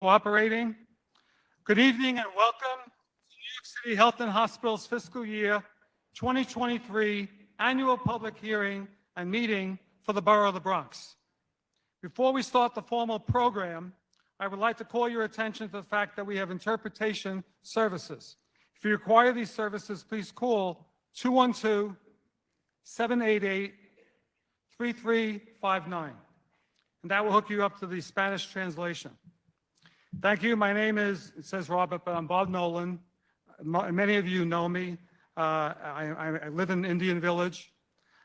cooperating. Good evening and welcome to New York City Health and Hospitals Fiscal Year 2023 Annual Public Hearing and Meeting for the Borough of the Bronx. Before we start the formal program, I would like to call your attention to the fact that we have interpretation services. If you require these services, please call 212-788-3359, and that will hook you up to the Spanish translation. Thank you. My name is, it says Robert, but I'm Bob Nolan. Many of you know me. I live in Indian Village,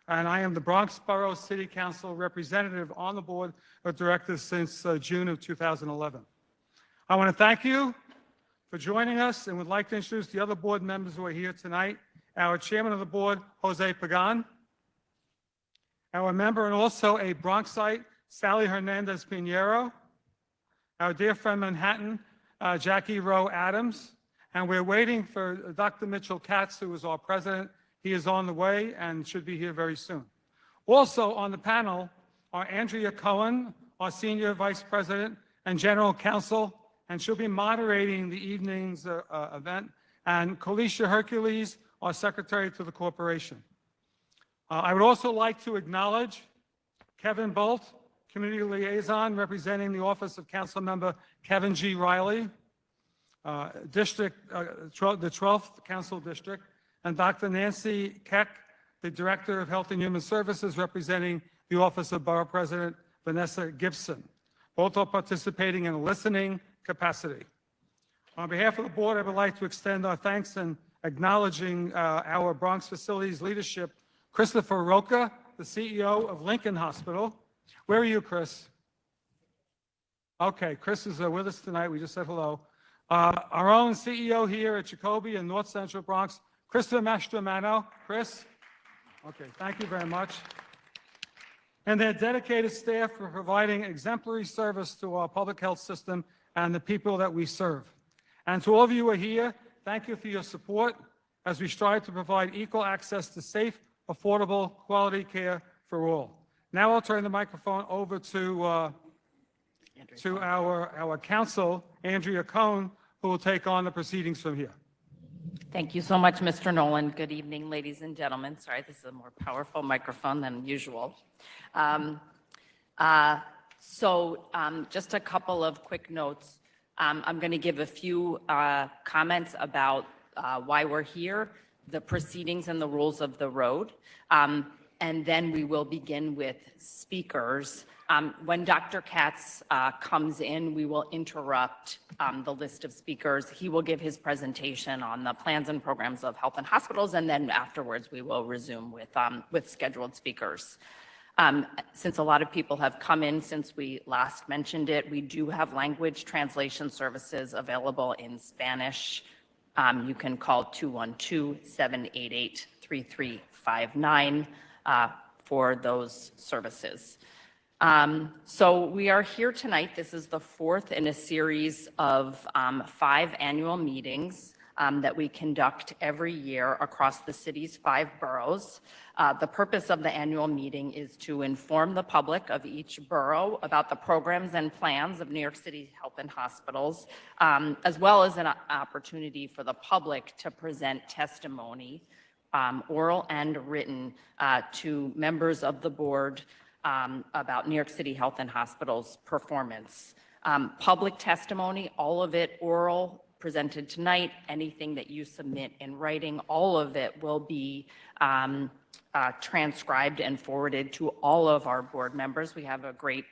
and I am the Bronx Borough City Council representative on the board of directors since June of 2011. I want to thank you for joining us and would like to introduce the other board members who are here tonight. Our chairman of the board, Jose Pagan. Our member and also a Bronxite, Sally Hernandez Pinheiro. Our dear friend Manhattan, Jackie Rowe Adams. And we're waiting for Dr. Mitchell Katz, who is our president. He is on the way and should be here very soon. Also on the panel are Andrea Cohen, our senior vice president and general counsel, and she'll be moderating the evening's event, and Kalisha Hercules, our secretary to the corporation. I would also like to acknowledge Kevin Bolt, community liaison representing the office of council member Kevin G. Riley, the 12th council district, and Dr. Nancy Keck, the director of health and human services representing the office of borough president Vanessa Gibson. Both are participating in a listening capacity. On behalf of the board, I would like to extend our thanks and acknowledging our Bronx facilities leadership, Christopher Roca, the CEO of Lincoln Hospital. Where are you, Chris? Okay, Chris is with us tonight. We just said hello. Our own CEO here at Jacoby in North Central Bronx, Christopher Mastromano. Chris? Okay, thank you very much. And their dedicated staff for providing exemplary service to our public health system and the people that we serve. And to all of you who are here, thank you for your support as we strive to provide equal access to safe, affordable, quality care for all. Now I'll turn the microphone over to our counsel, Andrea Cohen, who will take on the proceedings from here. Thank you so much, Mr. Nolan. Good evening, ladies and gentlemen. Sorry, this is a more powerful microphone than usual. Just a couple of quick notes. I'm going to give a few comments about why we're here, the proceedings and the rules of the road, and then we will begin with speakers. When Dr. Katz comes in, we will interrupt the list of speakers. He will give his presentation on the plans and programs of health and hospitals, and then afterwards we will resume with scheduled speakers. Since a lot of people have come in since we last mentioned it, we do have language translation services available in Spanish. You can call 212-788-3359 for those services. So we are here tonight. This is the fourth in a series of 5 annual meetings that we conduct every year across the city's 5 boroughs. The purpose of the annual meeting is to inform the public of each borough about the programs and plans of New York City Health and Hospitals, as well as an opportunity for the public to present testimony, oral and written, to members of the board about New York City Health and Hospitals performance. Public testimony, all of it oral, presented tonight, anything that you submit in writing, all of it will be transcribed and forwarded to all of our board members. We have a great,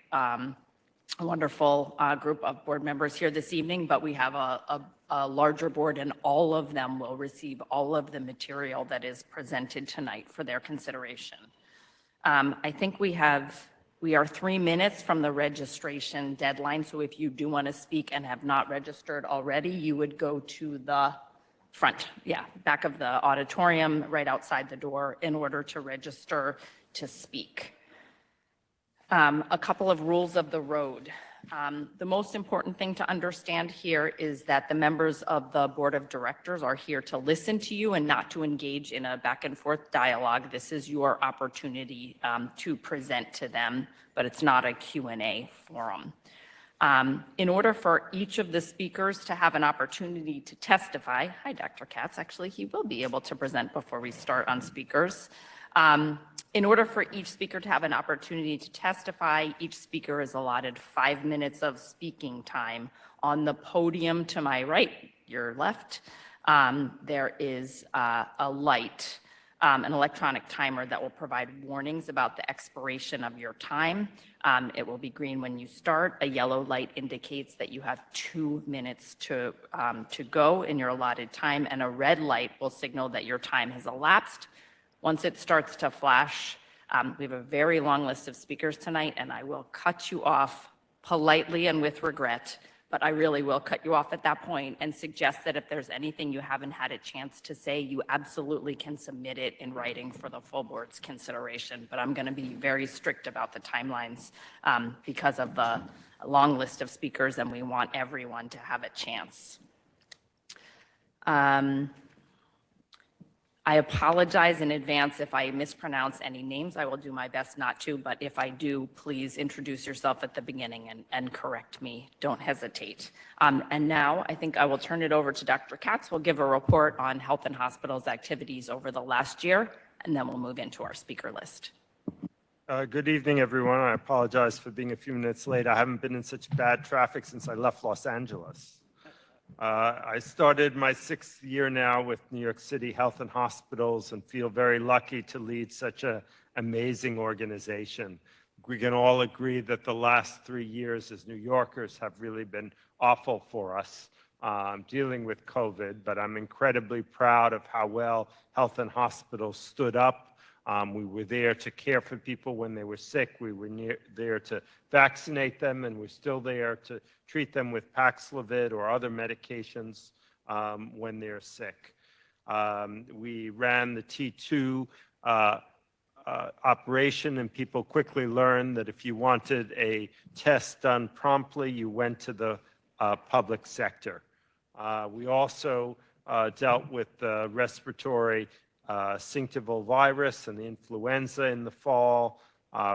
wonderful group of board members here this evening, but we have a larger board, and all of them will receive all of the material that is presented tonight for their consideration. I think we are 3 minutes from the registration deadline, so if you do want to speak and have not registered already, you would go to the front, back of the auditorium, right outside the door, in order to register to speak. A couple of rules of the road. The most important thing to understand here is that the members of the board of directors are here to listen to you and not to engage in a back and forth dialogue. This is your opportunity to present to them, but it's not a Q&A forum. In order for each of the speakers to have an opportunity to testify, hi, Dr. Katz, actually, he will be able to present before we start on speakers. In order for each speaker to have an opportunity to testify, each speaker is allotted 5 minutes of speaking time. On the podium to my right, your left, there is a light, an electronic timer that will provide warnings about the expiration of your time. It will be green when you start. A yellow light indicates that you have 2 minutes to go in your allotted time, and a red light will signal that your time has elapsed. Once it starts to flash, we have a very long list of speakers tonight, and I will cut you off politely and with regret, but I really will cut you off at that point and suggest that if there's anything you haven't had a chance to say, you absolutely can submit it in writing for the full board's consideration. But I'm going to be very strict about the timelines because of the long list of speakers, and we want everyone to have a chance. I apologize in advance if I mispronounce any names. I will do my best not to, but if I do, please introduce yourself at the beginning and correct me. Don't hesitate. And now I think I will turn it over to Dr. Katz, who will give a report on Health and Hospitals activities over the last year, and then we'll move into our speaker list. Good evening, everyone. I apologize for being a few minutes late. I haven't been in such bad traffic since I left Los Angeles. I started my 6th year now with New York City Health and Hospitals and feel very lucky to lead such an amazing organization. We can all agree that the last 3 years as New Yorkers have really been awful for us dealing with COVID, but I'm incredibly proud of how well Health and Hospitals stood up. We were there to care for people when they were sick. We were there to vaccinate them, and we're still there to treat them with Paxlovid or other medications when they're sick. We ran the T2 operation, and people quickly learned that if you wanted a test done promptly, you went to the public sector. We also dealt with the respiratory syncytial virus and the influenza in the fall.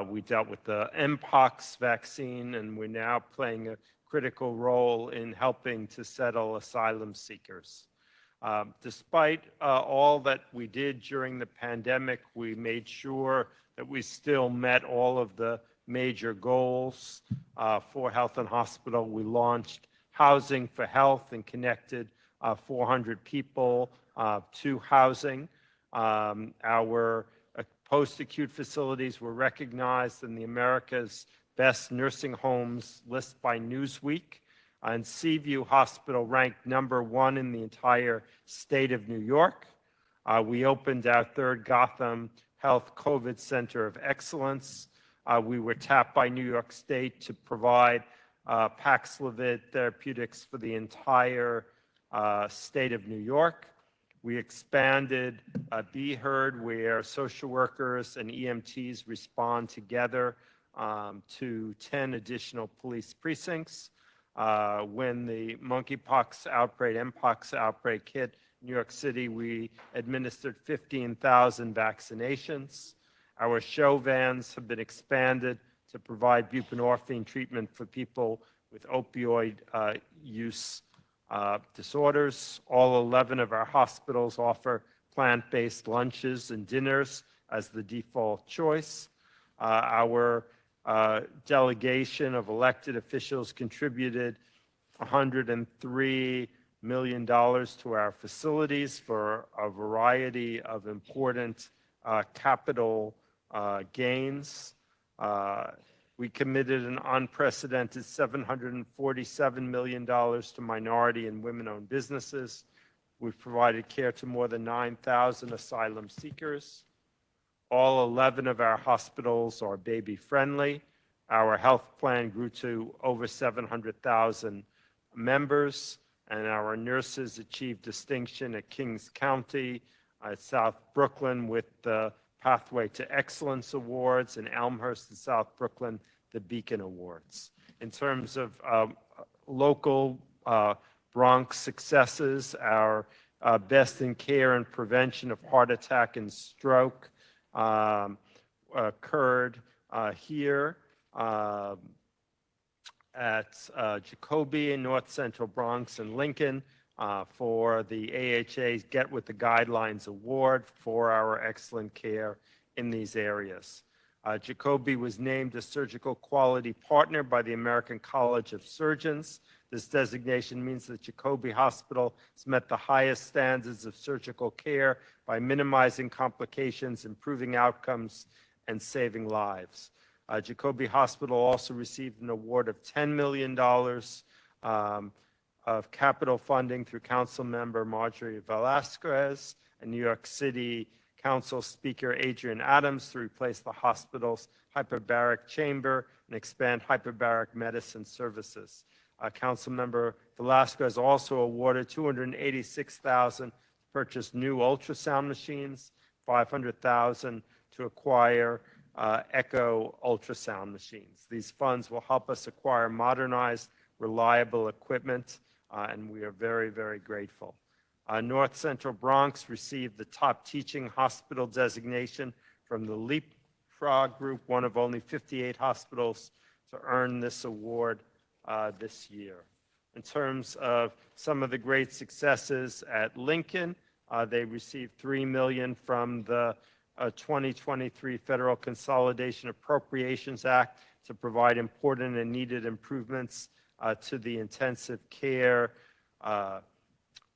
We dealt with the Mpox vaccine, and we're now playing a critical role in helping to settle asylum seekers. Despite all that we did during the pandemic, we made sure that we still met all of the major goals for Health and Hospital. We launched Housing for Health and connected 400 people to housing. Our post-acute facilities were recognized in the America's Best Nursing Homes list by Newsweek, and Seaview Hospital ranked #1 in the entire state of New York. We opened our 3rd Gotham Health COVID Center of Excellence. We were tapped by New York State to provide Paxlovid therapeutics for the entire state of New York. We expanded Be Heard, where social workers and EMTs respond together to 10 additional police precincts. When the monkeypox outbreak, Mpox outbreak hit New York City, we administered 15,000 vaccinations. Our show vans have been expanded to provide buprenorphine treatment for people with opioid use disorders. All 11 of our hospitals offer plant-based lunches and dinners as the default choice. Our delegation of elected officials contributed $103 million to our facilities for a variety of important capital gains. We committed an unprecedented $747 million to minority and women-owned businesses. We've provided care to more than 9,000 asylum seekers. All 11 of our hospitals are baby-friendly. Our health plan grew to over 700,000 members, and our nurses achieved distinction at Kings County, at South Brooklyn with the Pathway to Excellence Awards, and Elmhurst and South Brooklyn, the Beacon Awards. In terms of local Bronx successes, our best in care and prevention of heart attack and stroke occurred here. at Jacoby in North Central Bronx and Lincoln for the AHA's Get With the Guidelines Award for our excellent care in these areas. Jacoby was named a surgical quality partner by the American College of Surgeons. This designation means that Jacoby Hospital has met the highest standards of surgical care by minimizing complications, improving outcomes, and saving lives. Jacoby Hospital also received an award of $10 million of capital funding through Council Member Marjorie Velasquez and New York City Council Speaker Adrian Adams to replace the hospital's hyperbaric chamber and expand hyperbaric medicine services. Councilmember Velasquez also awarded $286,000 to purchase new ultrasound machines, $500,000 to acquire echo ultrasound machines. These funds will help us acquire modernized, reliable equipment, and we are very, very grateful. North Central Bronx received the top teaching hospital designation from the Leapfrog Group, one of only 58 hospitals to earn this award this year. In terms of some of the great successes at Lincoln, they received $3 million from the 2023 Federal Consolidation Appropriations Act to provide important and needed improvements to the intensive care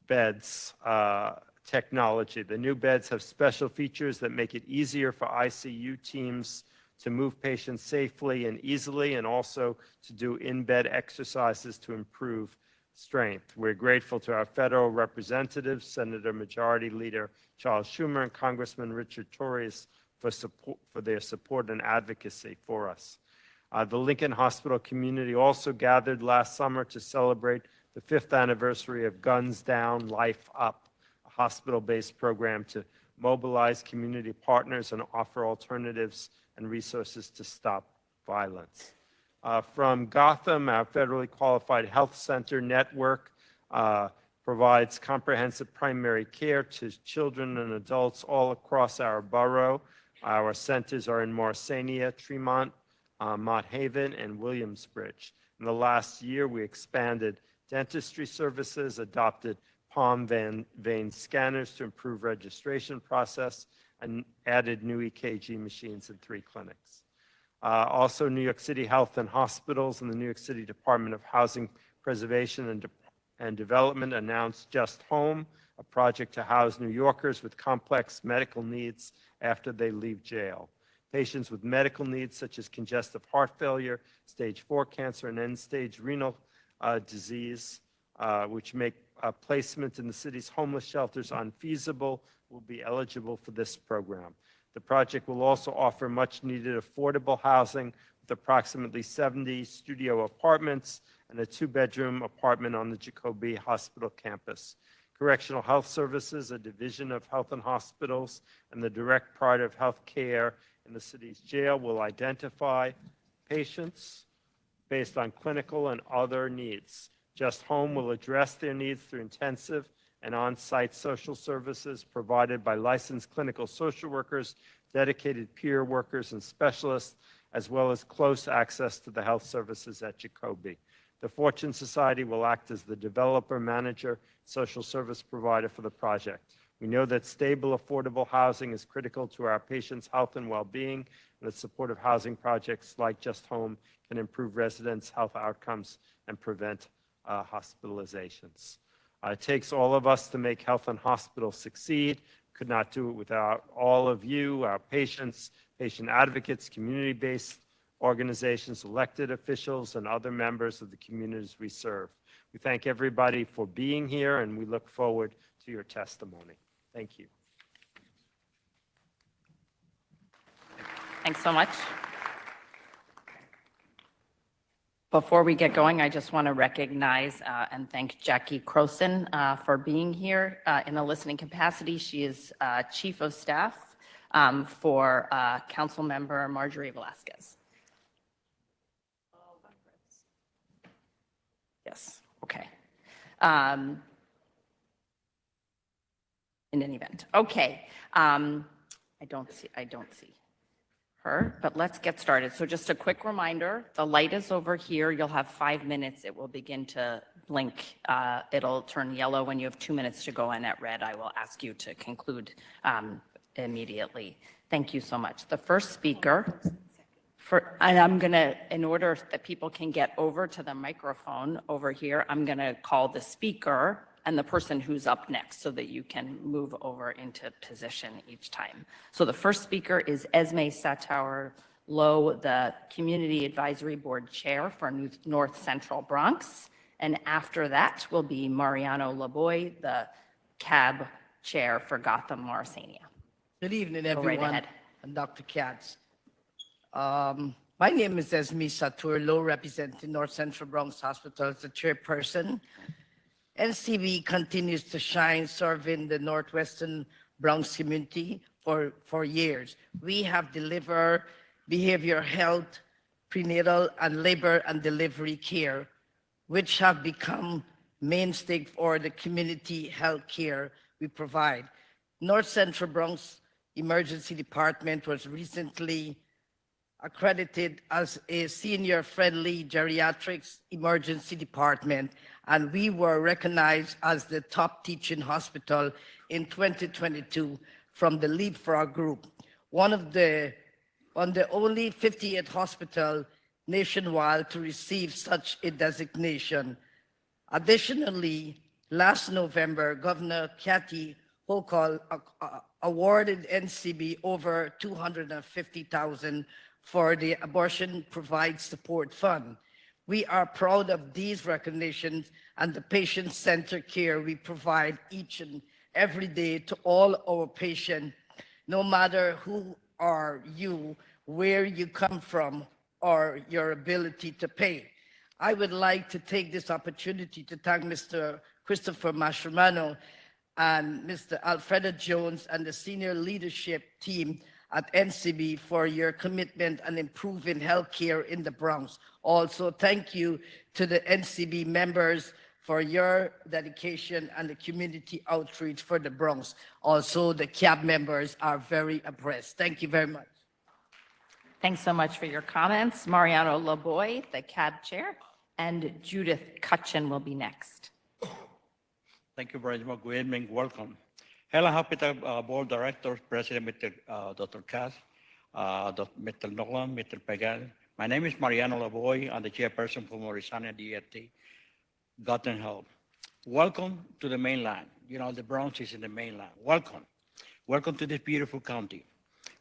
beds technology. The new beds have special features that make it easier for ICU teams to move patients safely and easily, and also to do in-bed exercises to improve strength. We're grateful to our federal representatives, Senator Majority Leader Charles Schumer and Congressman Richard Torres for their support and advocacy for us. The Lincoln Hospital community also gathered last summer to celebrate the 5th anniversary of Guns Down, Life Up, a hospital-based program to mobilize community partners and offer alternatives and resources to stop violence. From Gotham, our federally qualified health center network provides comprehensive primary care to children and adults all across our borough. Our centers are in Marsania, Tremont, Mott Haven, and Williamsbridge. In the last year, we expanded dentistry services, adopted palm vein scanners to improve registration process, and added new EKG machines in 3 clinics. Also, New York City Health and Hospitals and the New York City Department of Housing Preservation and Development announced Just Home, a project to house New Yorkers with complex medical needs after they leave jail. Patients with medical needs such as congestive heart failure, stage 4 cancer, and end-stage renal disease, which make placement in the city's homeless shelters unfeasible, will be eligible for this program. The project will also offer much-needed affordable housing with approximately 70 studio apartments and a 2-bedroom apartment on the Jacoby Hospital campus. Correctional Health Services, a division of Health and Hospitals, and the direct part of health care in the city's jail will identify patients based on clinical and other needs. Just Home will address their needs through intensive and on-site social services provided by licensed clinical social workers, dedicated peer workers, and specialists, as well as close access to the health services at Jacoby. The Fortune Society will act as the developer, manager, social service provider for the project. We know that stable, affordable housing is critical to our patients' health and well-being, and that supportive housing projects like Just Home can improve residents' health outcomes and prevent hospitalizations. It takes all of us to make health and hospitals succeed. Could not do it without all of you, our patients, patient advocates, community-based organizations, elected officials, and other members of the communities we serve. We thank everybody for being here, and we look forward to your testimony. Thank you. Thanks so much. Before we get going, I just want to recognize and thank Jackie Croson for being here in a listening capacity. She is Chief of Staff for Council Member Marjorie Velasquez. Yes, okay. In any event, okay. I don't see her, but let's get started. So just a quick reminder, the light is over here. You'll have 5 minutes. It will begin to blink. It'll turn yellow when you have 2 minutes to go, and at red, I will ask you to conclude immediately. Thank you so much. The first speaker, and I'm going to, in order that people can get over to the microphone over here, I'm going to call the speaker and the person who's up next so that you can move over into position each time. So the first speaker is Esme Satower Lowe, the Community Advisory Board Chair for North Central Bronx. And after that will be Mariano Laboy, the CAB Chair for Gotham Morrisania. Good evening, Go right everyone, ahead. and Dr. Katz. My name is Esme Satower Lowe, representing North Central Bronx Hospital as the chairperson. NCB continues to shine, serving the Northwestern Bronx community for years. We have delivered behavioral health, prenatal, and labor and delivery care, which have become mainstay for the community health care we provide. North Central Bronx Emergency Department was recently accredited as a senior-friendly geriatrics emergency department, and we were recognized as the top teaching hospital in 2022 from the Leapfrog Group, one of the only 58 hospitals nationwide to receive such a designation. Additionally, last November, Governor Kathy Hochul awarded NCB over $250,000 for the Abortion Provides Support Fund. We are proud of these recognitions and the patient-centered care we provide each and every day to all our patients, no matter who are you, where you come from, or your ability to pay. I would like to take this opportunity to thank Mr. Christopher Maschermano and Mr. Alfredo Jones and the senior leadership team at NCB for your commitment and improving healthcare in the Bronx. Also, thank you to the NCB members for your dedication and the community outreach for the Bronx. Also, the CAB members are very impressed. Thank you very much. Thanks so much for your comments. Mariano Laboy, the CAB Chair, and Judith Cutchin will be next. Thank you very much. Good evening. Welcome. Hello, Hospital Board Directors, President Mr. Dr. Cass, Mr. Nolan, Mr. Pagan. My name is Mariano Laboy. I'm the chairperson for Morrisania DFT, Gotham Health. Welcome to the mainland. You know, the Bronx is in the mainland. Welcome. Welcome to this beautiful county.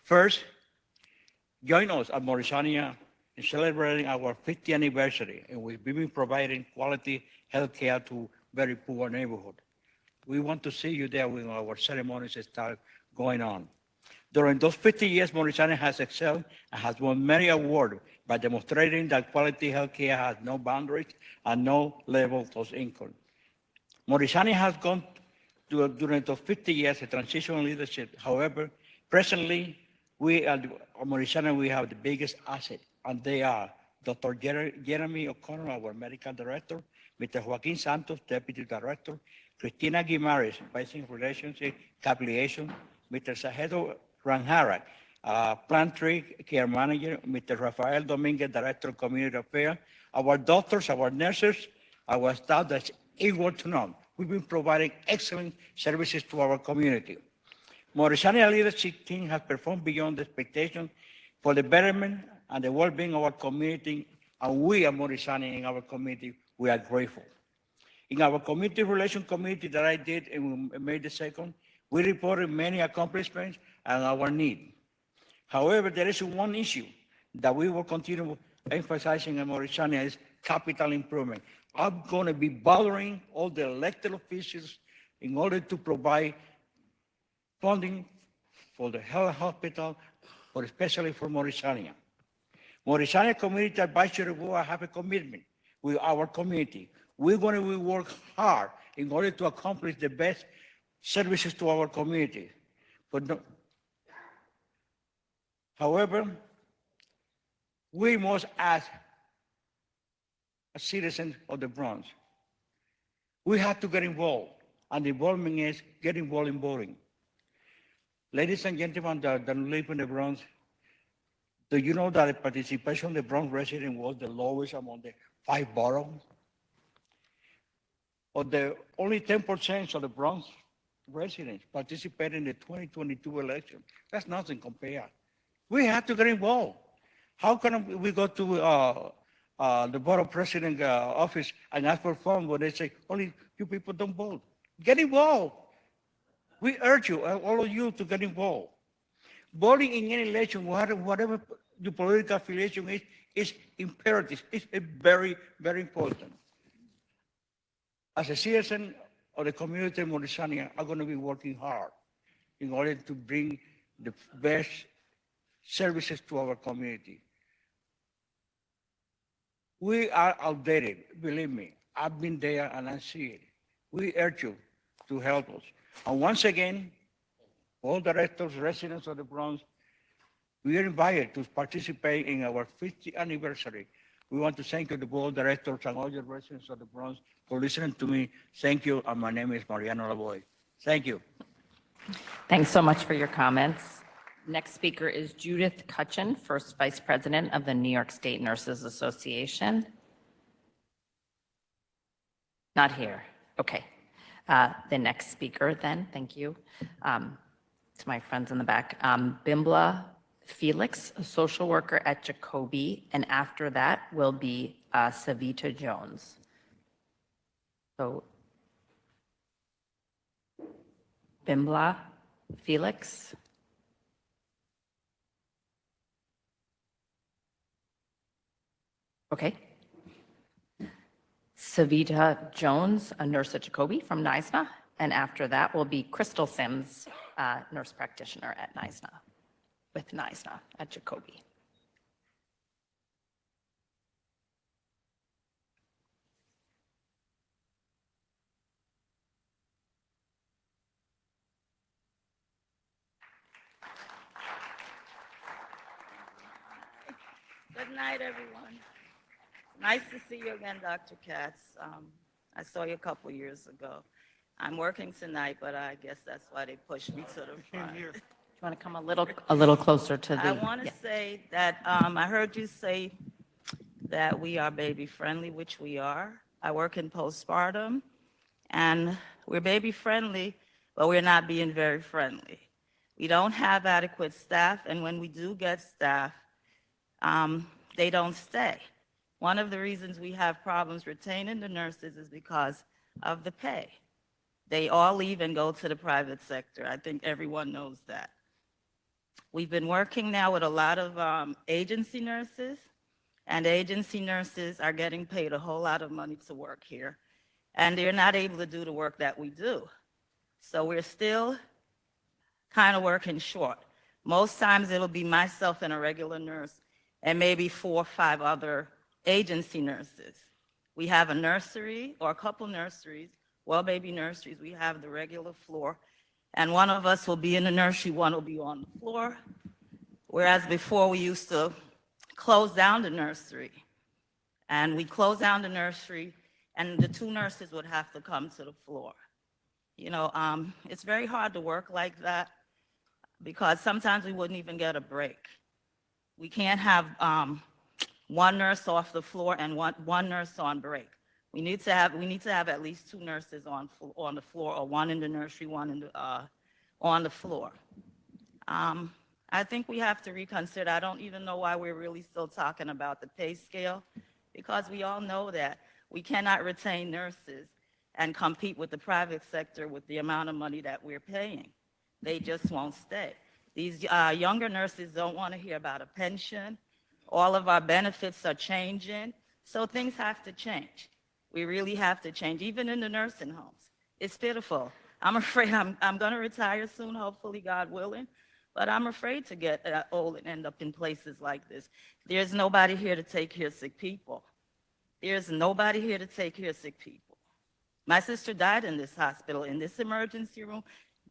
First, join us at Morrisania in celebrating our 50th anniversary, and we've been providing quality health care to very poor neighborhood. We want to see you there when our ceremonies start going on. During those 50 years, Morrisania has excelled and has won many awards by demonstrating that quality healthcare has no boundaries and no levels of income. Morrisania has gone through, during those 50 years, a transitional leadership. However, presently, we at Morrisania, we have the biggest asset, and they are Dr. Jeremy O'Connor, our medical director, Mr. Joaquin Santos, deputy director, Cristina Guimares, Vice Relationship, Capillation, Mr. Sajedo Ranjara, Plant Tree Care Manager, Mr. Rafael Dominguez, Director of Community Affairs, our doctors, our nurses, our staff that's eager to know. We've been providing excellent services to our community. Morrisania leadership team has performed beyond expectations for the betterment and the well-being of our community, and we at Morrisania in our community, we are grateful. In our community relation committee that I did in May the 2nd, we reported many accomplishments and our need. However, there is one issue that we will continue emphasizing in Morrisania is capital improvement. I'm going to be bothering all the elected officials in order to provide funding for the health hospital, but especially for Morrisania. Morrisania Community Advisory Board have a commitment with our community. We're going to work hard in order to accomplish the best services to our community. But no, however, we must ask as citizens of the Bronx, we have to get involved, and the involvement is get involved in voting. Ladies and gentlemen that live in the Bronx, Do you know that the participation of the Bronx resident was the lowest among the 5 boroughs? But the only 10% of the Bronx residents participated in the 2022 election. That's nothing compared. We have to get involved. How can we go to the borough president office and ask for funds when they say only few people don't vote? Get involved. We urge you, all of you, to get involved. Voting in any election, whatever the political affiliation is imperative. It's very, very important. As a citizen of the community of Morrisania, I'm going to be working hard in order to bring the best services to our community. We are outdated, believe me. I've been there and I see it. We urge you to help us. And once again, all directors, residents of the Bronx, we are invited to participate in our 50th anniversary. We want to thank you, the board of directors and all the residents of the Bronx, for listening to me. Thank you, and my name is Mariano Lavoy. Thank you. Thanks so much for your comments. Next speaker is Judith Cutchin, First Vice President of the New York State Nurses Association. Not here. Okay. The next speaker then, thank you, to my friends in the back, Bimbla Felix, a social worker at Jacoby, and after that will be Savita Jones. So, Bimbla Felix. Okay. Savita Jones, a nurse at Jacoby from NISNA, and after that will be Crystal Sims, nurse practitioner at NISNA, with NISNA at Jacoby. Good night, everyone. Nice to see you again, Dr. Katz. I saw you a couple years ago. I'm working tonight, but I guess that's why they pushed me to the front. Do you want to come a little closer to the? I want to say that I heard you say that we are baby friendly, which we are. I work in postpartum, and we're baby friendly, but we're not being very friendly. We don't have adequate staff, and when we do get staff, they don't stay. One of the reasons we have problems retaining the nurses is because of the pay. They all leave and go to the private sector. I think everyone knows that. We've been working now with a lot of agency nurses, and agency nurses are getting paid a whole lot of money to work here, and they're not able to do the work that we do. So we're still kind of working short. Most times it'll be myself and a regular nurse and maybe 4 or 5 other agency nurses. We have a nursery or a couple nurseries, well, baby nurseries. We have the regular floor, and one of us will be in the nursery, one will be on the floor. Whereas before we used to close down the nursery, and we closed down the nursery, and the 2 nurses would have to come to the floor. You know, it's very hard to work like that because sometimes we wouldn't even get a break. We can't have one nurse off the floor and one nurse on break. We need to have at least 2 nurses on the floor, or one in the nursery, one in the, on the floor. I think we have to reconsider. I don't even know why we're really still talking about the pay scale, because we all know that we cannot retain nurses and compete with the private sector with the amount of money that we're paying. They just won't stay. These younger nurses don't want to hear about a pension. All of our benefits are changing, so things have to change. We really have to change, even in the nursing homes. It's pitiful. I'm afraid I'm going to retire soon, hopefully, God willing, but I'm afraid to get old and end up in places like this. There's nobody here to take care of sick people. There's nobody here to take care of sick people. My sister died in this hospital, in this emergency room,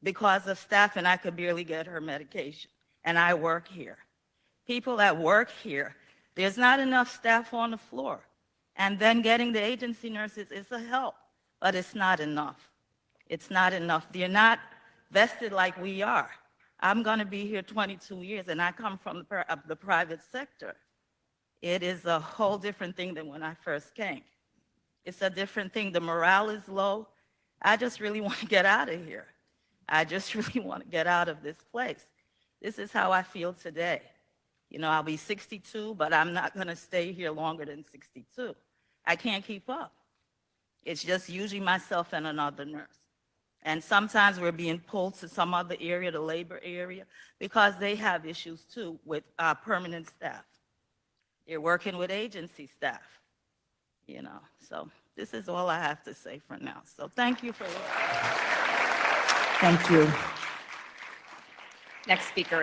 because of staff, and I could barely get her medication, and I work here. People that work here, there's not enough staff on the floor. And then getting the agency nurses is a help, but it's not enough. It's not enough. They're not vested like we are. I'm going to be here 22 years, and I come from the private sector. It is a whole different thing than when I first came. It's a different thing. The morale is low. I just really want to get out of here. I just really want to get out of this place. This is how I feel today. You know, I'll be 62, but I'm not going to stay here longer than 62. I can't keep up. It's just usually myself and another nurse. And sometimes we're being pulled to some other area, the labor area, because they have issues too with permanent staff. They're working with agency staff, you know. So this is all I have to say for now. So thank you for listening. Thank you. Next speaker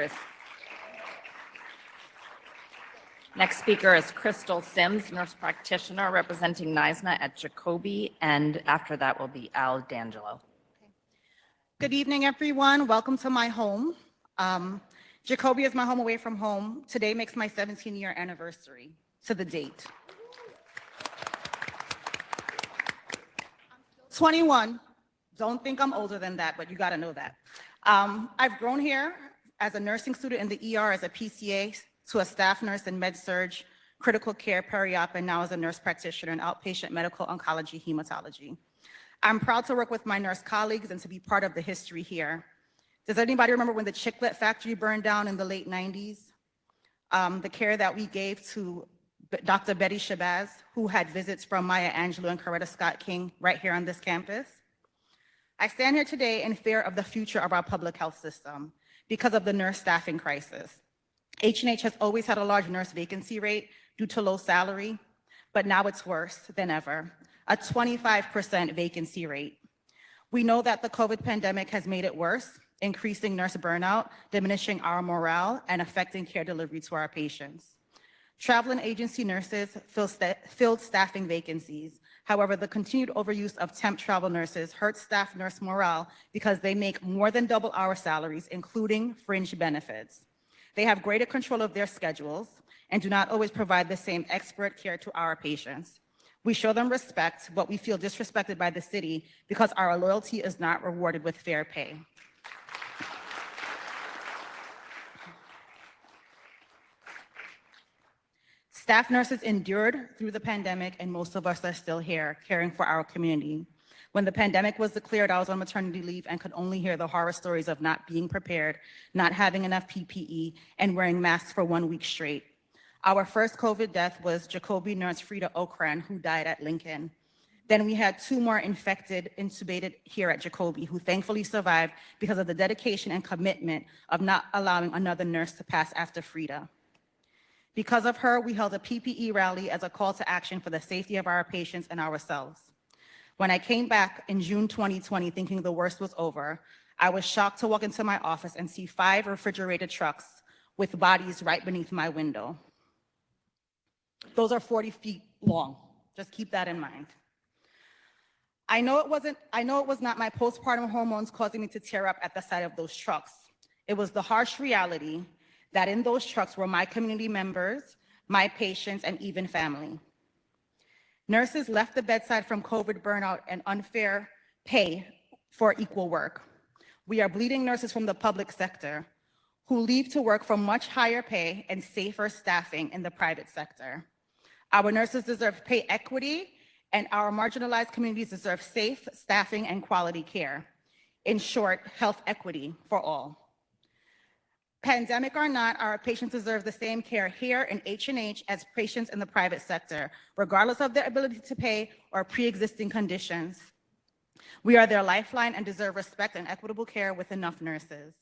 is Crystal Sims, nurse practitioner representing NISNA at Jacobi, and after that will be Al D'Angelo. Good evening, everyone. Welcome to my home. Jacobi is my home away from home. Today makes my 17-year anniversary to the date. 21. Don't think I'm older than that, but you gotta know that. I've grown here as a nursing student in the ER, as a PCA, to a staff nurse in med-surg, critical care, peri-op, and now as a nurse practitioner in outpatient medical oncology hematology. I'm proud to work with my nurse colleagues and to be part of the history here. Does anybody remember when the chiclet factory burned down in the late 90s? The care that we gave to Dr. Betty Shabazz, who had visits from Maya Angelou and Coretta Scott King right here on this campus. I stand here today in fear of the future of our public health system because of the nurse staffing crisis. H&H has always had a large nurse vacancy rate due to low salary, but now it's worse than ever, a 25% vacancy rate. We know that the COVID pandemic has made it worse, increasing nurse burnout, diminishing our morale, and affecting care delivery to our patients. Travel and agency nurses filled staffing vacancies. However, the continued overuse of temp travel nurses hurts staff nurse morale because they make more than double our salaries, including fringe benefits. They have greater control of their schedules and do not always provide the same expert care to our patients. We show them respect, but we feel disrespected by the city because our loyalty is not rewarded with fair pay. Staff nurses endured through the pandemic, and most of us are still here caring for our community. When the pandemic was declared, I was on maternity leave and could only hear the horror stories of not being prepared, not having enough PPE, and wearing masks for 1 week straight. Our first COVID death was Jacobi nurse Frida Okran, who died at Lincoln. Then we had 2 more infected, intubated here at Jacobi, who thankfully survived because of the dedication and commitment of not allowing another nurse to pass after Frida. Because of her, we held a PPE rally as a call to action for the safety of our patients and ourselves. When I came back in June 2020 thinking the worst was over, I was shocked to walk into my office and see 5 refrigerated trucks with bodies right beneath my window. Those are 40 feet long. Just keep that in mind. I know it was not my postpartum hormones causing me to tear up at the sight of those trucks. It was the harsh reality that in those trucks were my community members, my patients, and even family. Nurses left the bedside from COVID burnout and unfair pay for equal work. We are bleeding nurses from the public sector who leave to work for much higher pay and safer staffing in the private sector. Our nurses deserve pay equity, and our marginalized communities deserve safe staffing and quality care. In short, health equity for all. Pandemic or not, our patients deserve the same care here in H&H as patients in the private sector, regardless of their ability to pay or pre-existing conditions. We are their lifeline and deserve respect and equitable care with enough nurses.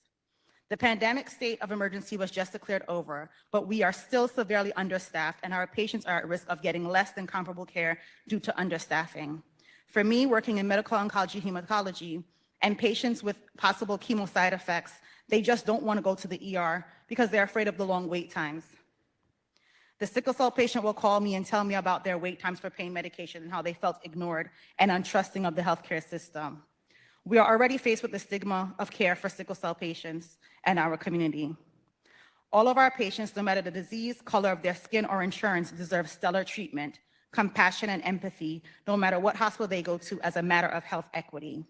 The pandemic state of emergency was just declared over, but we are still severely understaffed, and our patients are at risk of getting less than comparable care due to understaffing. For me, working in medical oncology hematology, and patients with possible chemo side effects, they just don't want to go to the ER because they're afraid of the long wait times. The sickle cell patient will call me and tell me about their wait times for pain medication and how they felt ignored and untrusting of the healthcare system. We are already faced with the stigma of care for sickle cell patients and our community. All of our patients, no matter the disease, color of their skin, or insurance, deserve stellar treatment, compassion, and empathy, no matter what hospital they go to, as a matter of health equity.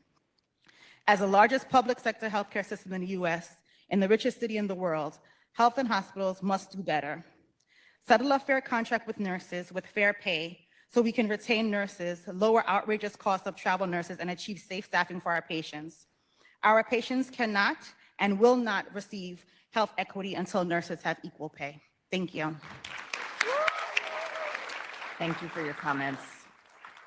As the largest public sector healthcare system in the US, in the richest city in the world, health and hospitals must do better. Settle a fair contract with nurses with fair pay so we can retain nurses, lower outrageous costs of travel nurses, and achieve safe staffing for our patients. Our patients cannot and will not receive health equity until nurses have equal pay. Thank you. Thank you for your comments.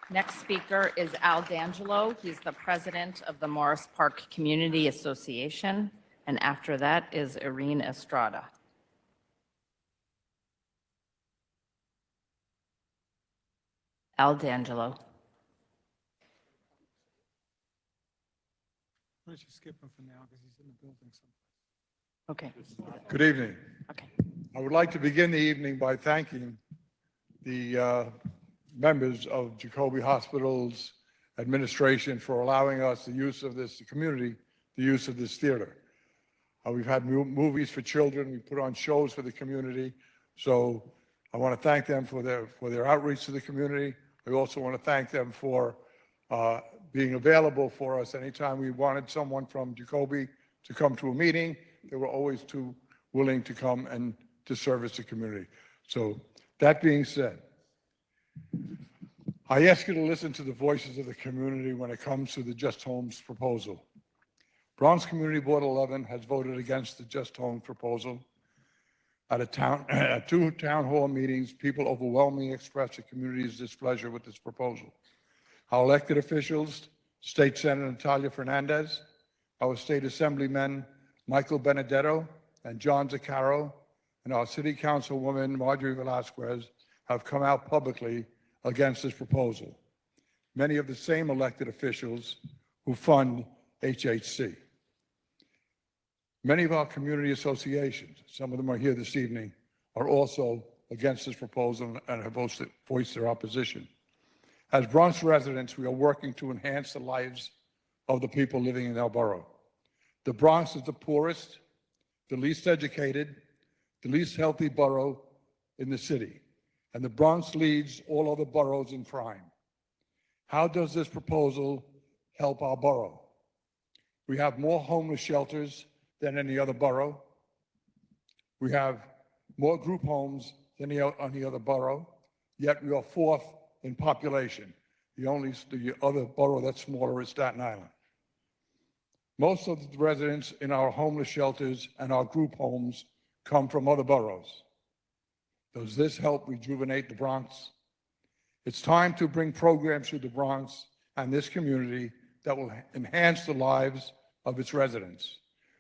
Next speaker is Al D'Angelo. He's the president of the Morris Park Community Association. And after that is Irene Estrada. Al D'Angelo. Why don't you skip him for now because he's in the building somewhere. Okay. Good evening. Okay. I would like to begin the evening by thanking the members of Jacoby Hospital's administration for allowing us the use of this, the community, the use of this theater. We've had movies for children. We put on shows for the community. So I want to thank them for their outreach to the community. I also want to thank them for being available for us anytime we wanted someone from Jacoby to come to a meeting. They were always too willing to come and to service the community. So that being said, I ask you to listen to the voices of the community when it comes to the Just Homes proposal. Bronx Community Board 11 has voted against the Just Homes proposal. At two town hall meetings, people overwhelmingly expressed the community's displeasure with this proposal. Our elected officials, State Senator Natalia Fernandez, our State Assemblymen Michael Benedetto and John Zaccaro, and our City Councilwoman Marjorie Velasquez have come out publicly against this proposal. Many of the same elected officials who fund HHC. Many of our community associations, some of them are here this evening, are also against this proposal and have voiced their opposition. As Bronx residents, we are working to enhance the lives of the people living in our borough. The Bronx is the poorest, the least educated, the least healthy borough in the city, and the Bronx leads all other boroughs in crime. How does this proposal help our borough? We have more homeless shelters than any other borough. We have more group homes than any other borough, yet we are fourth in population. The other borough that's smaller is Staten Island. Most of the residents in our homeless shelters and our group homes come from other boroughs. Does this help rejuvenate the Bronx? It's time to bring programs to the Bronx and this community that will enhance the lives of its residents.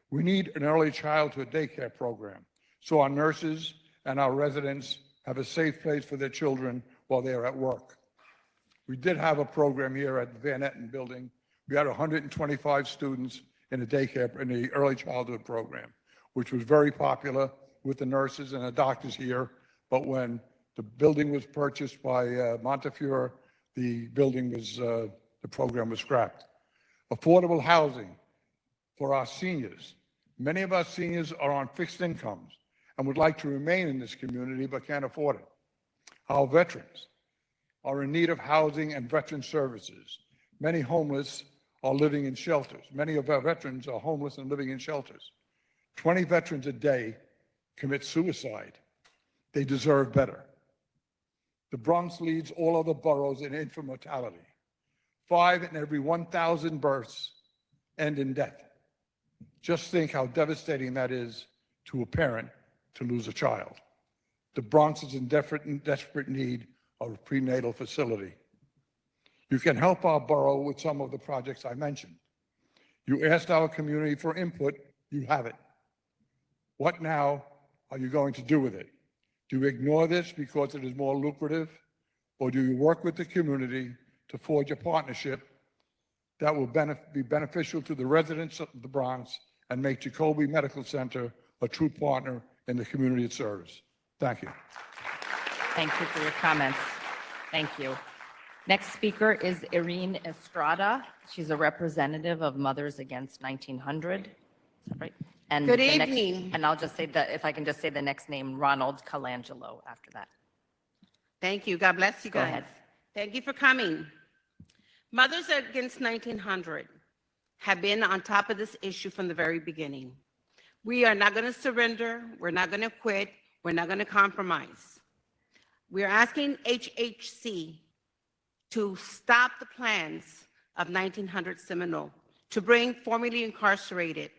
We need an early childhood daycare program so our nurses and our residents have a safe place for their children while they are at work. We did have a program here at the Van Etten building. We had 125 students in the early childhood program, which was very popular with the nurses and the doctors here. But when the building was purchased by Montefiore, the program was scrapped. Affordable housing for our seniors. Many of our seniors are on fixed incomes and would like to remain in this community but can't afford it. Our veterans are in need of housing and veteran services. Many homeless are living in shelters. Many of our veterans are homeless and living in shelters. 20 veterans a day commit suicide. They deserve better. The Bronx leads all other boroughs in infant mortality. 5 in every 1,000 births end in death. Just think how devastating that is to a parent to lose a child. The Bronx is in desperate need of a prenatal facility. You can help our borough with some of the projects I mentioned. You asked our community for input, you have it. What now are you going to do with it? Do you ignore this because it is more lucrative, or do you work with the community to forge a partnership that will be beneficial to the residents of the Bronx and make Jacoby Medical Center a true partner in the community it serves? Thank you. Thank you for your comments. Thank you. Next speaker is Irene Estrada. She's a representative of Mothers Against 1900. Is that right? And Good the next- evening. And I'll just say that, if I can just say the next name, Ronald Colangelo after that. Thank you. God bless you Go guys. ahead. Thank you for coming. Mothers Against 1900 have been on top of this issue from the very beginning. We are not going to surrender. We're not going to quit. We're not going to compromise. We are asking HHC to stop the plans of 1900 Seminole to bring formerly incarcerated,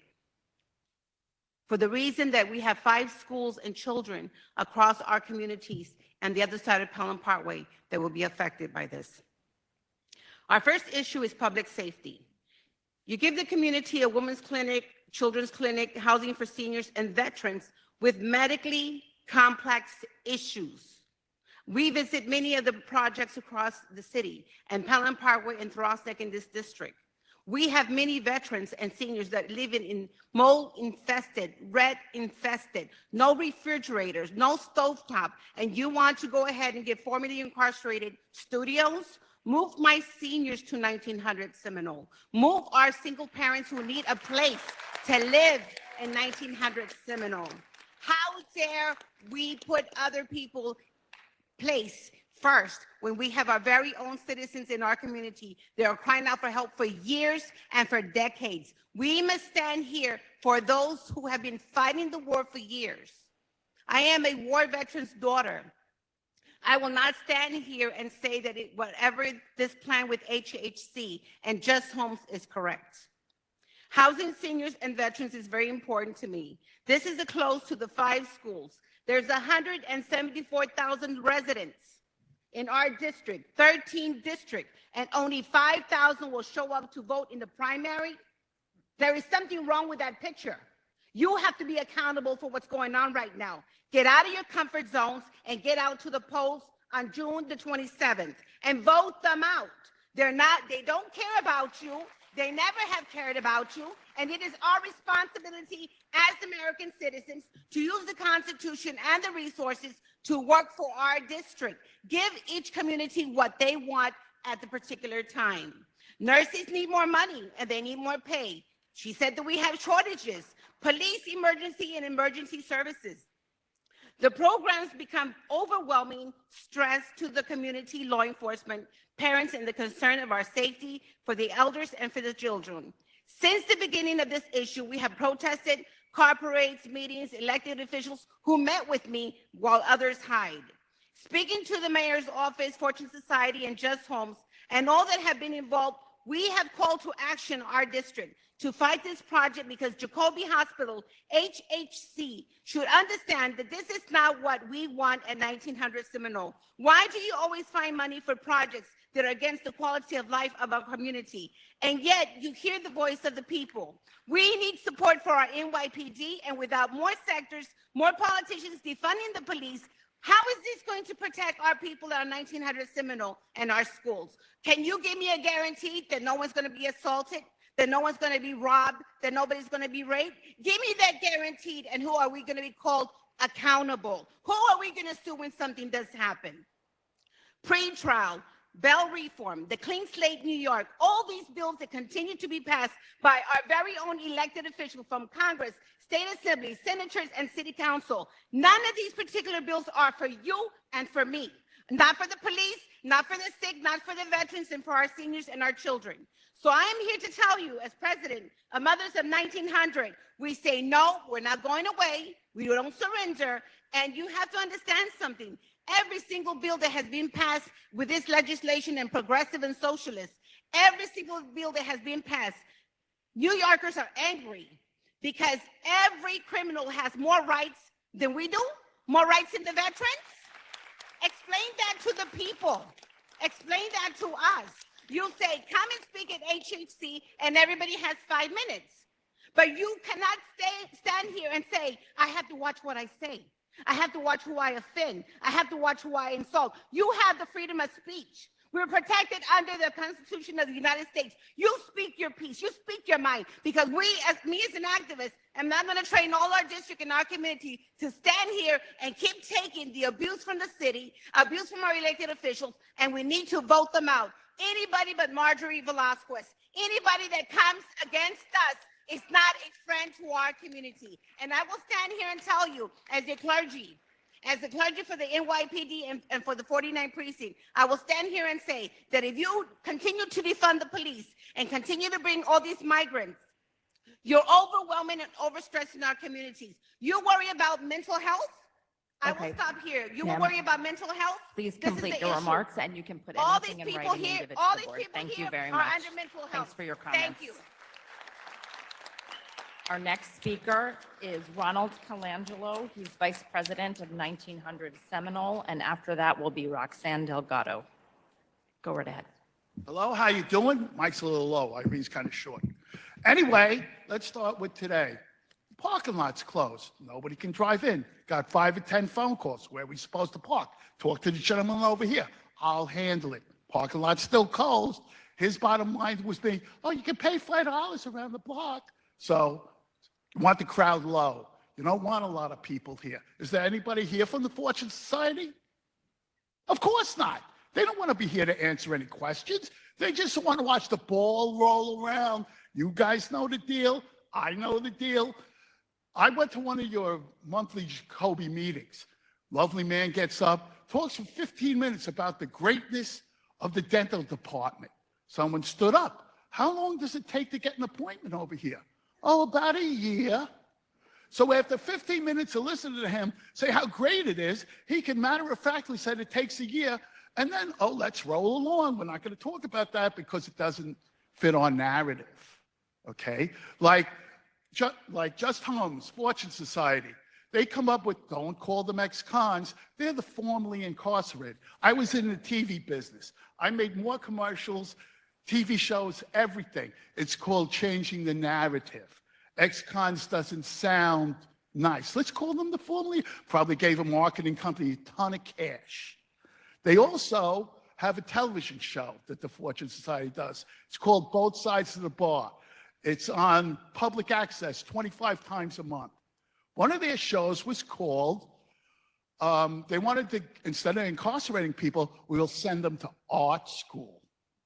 for the reason that we have 5 schools and children across our communities and the other side of Pelham Parkway that will be affected by this. Our first issue is public safety. You give the community a women's clinic, children's clinic, housing for seniors and veterans with medically complex issues. We visit many of the projects across the city and Pelham Parkway and Throsneck in this district. We have many veterans and seniors that live in mold-infested, rat-infested, no refrigerators, no stovetop, and you want to go ahead and get formerly incarcerated studios? Move my seniors to 1900 Seminole. Move our single parents who need a place to live in 1900 Seminole. How dare we put other people's place first when we have our very own citizens in our community that are crying out for help for years and for decades? We must stand here for those who have been fighting the war for years. I am a war veteran's daughter. I will not stand here and say that whatever this plan with HHC and Just Homes is correct. Housing seniors and veterans is very important to me. This is close to the 5 schools. There's 174,000 residents in our district, 13 districts, and only 5,000 will show up to vote in the primary. There is something wrong with that picture. You have to be accountable for what's going on right now. Get out of your comfort zones and get out to the polls on June the 27th and vote them out. They don't care about you. They never have cared about you. And it is our responsibility as American citizens to use the Constitution and the resources to work for our district. Give each community what they want at the particular time. Nurses need more money and they need more pay. She said that we have shortages. Police, emergency, and emergency services. The programs become overwhelming stress to the community, law enforcement, parents, and the concern of our safety for the elders and for the children. Since the beginning of this issue, we have protested, car parades, meetings, elected officials who met with me while others hide. Speaking to the mayor's office, Fortune Society, and Just Homes, and all that have been involved, we have called to action our district to fight this project because Jacoby Hospital, HHC, should understand that this is not what we want at 1900 Seminole. Why do you always find money for projects that are against the quality of life of our community? And yet you hear the voice of the people. We need support for our NYPD, and without more sectors, more politicians defunding the police, how is this going to protect our people at 1900 Seminole and our schools? Can you give me a guarantee that no one's going to be assaulted, that no one's going to be robbed, that nobody's going to be raped? Give me that guaranteed, and who are we going to be called accountable? Who are we going to sue when something does happen? Pre-trial, bail reform, the Clean Slate New York, all these bills that continue to be passed by our very own elected officials from Congress, state assembly, senators, and city council. None of these particular bills are for you and for me. Not for the police, not for the sick, not for the veterans, and for our seniors and our children. So I am here to tell you, as president of Mothers of 1900, we say no, we're not going away, we don't surrender, and you have to understand something. Every single bill that has been passed with this legislation and progressive and socialist, every single bill that has been passed, New Yorkers are angry because every criminal has more rights than we do, more rights than the veterans. Explain that to the people. Explain that to us. You say, come and speak at HHC, and everybody has 5 minutes. But you cannot stand here and say, I have to watch what I say. I have to watch who I offend. I have to watch who I insult. You have the freedom of speech. We're protected under the Constitution of the United States. You speak your piece. You speak your mind. Because me as an activist, am not going to train all our district and our community to stand here and keep taking the abuse from the city, abuse from our elected officials, and we need to vote them out. Anybody but Marjorie Velasquez, anybody that comes against us is not a friend to our community. And I will stand here and tell you, as a clergy for the NYPD and for the 49th precinct, I will stand here and say that if you continue to defund the police and continue to bring all these migrants You're overwhelming and overstressing our communities. You worry about mental health? I will Okay. stop here. You will Ma'am. worry about mental health? Please This is complete the your issue. remarks, and you can put All these anything in people writing and here, give it all to the these board. people Thank you here very are much. under mental health. Thanks for your comments. Thank you. Our next speaker is Ronald Colangelo. He's Vice President of 1900 Seminole, and after that will be Roxanne Delgado. Go right ahead. Hello, how you doing? Mike's a little low. Irene's kind of short. Anyway, let's start with today. Parking lot's closed. Nobody can drive in. Got 5 or 10 phone calls. Where are we supposed to park? Talk to the gentleman over here. I'll handle it. Parking lot's still closed. His bottom line was being, oh, you can pay $5 around the block. So you want the crowd low. You don't want a lot of people here. Is there anybody here from the Fortune Society? Of course not. They don't want to be here to answer any questions. They just want to watch the ball roll around. You guys know the deal. I know the deal. I went to one of your monthly Kobe meetings. Lovely man gets up, talks for 15 minutes about the greatness of the dental department. Someone stood up. How long does it take to get an appointment over here? Oh, about a year. So after 15 minutes of listening to him say how great it is, he can matter-of-factly say it takes a year, and then, oh, let's roll along. We're not going to talk about that because it doesn't fit our narrative, okay? Like Just Homes, Fortune Society, they come up with, don't call them ex-cons, they're the formerly incarcerated. I was in the TV business. I made more commercials, TV shows, everything. It's called changing the narrative. Ex-cons doesn't sound nice. Let's call them the formerly, probably gave a marketing company a ton of cash. They also have a television show that the Fortune Society does. It's called Both Sides of the Bar. It's on public access 25 times a month. One of their shows was called, they wanted to, instead of incarcerating people, we'll send them to art school.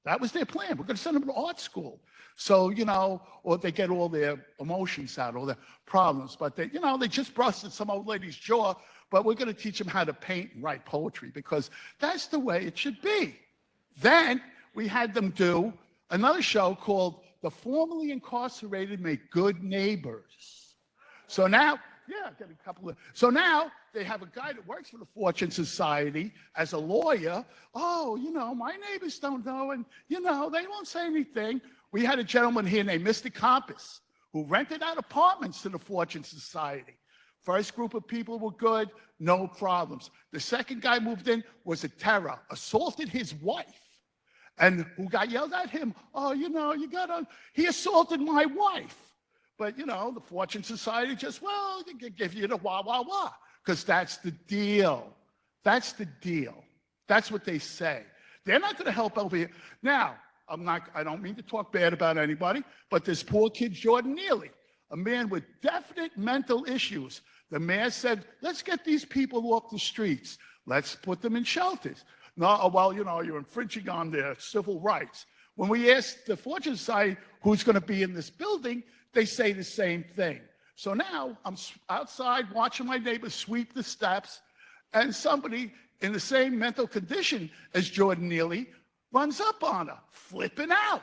That was their plan. We're going to send them to art school. So, you know, or they get all their emotions out, all their problems. But they, you know, they just busted some old lady's jaw, but we're going to teach them how to paint and write poetry because that's the way it should be. Then we had them do another show called The Formerly Incarcerated Make Good Neighbors. So now, yeah, get a couple of, so now they have a guy that works for the Fortune Society as a lawyer. Oh, you know, my neighbors don't know, and, you know, they won't say anything. We had a gentleman here named Mr. Compass who rented out apartments to the Fortune Society. First group of people were good, no problems. The second guy moved in was a terror, assaulted his wife. And who got yelled at him? Oh, you know, he assaulted my wife. But, you know, the Fortune Society just, well, they can give you the wah, wah, wah, because that's the deal. That's the deal. That's what they say. They're not going to help over here. Now, I don't mean to talk bad about anybody, but this poor kid, Jordan Neely, a man with definite mental issues. The mayor said, let's get these people off the streets. Let's put them in shelters. No, well, you know, you're infringing on their civil rights. When we asked the Fortune Society who's going to be in this building, they say the same thing. So now I'm outside watching my neighbor sweep the steps, and somebody in the same mental condition as Jordan Neely runs up on her, flipping out.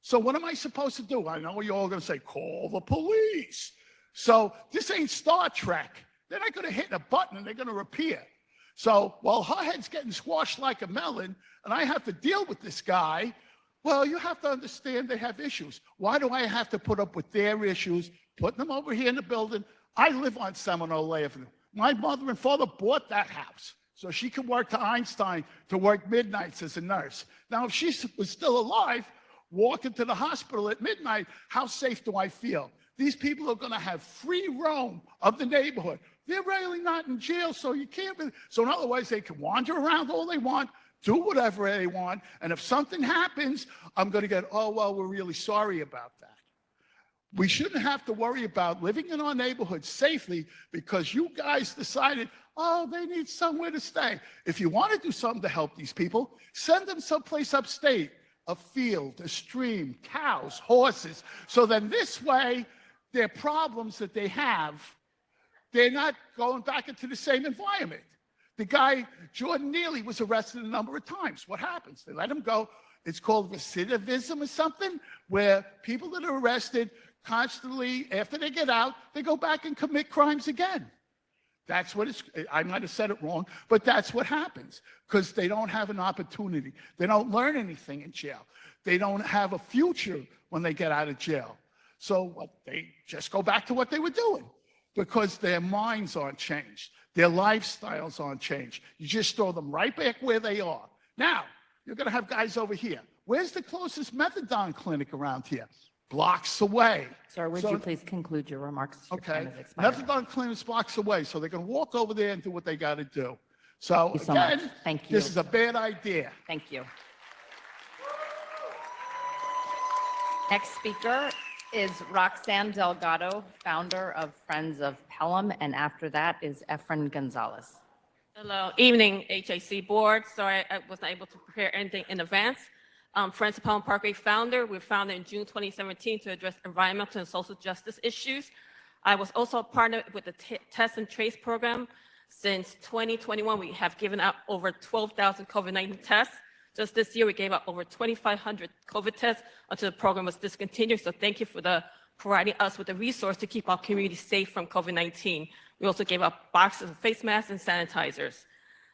So what am I supposed to do? I know you're all going to say, call the police. So this ain't Star Trek. They're not going to hit a button and they're going to appear. So while her head's getting squashed like a melon and I have to deal with this guy, well, you have to understand they have issues. Why do I have to put up with their issues, putting them over here in the building? I live on Seminole Avenue. My mother and father bought that house so she could work to Einstein to work midnights as a nurse. Now, if she was still alive, walking to the hospital at midnight, how safe do I feel? These people are going to have free roam of the neighborhood. They're really not in jail, so you can't really, so in other words, they can wander around all they want, do whatever they want, and if something happens, I'm going to get, oh, well, we're really sorry about that. We shouldn't have to worry about living in our neighborhood safely because you guys decided, oh, they need somewhere to stay. If you want to do something to help these people, send them someplace upstate, a field, a stream, cows, horses, so then this way, their problems that they have, they're not going back into the same environment. The guy, Jordan Neely, was arrested a number of times. What happens? They let him go. It's called recidivism or something, where people that are arrested constantly, after they get out, they go back and commit crimes again. That's what it's, I might have said it wrong, but that's what happens because they don't have an opportunity. They don't learn anything in jail. They don't have a future when they get out of jail. So they just go back to what they were doing because their minds aren't changed. Their lifestyles aren't changed. You just throw them right back where they are. Now, you're going to have guys over here. Where's the closest methadone clinic around here? Blocks away. Sir, would you please conclude your remarks? Your Okay. time has expired. Methadone clinic's blocks away, so they're going to walk over there and do what they got to do. So, Thank you so much. again, Thank you. this is a bad idea. Thank you. Next speaker is Roxanne Delgado, founder of Friends of Pelham, and after that is Efren Gonzalez. Hello, evening, HAC board. Sorry, I was not able to prepare anything in advance. Friends of Pelham Parkway founder. We were founded in June 2017 to address environmental and social justice issues. I was also a partner with the Test and Trace program. Since 2021, we have given out over 12,000 COVID-19 tests. Just this year, we gave out over 2,500 COVID tests until the program was discontinued. So thank you for providing us with the resource to keep our community safe from COVID-19. We also gave out boxes of face masks and sanitizers.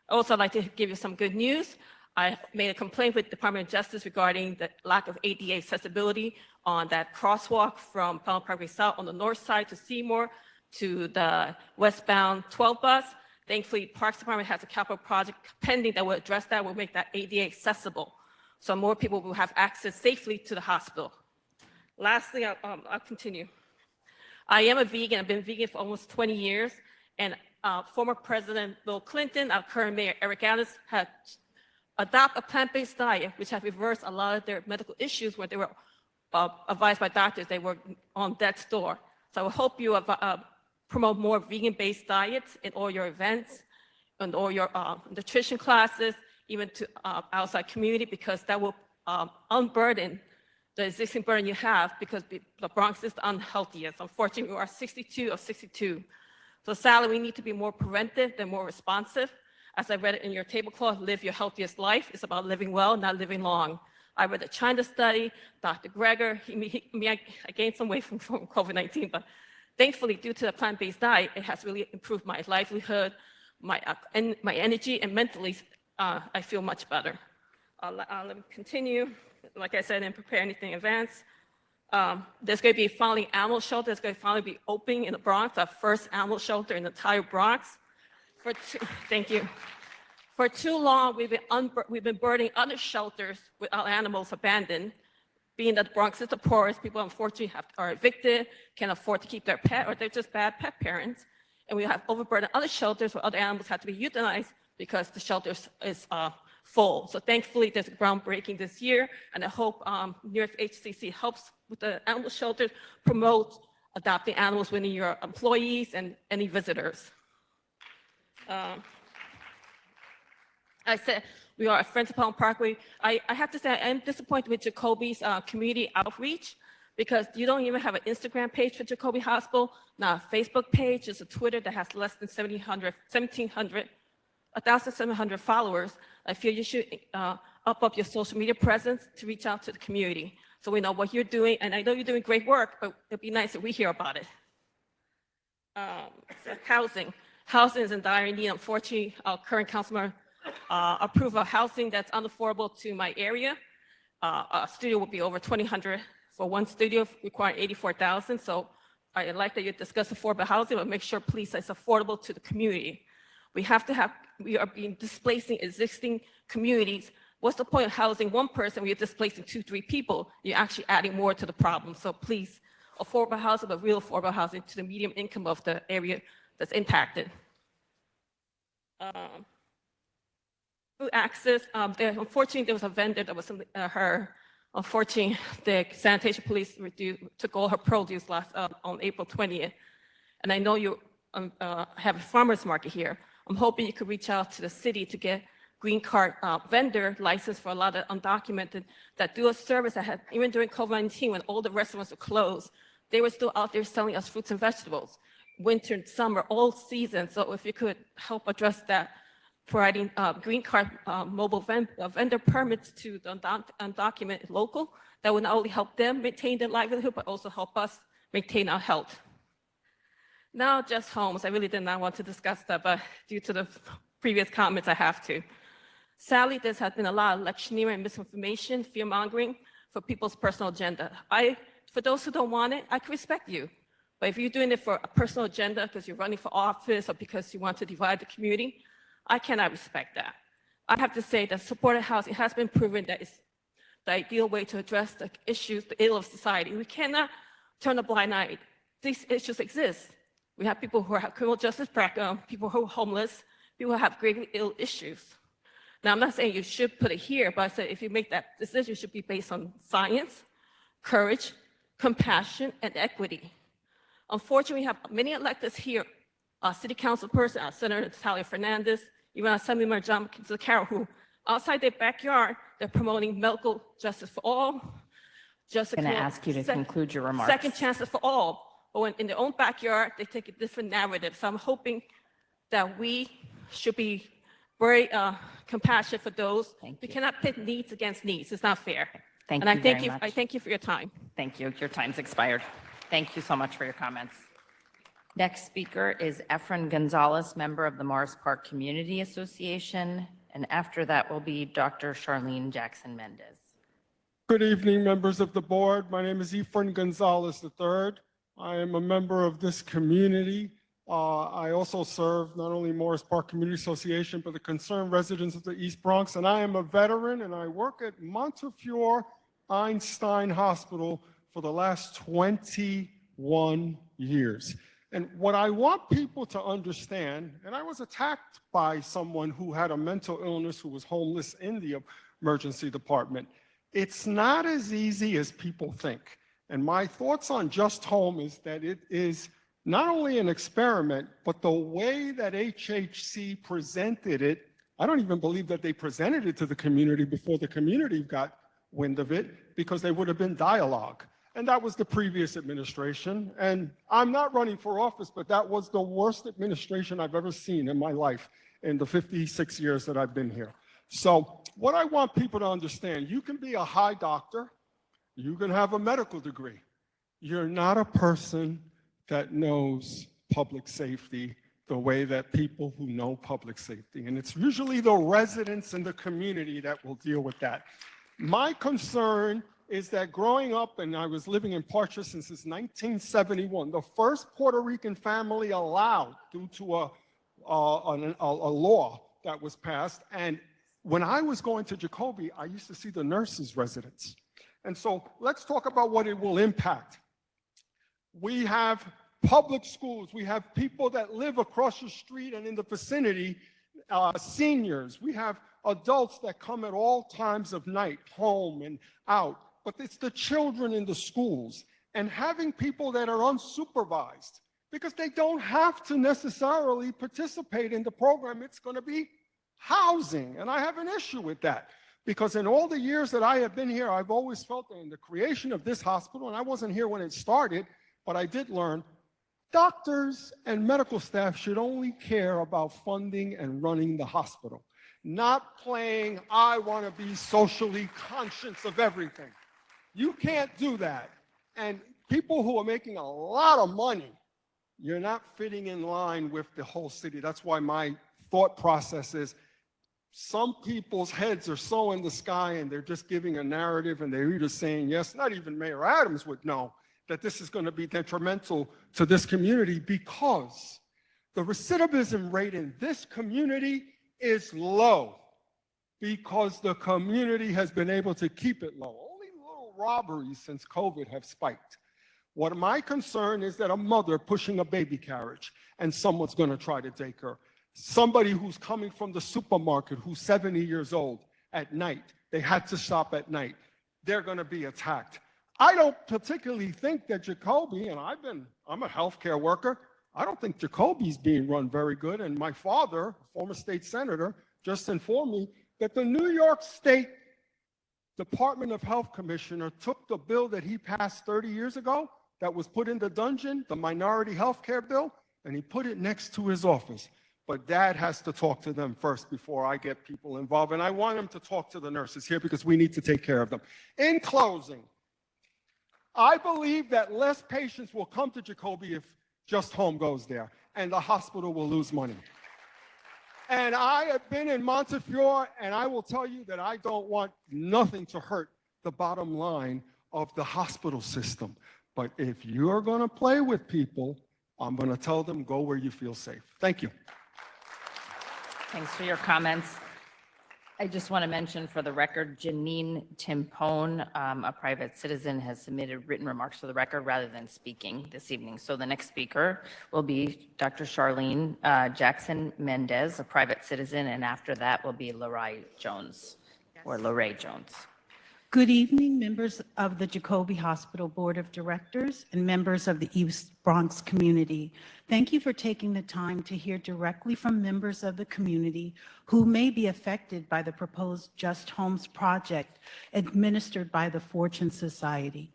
Also, I'd like to give you some good news. I made a complaint with the Department of Justice regarding the lack of ADA accessibility on that crosswalk from Pelham Parkway South on the north side to Seymour to the westbound 12 bus. Thankfully, Parks Department has a capital project pending that will address that, will make that ADA accessible, so more people will have access safely to the hospital. Lastly, I'll continue. I am a vegan. I've been vegan for almost 20 years, and former President Bill Clinton, our current Mayor Eric Adams, had adopt a plant-based diet, which has reversed a lot of their medical issues where they were advised by doctors they were on death's door. So I hope you promote more vegan-based diets in all your events and all your nutrition classes, even to outside community, because that will unburden the existing burden you have, because the Bronx is the unhealthiest. Unfortunately, we are 62 of 62. So sadly, we need to be more preventive than more responsive. As I read it in your tablecloth, live your healthiest life. It's about living well, not living long. I read the China study, Dr. Greger. I gained some weight from COVID-19, but thankfully, due to the plant-based diet, it has really improved my livelihood, my energy, and mentally, I feel much better. Let me continue. Like I said, I didn't prepare anything in advance. There's going to be finally animal shelter. It's going to finally be opening in the Bronx, our first animal shelter in the entire Bronx. Thank you. For too long, we've been burdening other shelters with our animals abandoned. Being that the Bronx is the poorest, people unfortunately are evicted, can't afford to keep their pet, or they're just bad pet parents. And we have overburdened other shelters where other animals have to be euthanized because the shelter is full. So thankfully, there's a groundbreaking this year, and I hope New York HCC helps with the animal shelters, promote adopting animals within your employees and any visitors. I said we are Friends of Pelham Parkway. I have to say I am disappointed with Jacoby's community outreach, because you don't even have an Instagram page for Jacoby Hospital, not a Facebook page, it's a Twitter that has less than 1,700 followers. I feel you should up your social media presence to reach out to the community so we know what you're doing. And I know you're doing great work, but it'd be nice if we hear about it. So housing is in dire need. Unfortunately, our current councilman approved of housing that's unaffordable to my area. A studio would be over $2,000 for one studio, requiring $84,000. So I like that you discuss affordable housing, but make sure, please, it's affordable to the community. We are displacing existing communities. What's the point of housing one person when you're displacing 2-3 people? You're actually adding more to the problem. So please, affordable housing, but real affordable housing to the medium income of the area that's impacted. Food access, unfortunately, there was a vendor that was unfortunately, the sanitation police took all her produce on April 20th. And I know you have a farmer's market here. I'm hoping you could reach out to the city to get green card vendor license for a lot of undocumented that do a service that had, even during COVID-19, when all the restaurants were closed, they were still out there selling us fruits and vegetables, winter and summer, all seasons. So if you could help address that, providing green card mobile vendor permits to the undocumented local, that would not only help them maintain their livelihood, but also help us maintain our health. Now, just homes. I really did not want to discuss that, but due to the previous comments, I have to. Sadly, there has been a lot of electioneering, misinformation, fear-mongering for people's personal agenda. For those who don't want it, I can respect you. But if you're doing it for a personal agenda because you're running for office or because you want to divide the community, I cannot respect that. I have to say that supported housing has been proven that it's the ideal way to address the issues, the ill of society. We cannot turn a blind eye. These issues exist. We have people who have criminal justice background, people who are homeless, people who have gravely ill issues. Now, I'm not saying you should put it here, but I said if you make that decision, it should be based on science, courage, compassion, and equity. Unfortunately, we have many electeds here, our city council person, our Senator Natalia Fernandez, even our Assemblyman John Carroll, who outside their backyard, they're promoting medical justice for all. I'm going to ask you to conclude your remarks. Second chances for all. But when in their own backyard, they take a different narrative. So I'm hoping that we should be very compassionate for those. We cannot pit needs against needs. It's not fair. Thank and you I thank very you. much. I thank you for your time. Thank you. Your time's expired. Thank you so much for your comments. Next speaker is Efren Gonzalez, member of the Morris Park Community Association. And after that will be Dr. Charlene Jackson-Mendez. Good evening, members of the board. My name is Efren Gonzalez III. I am a member of this community. I also serve not only Morris Park Community Association, but the concerned residents of the East Bronx. And I am a veteran, and I work at Montefiore Einstein Hospital for the last 21 years. And what I want people to understand, and I was attacked by someone who had a mental illness, who was homeless in the emergency department. It's not as easy as people think. And my thoughts on Just Home is that it is not only an experiment, but the way that HHC presented it, I don't even believe that they presented it to the community before the community got wind of it, because there would have been dialogue. And that was the previous administration. And I'm not running for office, but that was the worst administration I've ever seen in my life in the 56 years that I've been here. So what I want people to understand, you can be a high doctor, you can have a medical degree. You're not a person that knows public safety the way that people who know public safety. And it's usually the residents in the community that will deal with that. My concern is that growing up, and I was living in Parcher since 1971, the first Puerto Rican family allowed due to a law that was passed. And when I was going to Jacoby, I used to see the nurses' residence. And so let's talk about what it will impact. We have public schools. We have people that live across the street and in the vicinity, seniors. We have adults that come at all times of night, home and out. But it's the children in the schools, and having people that are unsupervised, because they don't have to necessarily participate in the program. It's going to be housing, and I have an issue with that. Because in all the years that I have been here, I've always felt that in the creation of this hospital, and I wasn't here when it started, but I did learn, doctors and medical staff should only care about funding and running the hospital, not playing, I want to be socially conscious of everything. You can't do that. And people who are making a lot of money, you're not fitting in line with the whole city. That's why my thought process is, some people's heads are so in the sky and they're just giving a narrative, and they're either saying yes, not even Mayor Adams would know that this is going to be detrimental to this community, because the recidivism rate in this community is low because the community has been able to keep it low. Only little robberies since COVID have spiked. What my concern is that a mother pushing a baby carriage and someone's going to try to take her. Somebody who's coming from the supermarket who's 70 years old at night, they had to stop at night, they're going to be attacked. I don't particularly think that Jacoby, and I'm a healthcare worker, I don't think Jacoby's being run very good. And my father, former state senator, just informed me that the New York State Department of Health commissioner took the bill that he passed 30 years ago that was put in the dungeon, the minority healthcare bill, and he put it next to his office. But Dad has to talk to them first before I get people involved. And I want him to talk to the nurses here because we need to take care of them. In closing, I believe that less patients will come to Jacoby if Just Home goes there, and the hospital will lose money. And I have been in Montefiore, and I will tell you that I don't want nothing to hurt the bottom line of the hospital system. But if you're going to play with people, I'm going to tell them, go where you feel safe. Thank you. Thanks for your comments. I just want to mention for the record, Janine Timpone, a private citizen, has submitted written remarks for the record rather than speaking this evening. So the next speaker will be Dr. Charlene Jackson Mendez, a private citizen, and after that will be Lorraine Jones, or Lorraine Jones. Good evening, members of the Jacoby Hospital Board of Directors and members of the East Bronx community. Thank you for taking the time to hear directly from members of the community who may be affected by the proposed Just Homes project administered by the Fortune Society.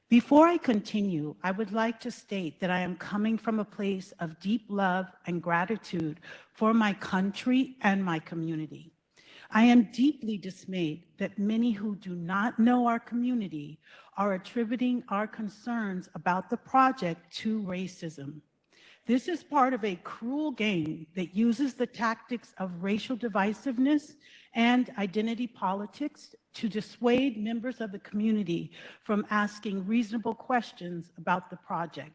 Before I continue, I would like to state that I am coming from a place of deep love and gratitude for my country and my community. I am deeply dismayed that many who do not know our community are attributing our concerns about the project to racism. This is part of a cruel game that uses the tactics of racial divisiveness and identity politics to dissuade members of the community from asking reasonable questions about the project.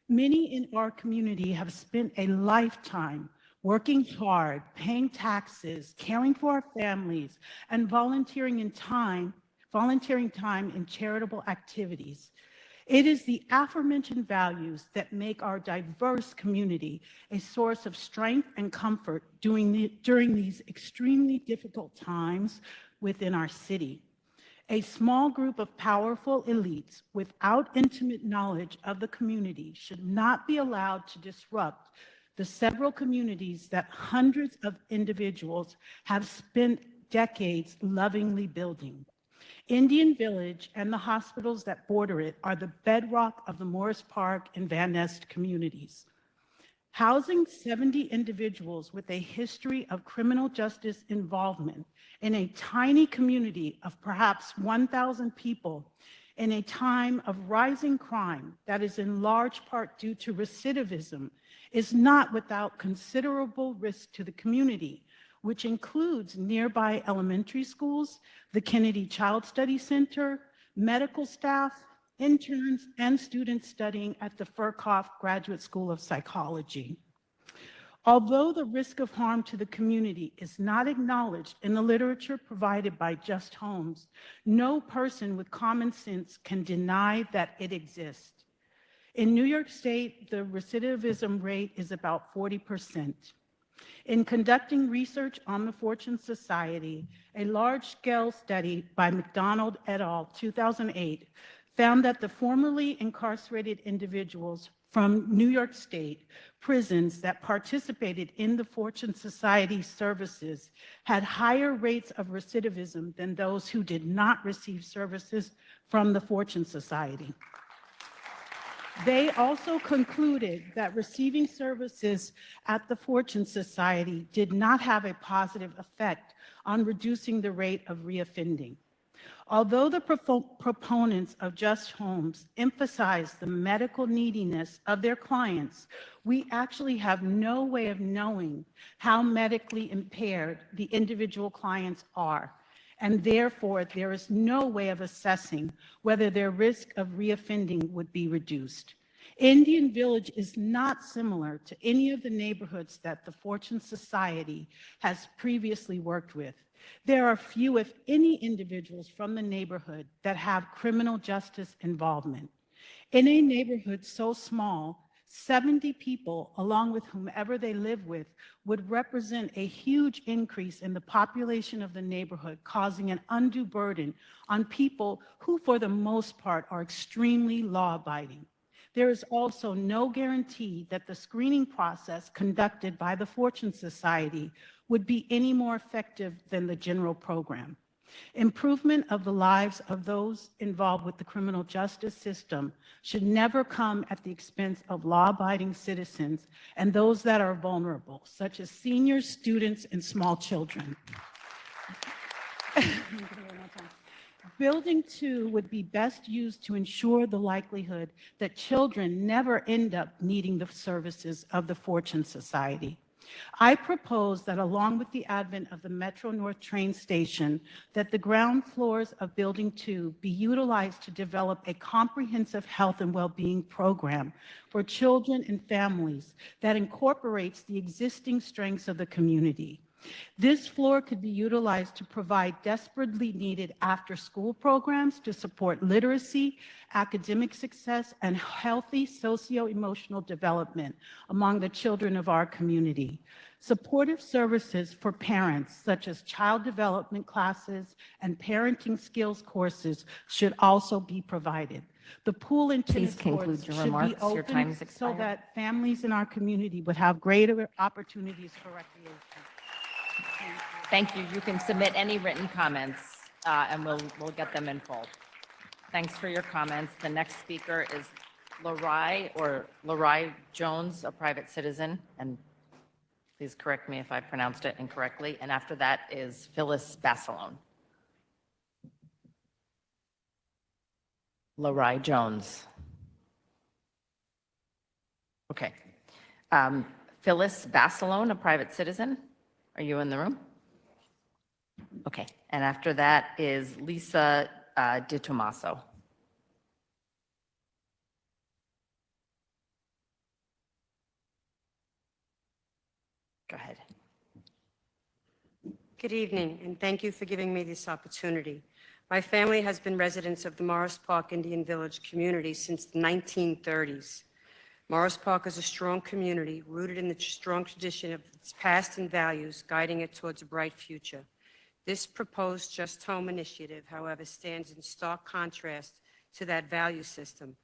Many in our community have spent a lifetime working hard, paying taxes, caring for our families, and volunteering time in charitable activities. It is the aforementioned values that make our diverse community a source of strength and comfort during these extremely difficult times within our city. A small group of powerful elites without intimate knowledge of the community should not be allowed to disrupt the several communities that hundreds of individuals have spent decades lovingly building. Indian Village and the hospitals that border it are the bedrock of the Morris Park and Van Nest communities. Housing 70 individuals with a history of criminal justice involvement in a tiny community of perhaps 1,000 people in a time of rising crime that is in large part due to recidivism is not without considerable risk to the community, which includes nearby elementary schools, the Kennedy Child Study Center, medical staff, interns, and students studying at the Furkhoff Graduate School of Psychology. Although the risk of harm to the community is not acknowledged in the literature provided by Just Homes, no person with common sense can deny that it exists. In New York State, the recidivism rate is about 40%. In conducting research on the Fortune Society, a large-scale study by McDonald et al. 2008 found that the formerly incarcerated individuals from New York State prisons that participated in the Fortune Society services had higher rates of recidivism than those who did not receive services from the Fortune Society. They also concluded that receiving services at the Fortune Society did not have a positive effect on reducing the rate of reoffending. Although the proponents of Just Homes emphasize the medical neediness of their clients, we actually have no way of knowing how medically impaired the individual clients are. And therefore, there is no way of assessing whether their risk of reoffending would be reduced. Indian Village is not similar to any of the neighborhoods that the Fortune Society has previously worked with. There are few, if any, individuals from the neighborhood that have criminal justice involvement. In a neighborhood so small, 70 people, along with whomever they live with, would represent a huge increase in the population of the neighborhood, causing an undue burden on people who, for the most part, are extremely law-abiding. There is also no guarantee that the screening process conducted by the Fortune Society would be any more effective than the general program. Improvement of the lives of those involved with the criminal justice system should never come at the expense of law-abiding citizens and those that are vulnerable, such as seniors, students, and small children. Building 2 would be best used to ensure the likelihood that children never end up needing the services of the Fortune Society. I propose that along with the advent of the Metro North train station, that the ground floors of Building 2 be utilized to develop a comprehensive health and well-being program for children and families that incorporates the existing strengths of the community. This floor could be utilized to provide desperately needed after-school programs to support literacy, academic success, and healthy socio-emotional development among the children of our community. Supportive services for parents, such as child development classes and parenting skills courses, should also be provided. The pool and tennis Please conclude courts your should be remarks. Your time open has so expired. that families in our community would have greater opportunities for recreation. Thank you. You can submit any written comments, and we'll get them in full. Thanks for your comments. The next speaker is Larai Jones, a private citizen, and please correct me if I pronounced it incorrectly. And after that is Phyllis Basilone. Larai Jones. Okay. Phyllis Basilone, a private citizen. Are you in the room? Okay. And after that is Lisa Di Tommaso. Go ahead. Good evening, and thank you for giving me this opportunity. My family has been residents of the Morris Park Indian Village community since the 1930s. Morris Park is a strong community rooted in the strong tradition of its past and values, guiding it towards a bright future. This proposed Just Home initiative, however, stands in stark contrast to that value system,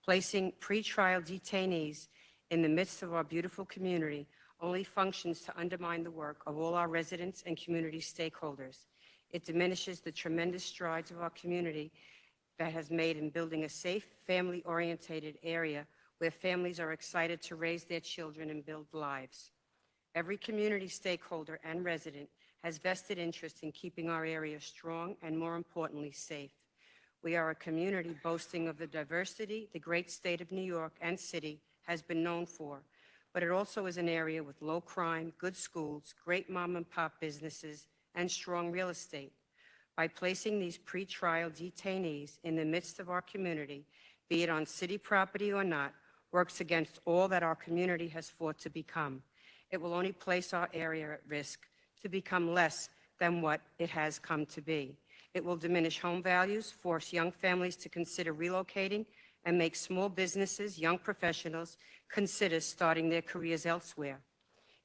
placing pretrial detainees in the midst of our beautiful community only functions to undermine the work of all our residents and community stakeholders. It diminishes the tremendous strides of our community that has made in building a safe, family-oriented area where families are excited to raise their children and build lives. Every community stakeholder and resident has vested interest in keeping our area strong and, more importantly, safe. We are a community boasting of the diversity the great state of New York and city has been known for, but it also is an area with low crime, good schools, great mom and pop businesses, and strong real estate. By placing these pretrial detainees in the midst of our community, be it on city property or not, works against all that our community has fought to become. It will only place our area at risk to become less than what it has come to be. It will diminish home values, force young families to consider relocating, and make small businesses, young professionals, consider starting their careers elsewhere.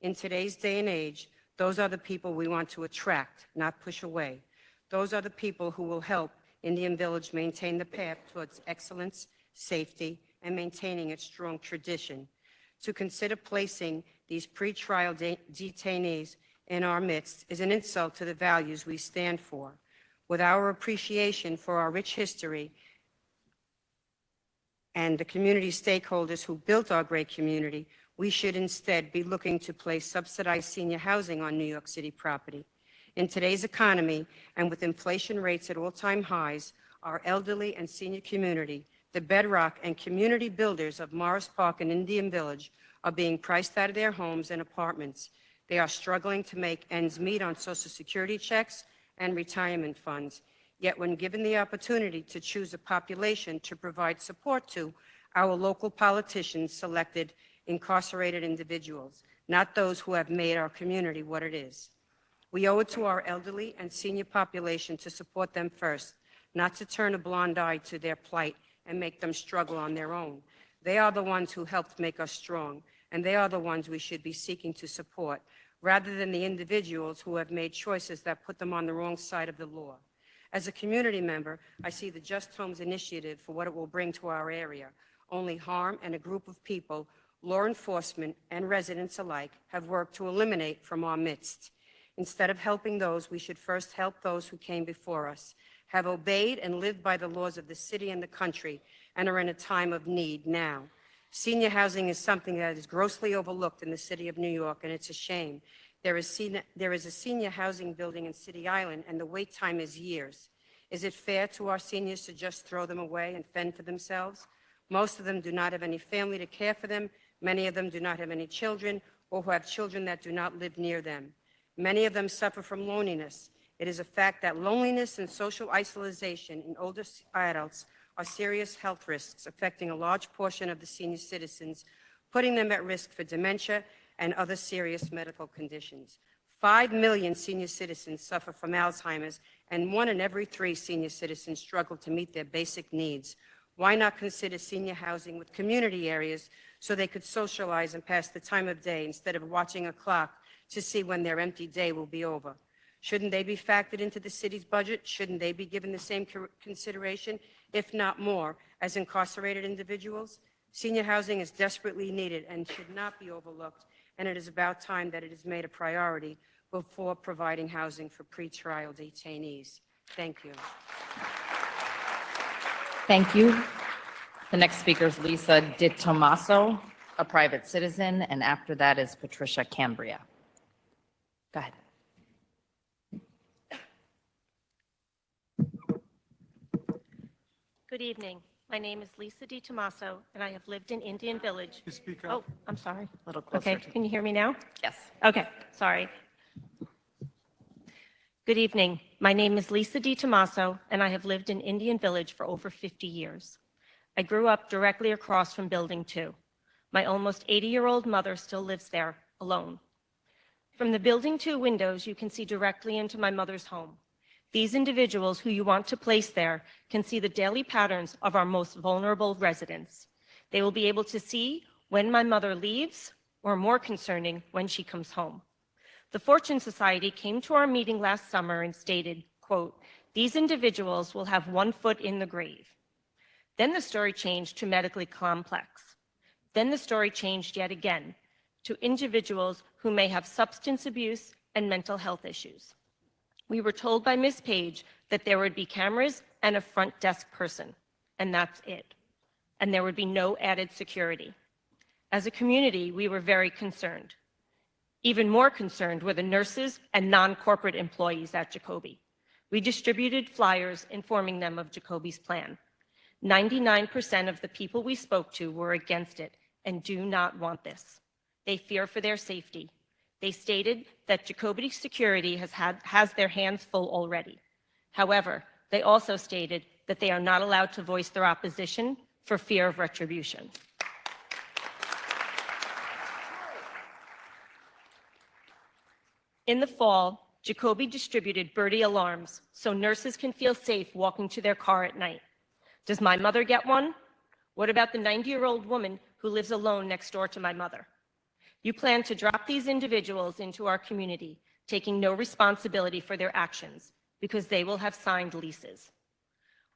In today's day and age, those are the people we want to attract, not push away. Those are the people who will help Indian Village maintain the path towards excellence, safety, and maintaining its strong tradition. To consider placing these pretrial detainees in our midst is an insult to the values we stand for. With our appreciation for our rich history and the community stakeholders who built our great community, we should instead be looking to place subsidized senior housing on New York City property. In today's economy, and with inflation rates at all-time highs, our elderly and senior community, the bedrock and community builders of Morris Park and Indian Village, are being priced out of their homes and apartments. They are struggling to make ends meet on Social Security checks and retirement funds. Yet when given the opportunity to choose a population to provide support to, our local politicians selected incarcerated individuals, not those who have made our community what it is. We owe it to our elderly and senior population to support them first, not to turn a blind eye to their plight and make them struggle on their own. They are the ones who helped make us strong, and they are the ones we should be seeking to support, rather than the individuals who have made choices that put them on the wrong side of the law. As a community member, I see the Just Homes initiative for what it will bring to our area. Only harm, and a group of people, law enforcement and residents alike, have worked to eliminate from our midst. Instead of helping those, we should first help those who came before us, have obeyed and lived by the laws of the city and the country, and are in a time of need now. Senior housing is something that is grossly overlooked in the city of New York, and it's a shame. There is a senior housing building in City Island, and the wait time is years. Is it fair to our seniors to just throw them away and fend for themselves? Most of them do not have any family to care for them. Many of them do not have any children or who have children that do not live near them. Many of them suffer from loneliness. It is a fact that loneliness and social isolation in older adults are serious health risks affecting a large portion of the senior citizens, putting them at risk for dementia and other serious medical conditions. 5 million senior citizens suffer from Alzheimer's, and 1 in every 3 senior citizens struggle to meet their basic needs. Why not consider senior housing with community areas so they could socialize and pass the time of day instead of watching a clock to see when their empty day will be over? Shouldn't they be factored into the city's budget? Shouldn't they be given the same consideration, if not more, as incarcerated individuals? Senior housing is desperately needed and should not be overlooked, and it is about time that it is made a priority before providing housing for pretrial detainees. Thank you. Thank you. The next speaker is Lisa Di Tommaso, a private citizen, and after that is Patricia Cambria. Go ahead. Good evening. My name is Lisa Di Tommaso, and I have lived in Indian Village. You speak up. Oh, I'm sorry. A little closer. Okay, can you hear me now? Yes. Okay, sorry. Good evening. My name is Lisa Di Tommaso, and I have lived in Indian Village for over 50 years. I grew up directly across from Building 2. My almost 80-year-old mother still lives there, alone. From the Building 2 windows, you can see directly into my mother's home. These individuals who you want to place there can see the daily patterns of our most vulnerable residents. They will be able to see when my mother leaves, or more concerning, when she comes home. The Fortune Society came to our meeting last summer and stated, quote, "These individuals will have 1 foot in the grave." Then the story changed to medically complex. Then the story changed yet again to individuals who may have substance abuse and mental health issues. We were told by Ms. Page that there would be cameras and a front desk person, and that's it. And there would be no added security. As a community, we were very concerned. Even more concerned were the nurses and non-corporate employees at Jacobi. We distributed flyers informing them of Jacobi's plan. 99% of the people we spoke to were against it and do not want this. They fear for their safety. They stated that Jacobi Security has their hands full already. However, they also stated that they are not allowed to voice their opposition for fear of retribution. In the fall, Jacobi distributed birdie alarms so nurses can feel safe walking to their car at night. Does my mother get one? What about the 90-year-old woman who lives alone next door to my mother? You plan to drop these individuals into our community, taking no responsibility for their actions because they will have signed leases.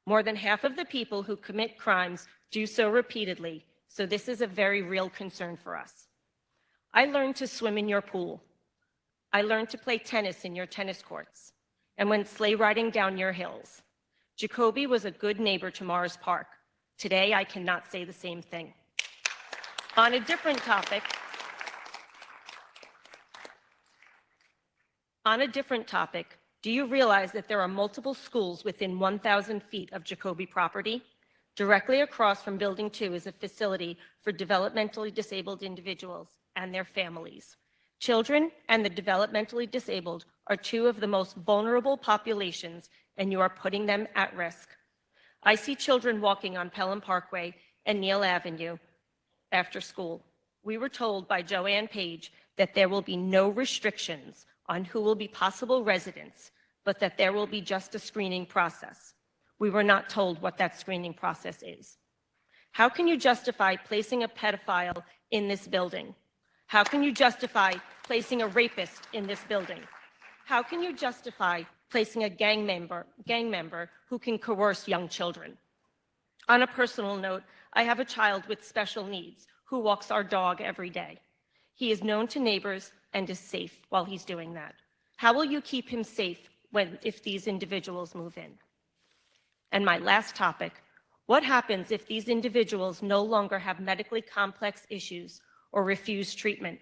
More than half of the people who commit crimes do so repeatedly, so this is a very real concern for us. I learned to swim in your pool. I learned to play tennis in your tennis courts and went sleigh riding down your hills. Jacobi was a good neighbor to Morris Park. Today, I cannot say the same thing. On a different topic, do you realize that there are multiple schools within 1,000 feet of Jacobi property? Directly across from Building 2 is a facility for developmentally disabled individuals and their families. Children and the developmentally disabled are 2 of the most vulnerable populations, and you are putting them at risk. I see children walking on Pelham Parkway and Neal Avenue after school. We were told by Joanne Page that there will be no restrictions on who will be possible residents, but that there will be just a screening process. We were not told what that screening process is. How can you justify placing a pedophile in this building? How can you justify placing a rapist in this building? How can you justify placing a gang member who can coerce young children? On a personal note, I have a child with special needs who walks our dog every day. He is known to neighbors and is safe while he's doing that. How will you keep him safe if these individuals move in? And my last topic, what happens if these individuals no longer have medically complex issues or refuse treatment?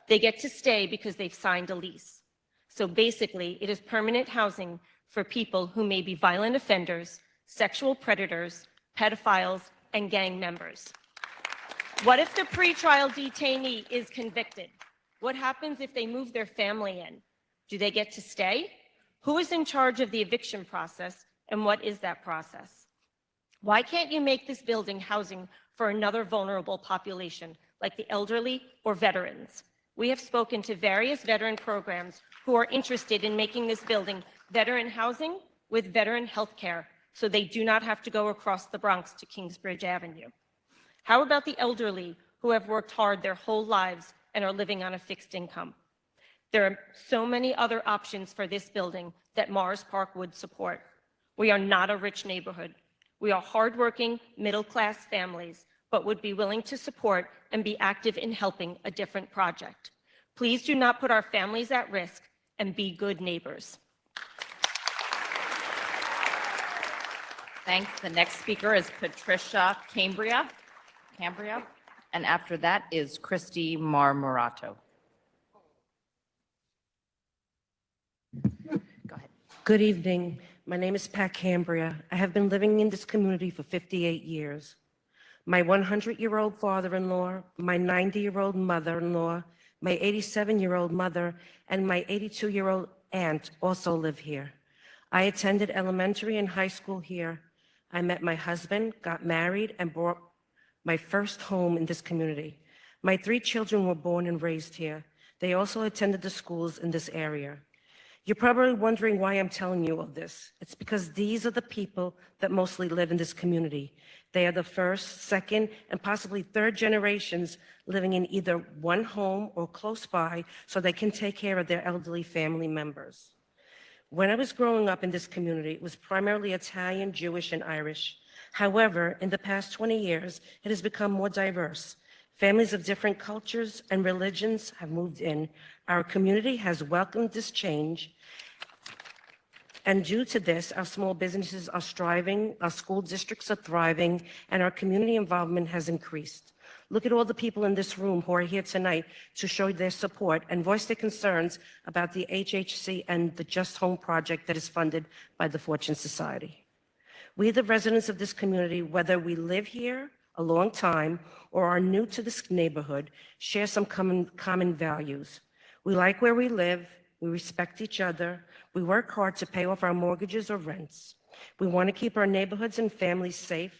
They get to stay because they've signed a lease. So basically, it is permanent housing for people who may be violent offenders, sexual predators, pedophiles, and gang members. What if the pretrial detainee is convicted? What happens if they move their family in? Do they get to stay? Who is in charge of the eviction process, and what is that process? Why can't you make this building housing for another vulnerable population, like the elderly or veterans? We have spoken to various veteran programs who are interested in making this building veteran housing with veteran health care, so they do not have to go across the Bronx to Kingsbridge Avenue. How about the elderly who have worked hard their whole lives and are living on a fixed income? There are so many other options for this building that Morris Park would support. We are not a rich neighborhood. We are hardworking, middle-class families, but would be willing to support and be active in helping a different project. Please do not put our families at risk and be good neighbors. Thanks. The next speaker is Patricia Cambria, and after that is Christy Marmorato. Go ahead. Good evening. My name is Pat Cambria. I have been living in this community for 58 years. My 100-year-old father-in-law, my 90-year-old mother-in-law, my 87-year-old mother, and my 82-year-old aunt also live here. I attended elementary and high school here. I met my husband, got married, and bought my first home in this community. My 3 children were born and raised here. They also attended the schools in this area. You're probably wondering why I'm telling you all this. It's because these are the people that mostly live in this community. They are the first, second, and possibly third generations living in either one home or close by so they can take care of their elderly family members. When I was growing up in this community, it was primarily Italian, Jewish, and Irish. However, in the past 20 years, it has become more diverse. Families of different cultures and religions have moved in. Our community has welcomed this change. And due to this, our small businesses are striving, our school districts are thriving, and our community involvement has increased. Look at all the people in this room who are here tonight to show their support and voice their concerns about the HHC and the Just Home project that is funded by the Fortune Society. We, the residents of this community, whether we live here a long time or are new to this neighborhood, share some common values. We like where we live, we respect each other, we work hard to pay off our mortgages or rents. We want to keep our neighborhoods and families safe.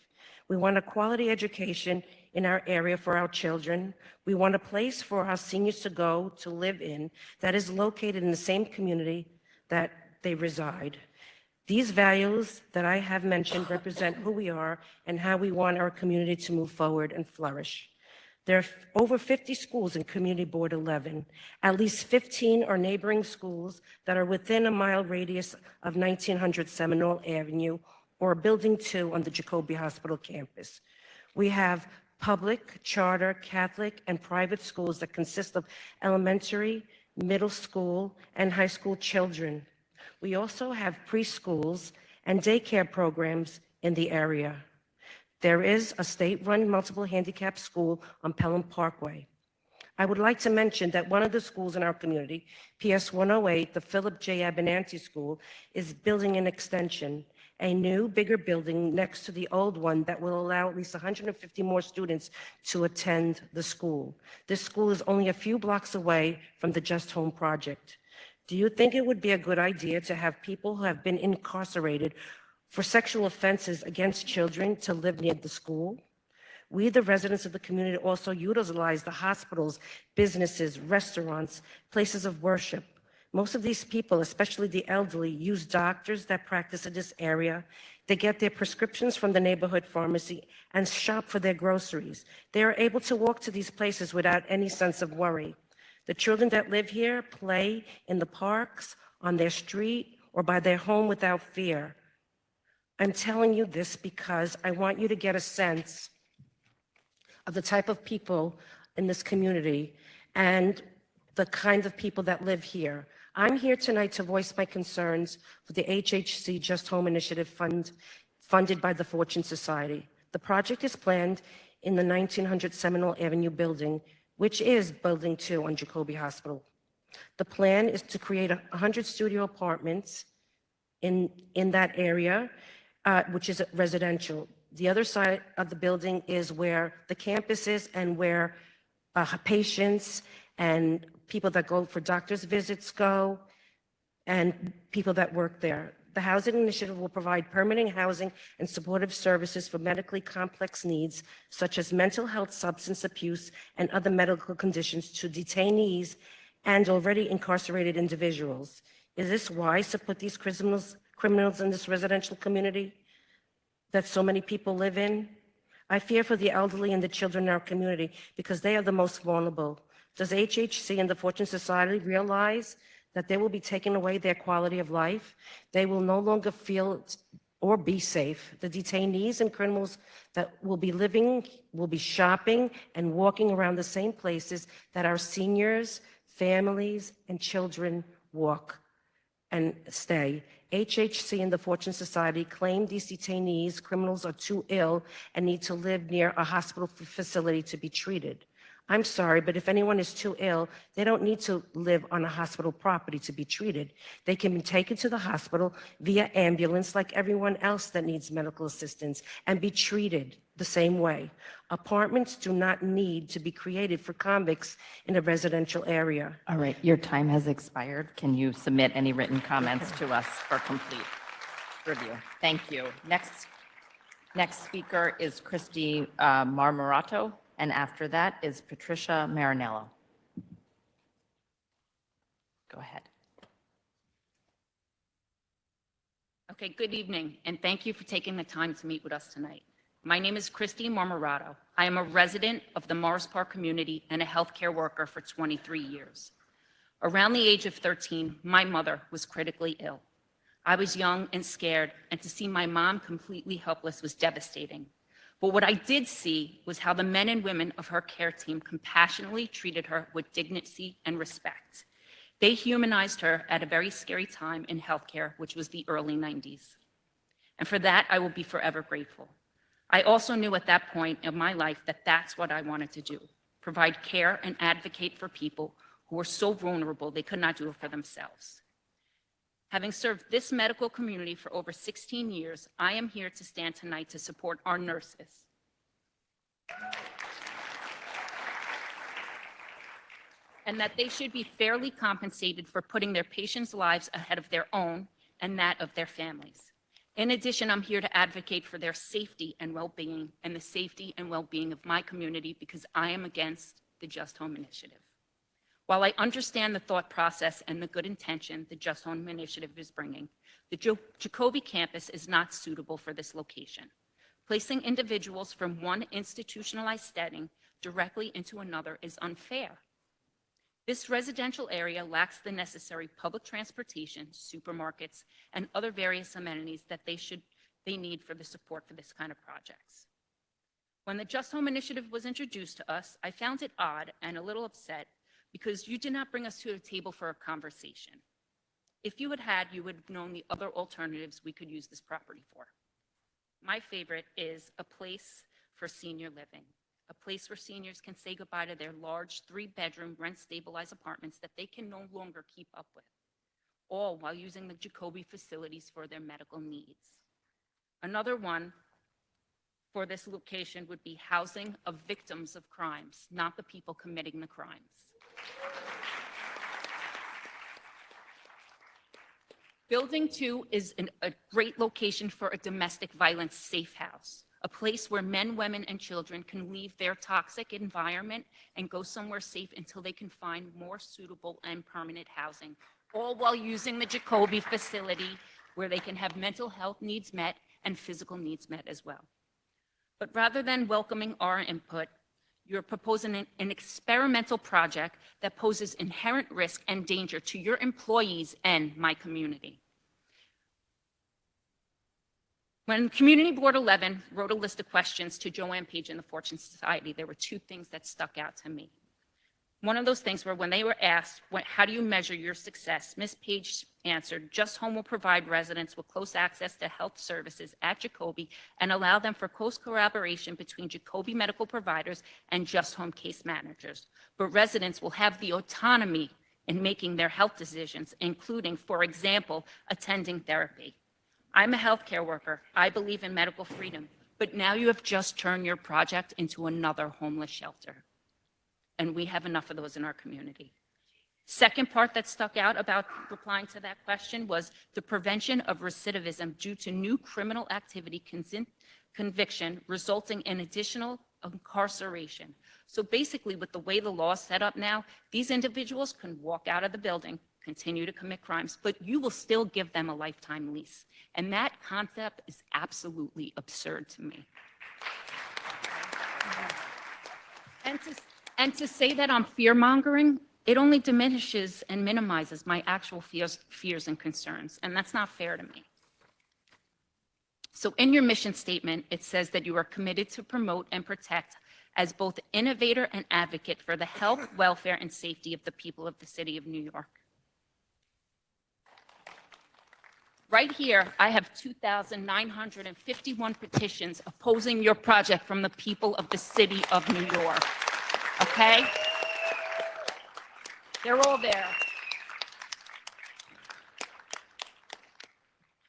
We want a quality education in our area for our children. We want a place for our seniors to go to live in that is located in the same community that they reside. These values that I have mentioned represent who we are and how we want our community to move forward and flourish. There are over 50 schools in Community Board 11. At least 15 are neighboring schools that are within a mile radius of 1900 Seminole Avenue or Building 2 on the Jacoby Hospital campus. We have public, charter, Catholic, and private schools that consist of elementary, middle school, and high school children. We also have preschools and daycare programs in the area. There is a state-run multiple handicap school on Pelham Parkway. I would like to mention that one of the schools in our community, PS 108, the Philip J. Abernathy School, is building an extension, a new, bigger building next to the old one that will allow at least 150 more students to attend the school. This school is only a few blocks away from the Just Home project. Do you think it would be a good idea to have people who have been incarcerated for sexual offenses against children to live near the school? We, the residents of the community, also utilize the hospitals, businesses, restaurants, places of worship. Most of these people, especially the elderly, use doctors that practice in this area. They get their prescriptions from the neighborhood pharmacy and shop for their groceries. They are able to walk to these places without any sense of worry. The children that live here play in the parks, on their street, or by their home without fear. I'm telling you this because I want you to get a sense of the type of people in this community and the kind of people that live here. I'm here tonight to voice my concerns for the HHC Just Home Initiative funded by the Fortune Society. The project is planned in the 1900 Seminole Avenue building, which is Building 2 on Jacoby Hospital. The plan is to create 100 studio apartments in that area, which is residential. The other side of the building is where the campus is and where patients and people that go for doctor's visits go, and people that work there. The housing initiative will provide permanent housing and supportive services for medically complex needs, such as mental health, substance abuse, and other medical conditions to detainees and already incarcerated individuals. Is this wise to put these criminals in this residential community that so many people live in? I fear for the elderly and the children in our community because they are the most vulnerable. Does HHC and the Fortune Society realize that they will be taking away their quality of life? They will no longer feel or be safe. The detainees and criminals that will be living, will be shopping and walking around the same places that our seniors, families, and children walk and stay. HHC and the Fortune Society claim these detainees, criminals, are too ill and need to live near a hospital facility to be treated. I'm sorry, but if anyone is too ill, they don't need to live on a hospital property to be treated. They can be taken to the hospital via ambulance like everyone else that needs medical assistance and be treated the same way. Apartments do not need to be created for convicts in a residential area. All right, your time has expired. Can you submit any written comments to us for complete review? Thank you. Next speaker is Christy Marmorato, and after that is Patricia Marinello. Go ahead. Okay, good evening, and thank you for taking the time to meet with us tonight. My name is Christy Marmorato. I am a resident of the Morris Park community and a healthcare worker for 23 years. Around the age of 13, my mother was critically ill. I was young and scared, and to see my mom completely helpless was devastating. But what I did see was how the men and women of her care team compassionately treated her with dignity and respect. They humanized her at a very scary time in healthcare, which was the early 90s. And for that, I will be forever grateful. I also knew at that point in my life that that's what I wanted to do, provide care and advocate for people who were so vulnerable they could not do it for themselves. Having served this medical community for over 16 years, I am here to stand tonight to support our nurses. And that they should be fairly compensated for putting their patients' lives ahead of their own and that of their families. In addition, I'm here to advocate for their safety and well-being and the safety and well-being of my community because I am against the Just Home Initiative. While I understand the thought process and the good intention the Just Home Initiative is bringing, the Jacoby campus is not suitable for this location. Placing individuals from one institutionalized setting directly into another is unfair. This residential area lacks the necessary public transportation, supermarkets, and other various amenities that they need for the support for this kind of projects. When the Just Home Initiative was introduced to us, I found it odd and a little upset because you did not bring us to a table for a conversation. If you had, you would have known the other alternatives we could use this property for. My favorite is a place for senior living, a place where seniors can say goodbye to their large 3-bedroom rent-stabilized apartments that they can no longer keep up with, all while using the Jacoby facilities for their medical needs. Another one for this location would be housing of victims of crimes, not the people committing the crimes. Building 2 is a great location for a domestic violence safe house, a place where men, women, and children can leave their toxic environment and go somewhere safe until they can find more suitable and permanent housing, all while using the Jacoby facility where they can have mental health needs met and physical needs met as well. But rather than welcoming our input, you're proposing an experimental project that poses inherent risk and danger to your employees and my community. When Community Board 11 wrote a list of questions to Joanne Page and the Fortune Society, there were 2 things that stuck out to me. One of those things were when they were asked, how do you measure your success? Ms. Page answered, Just Home will provide residents with close access to health services at Jacoby and allow them for close collaboration between Jacoby medical providers and Just Home case managers. But residents will have the autonomy in making their health decisions, including, for example, attending therapy. I'm a healthcare worker. I believe in medical freedom, but now you have just turned your project into another homeless shelter. And we have enough of those in our community. Second part that stuck out about replying to that question was the prevention of recidivism due to new criminal activity conviction resulting in additional incarceration. So basically, with the way the law is set up now, these individuals can walk out of the building, continue to commit crimes, but you will still give them a lifetime lease. And that concept is absolutely absurd to me. And to say that I'm fear-mongering, it only diminishes and minimizes my actual fears and concerns, and that's not fair to me. So in your mission statement, it says that you are committed to promote and protect as both innovator and advocate for the health, welfare, and safety of the people of the city of New York. Right here, I have 2,951 petitions opposing your project from the people of the city of New York, okay? They're all there.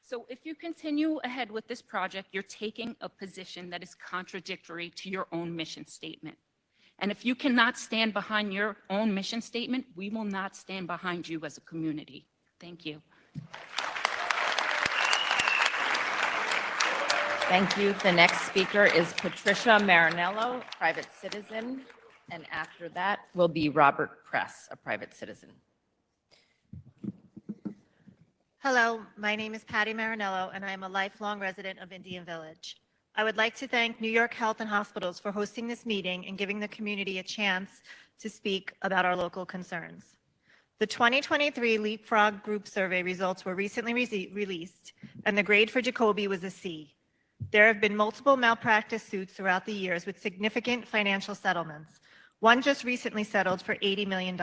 So if you continue ahead with this project, you're taking a position that is contradictory to your own mission statement. And if you cannot stand behind your own mission statement, we will not stand behind you as a community. Thank you. Thank you. The next speaker is Patricia Marinello, private citizen. And after that will be Robert Press, a private citizen. Hello, my name is Patty Marinello, and I am a lifelong resident of Indian Village. I would like to thank New York Health and Hospitals for hosting this meeting and giving the community a chance to speak about our local concerns. The 2023 Leapfrog Group Survey results were recently released, and the grade for Jacoby was a C. There have been multiple malpractice suits throughout the years with significant financial settlements. One just recently settled for $80 million.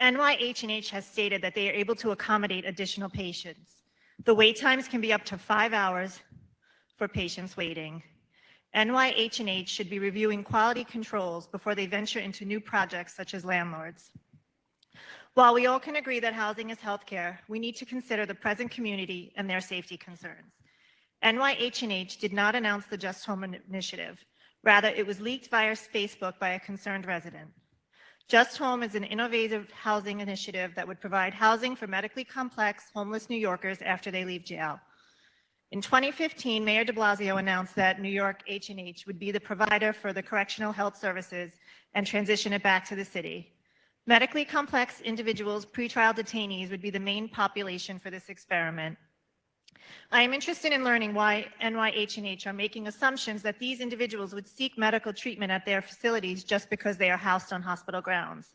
NYH&H has stated that they are able to accommodate additional patients. The wait times can be up to 5 hours for patients waiting. NYH&H should be reviewing quality controls before they venture into new projects such as landlords. While we all can agree that housing is healthcare, we need to consider the present community and their safety concerns. NYH&H did not announce the Just Home initiative. Rather, it was leaked via Facebook by a concerned resident. Just Home is an innovative housing initiative that would provide housing for medically complex homeless New Yorkers after they leave jail. In 2015, Mayor de Blasio announced that New York H&H would be the provider for the correctional health services and transition it back to the city. Medically complex individuals, pretrial detainees, would be the main population for this experiment. I am interested in learning why NYH&H are making assumptions that these individuals would seek medical treatment at their facilities just because they are housed on hospital grounds.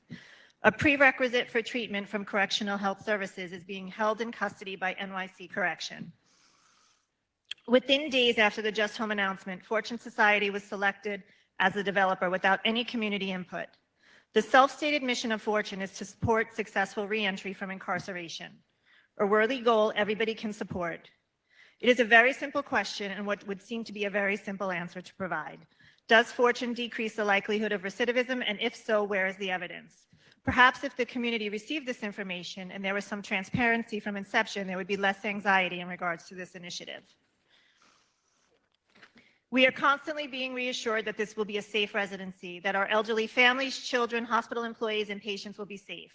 A prerequisite for treatment from Correctional Health Services is being held in custody by NYC Correction. Within days after the Just Home announcement, Fortune Society was selected as the developer without any community input. The self-stated mission of Fortune is to support successful reentry from incarceration, a worthy goal everybody can support. It is a very simple question and what would seem to be a very simple answer to provide. Does Fortune decrease the likelihood of recidivism, and if so, where is the evidence? Perhaps if the community received this information and there was some transparency from inception, there would be less anxiety in regards to this initiative. We are constantly being reassured that this will be a safe residency, that our elderly families, children, hospital employees, and patients will be safe.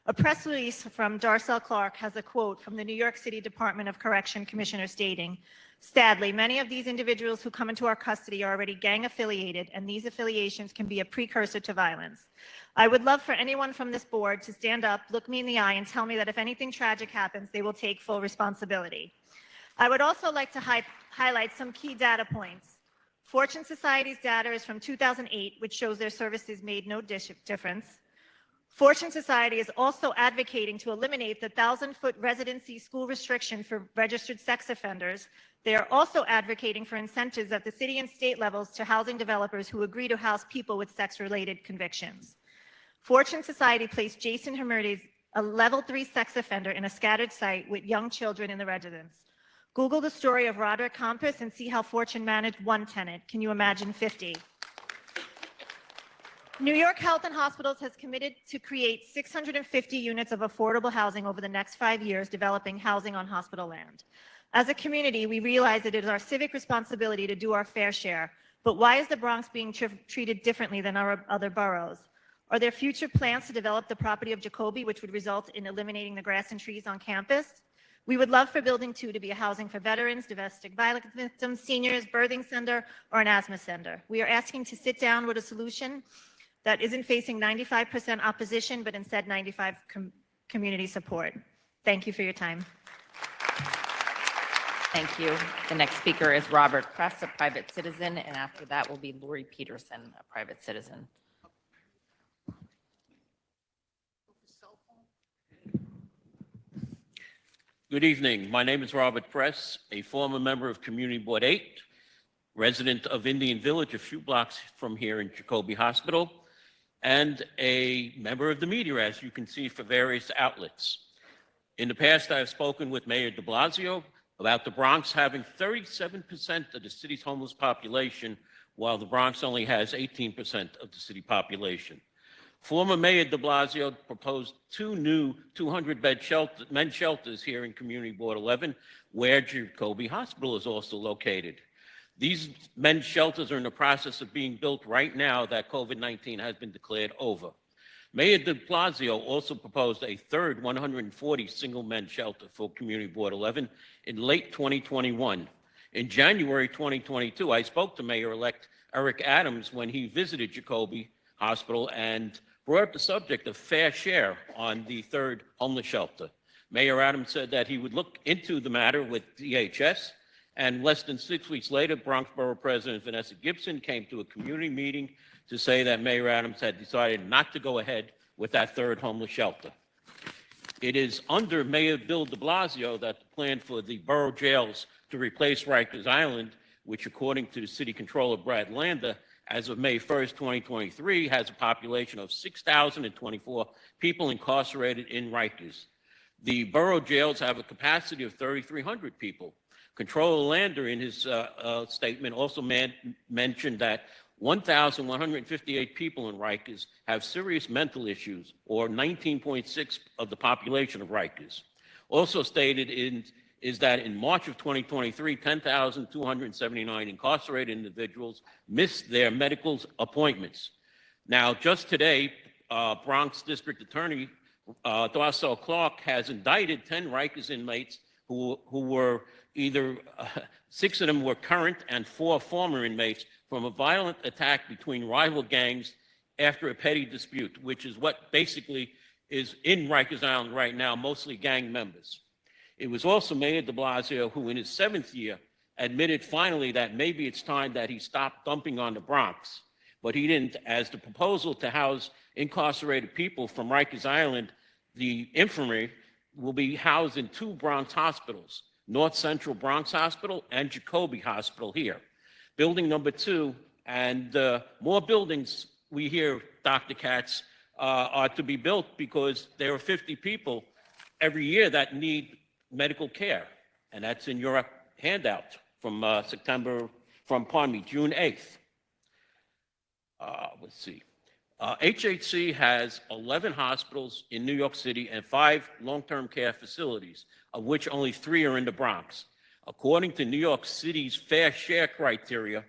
A press release from Darcel Clark has a quote from the New York City Department of Correction Commissioner stating, "Sadly, many of these individuals who come into our custody are already gang affiliated, and these affiliations can be a precursor to violence. I would love for anyone from this board to stand up, look me in the eye, and tell me that if anything tragic happens, they will take full responsibility." I would also like to highlight some key data points. Fortune Society's data is from 2008, which shows their services made no difference. Fortune Society is also advocating to eliminate the 1,000-foot residency school restriction for registered sex offenders. They are also advocating for incentives at the city and state levels to housing developers who agree to house people with sex-related convictions. Fortune Society placed Jason Hernandez, a level 3 sex offender, in a scattered site with young children in the residence. Google the story of Roderick Compass and see how Fortune managed one tenant. Can you imagine 50? New York Health and Hospitals has committed to create 650 units of affordable housing over the next 5 years, developing housing on hospital land. As a community, we realize that it is our civic responsibility to do our fair share. But why is the Bronx being treated differently than our other boroughs? Are there future plans to develop the property of Jacoby, which would result in eliminating the grass and trees on campus? We would love for Building 2 to be a housing for veterans, domestic violence victims, seniors, birthing center, or an asthma center. We are asking to sit down with a solution that isn't facing 95% opposition, but instead 95% community support. Thank you for your time. Thank you. The next speaker is Robert Press, a private citizen, and after that will be Lori Peterson, a private citizen. Good evening. My name is Robert Press, a former member of Community Board 8, resident of Indian Village, a few blocks from here in Jacoby Hospital, and a member of the media, as you can see, for various outlets. In the past, I have spoken with Mayor de Blasio about the Bronx having 37% of the city's homeless population, while the Bronx only has 18% of the city population. Former Mayor de Blasio proposed 2 new 200-bed men's shelters here in Community Board 11, where Jacoby Hospital is also located. These men's shelters are in the process of being built right now that COVID-19 has been declared over. Mayor de Blasio also proposed a third 140 single men's shelter for Community Board 11 in late 2021. In January 2022, I spoke to Mayor-elect Eric Adams when he visited Jacoby Hospital and brought up the subject of fair share on the third homeless shelter. Mayor Adams said that he would look into the matter with DHS, and less than 6 weeks later, Bronx Borough President Vanessa Gibson came to a community meeting to say that Mayor Adams had decided not to go ahead with that third homeless shelter. It is under Mayor Bill de Blasio that the plan for the borough jails to replace Rikers Island, which according to the city controller Brad Landa, as of May 1st, 2023, has a population of 6,024 people incarcerated in Rikers. The borough jails have a capacity of 3,300 people. Controller Lander, in his statement, also mentioned that 1,158 people in Rikers have serious mental issues, or 19.6% of the population of Rikers. Also stated is that in March of 2023, 10,279 incarcerated individuals missed their medical appointments. Now, just today, Bronx District Attorney Darcel Clark has indicted 10 Rikers inmates who were either, 6 of them were current and 4 former inmates from a violent attack between rival gangs after a petty dispute, which is what basically is in Rikers Island right now, mostly gang members. It was also Mayor de Blasio who, in his 7th year, admitted finally that maybe it's time that he stopped dumping on the Bronx. But he didn't, as the proposal to house incarcerated people from Rikers Island, the infirmary, will be housed in 2 Bronx hospitals, North Central Bronx Hospital and Jacoby Hospital here. Building number 2 and more buildings, we hear, Dr. Katz, are to be built because there are 50 people every year that need medical care, and that's in your handout from June 8th. Let's see. HHC has 11 hospitals in New York City and 5 long-term care facilities, of which only 3 are in the Bronx. According to New York City's fair share criteria,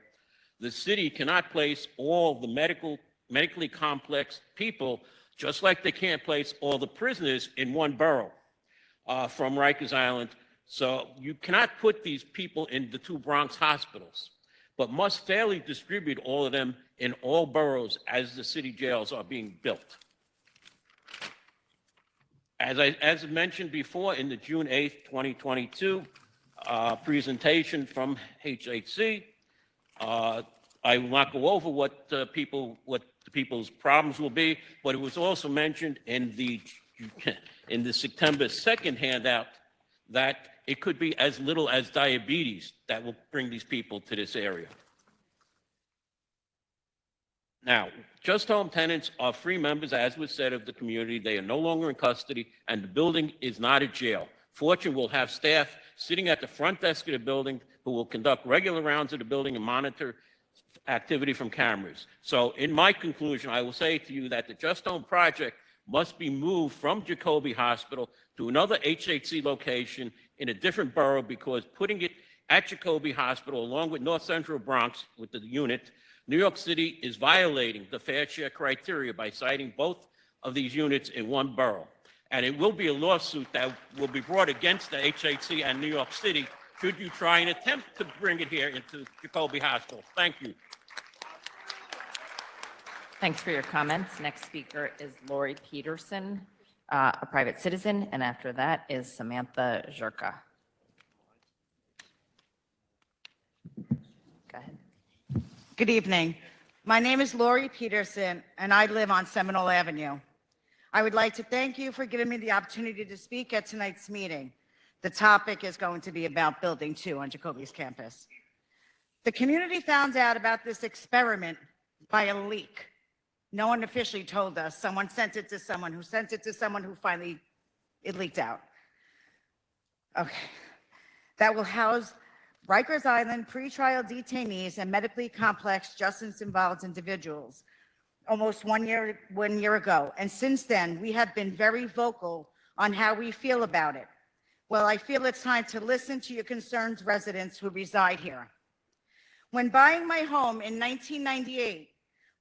the city cannot place all the medically complex people, just like they can't place all the prisoners in one borough from Rikers Island. So you cannot put these people in the 2 Bronx hospitals, but must fairly distribute all of them in all boroughs as the city jails are being built. As mentioned before, in the June 8th, 2022 presentation from HHC, I will not go over what the people's problems will be, but it was also mentioned in the September 2nd handout that it could be as little as diabetes that will bring these people to this area. Now, just home tenants are free members, as was said, of the community. They are no longer in custody, and the building is not a jail. Fortune will have staff sitting at the front desk of the building who will conduct regular rounds of the building and monitor activity from cameras. So in my conclusion, I will say to you that the Just Home project must be moved from Jacoby Hospital to another HHC location in a different borough, because putting it at Jacoby Hospital along with North Central Bronx with the unit, New York City is violating the fair share criteria by citing both of these units in one borough. And it will be a lawsuit that will be brought against the HHC and New York City should you try and attempt to bring it here into Jacoby Hospital. Thank you. Thanks for your comments. Next speaker is Lori Peterson, a private citizen, and after that is Samantha Zherka. Go ahead. Good evening. My name is Lori Peterson, and I live on Seminole Avenue. I would like to thank you for giving me the opportunity to speak at tonight's meeting. The topic is going to be about Building 2 on Jacoby's campus. The community found out about this experiment by a leak. No one officially told us. Someone sent it to someone who sent it to someone who finally, it leaked out. Okay. That will house Rikers Island pretrial detainees and medically complex justice-involved individuals almost one year ago. And since then, we have been very vocal on how we feel about it. Well, I feel it's time to listen to your concerned residents who reside here. When buying my home in 1998,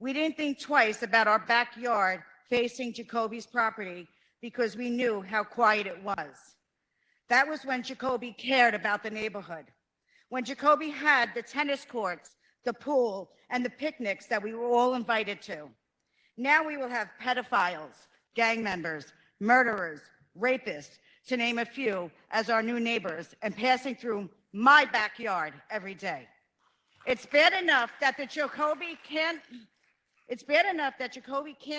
we didn't think twice about our backyard facing Jacoby's property because we knew how quiet it was. That was when Jacoby cared about the neighborhood. When Jacoby had the tennis courts, the pool, and the picnics that we were all invited to. Now we will have pedophiles, gang members, murderers, rapists, to name a few, as our new neighbors and passing through my backyard every day. It's bad enough that Jacoby can't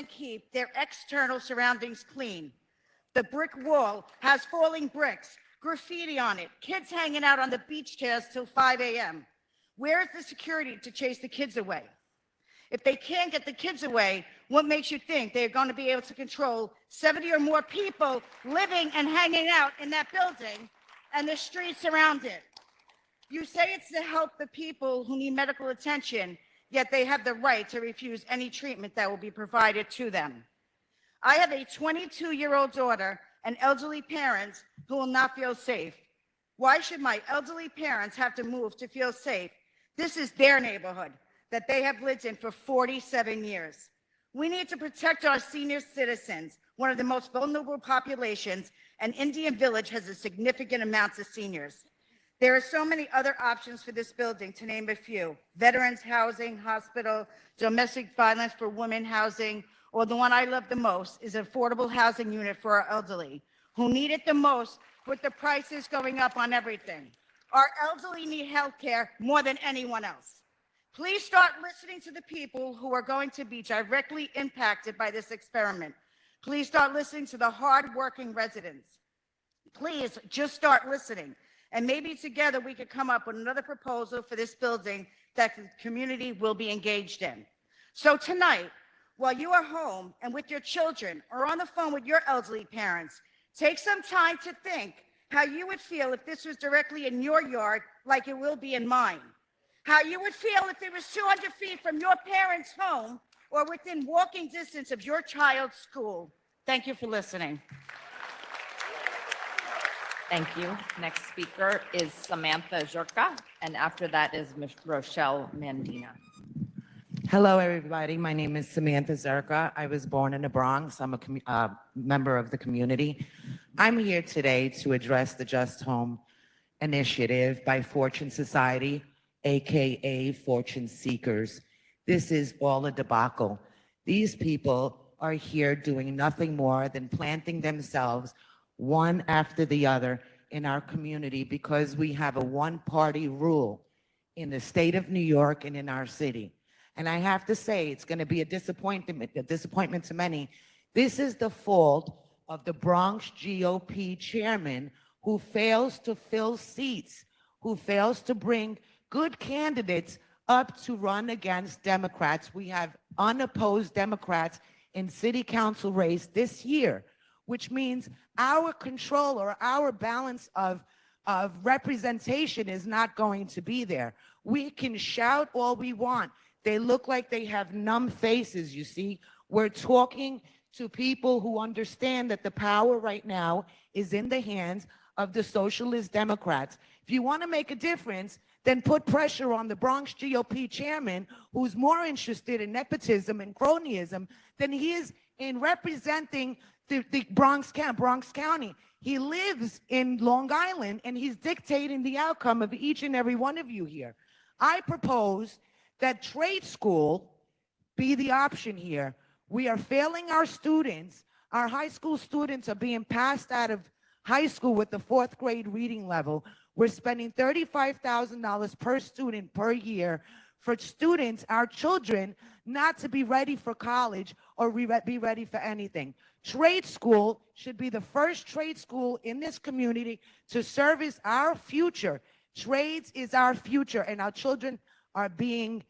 keep their external surroundings clean. The brick wall has falling bricks, graffiti on it, kids hanging out on the beach chairs till 5 a.m. Where is the security to chase the kids away? If they can't get the kids away, what makes you think they're going to be able to control 70 or more people living and hanging out in that building and the streets around it? You say it's to help the people who need medical attention, yet they have the right to refuse any treatment that will be provided to them. I have a 22-year-old daughter and elderly parents who will not feel safe. Why should my elderly parents have to move to feel safe? This is their neighborhood that they have lived in for 47 years. We need to protect our senior citizens, one of the most vulnerable populations, and Indian Village has a significant amount of seniors. There are so many other options for this building, to name a few: veterans housing, hospital, domestic violence for women housing, or the one I love the most is an affordable housing unit for our elderly, who need it the most with the prices going up on everything. Our elderly need health care more than anyone else. Please start listening to the people who are going to be directly impacted by this experiment. Please start listening to the hardworking residents. Please just start listening. And maybe together we could come up with another proposal for this building that the community will be engaged in. So tonight, while you are home and with your children or on the phone with your elderly parents, take some time to think how you would feel if this was directly in your yard like it will be in mine. How you would feel if it was 200 feet from your parents' home or within walking distance of your child's school. Thank you for listening. Thank you. Next speaker is Samantha Zherka, and after that is Ms. Rochelle Mandina. Hello, everybody. My name is Samantha Zherka. I was born in the Bronx. I'm a member of the community. I'm here today to address the Just Home initiative by Fortune Society, AKA Fortune Seekers. This is all a debacle. These people are here doing nothing more than planting themselves one after the other in our community because we have a one-party rule in the state of New York and in our city. And I have to say, it's going to be a disappointment to many. This is the fault of the Bronx GOP chairman who fails to fill seats, who fails to bring good candidates up to run against Democrats. We have unopposed Democrats in city council race this year, which means our control or our balance of representation is not going to be there. We can shout all we want. They look like they have numb faces, you see. We're talking to people who understand that the power right now is in the hands of the Socialist Democrats. If you want to make a difference, then put pressure on the Bronx GOP chairman, who's more interested in nepotism and cronyism than he is in representing the Bronx County. He lives in Long Island, and he's dictating the outcome of each and every one of you here. I propose that trade school be the option here. We are failing our students. Our high school students are being passed out of high school with the 4th grade reading level. We're spending $35,000 per student per year for students, our children, not to be ready for college or be ready for anything. Trade school should be the first trade school in this community to service our future. Trades is our future, and our children are being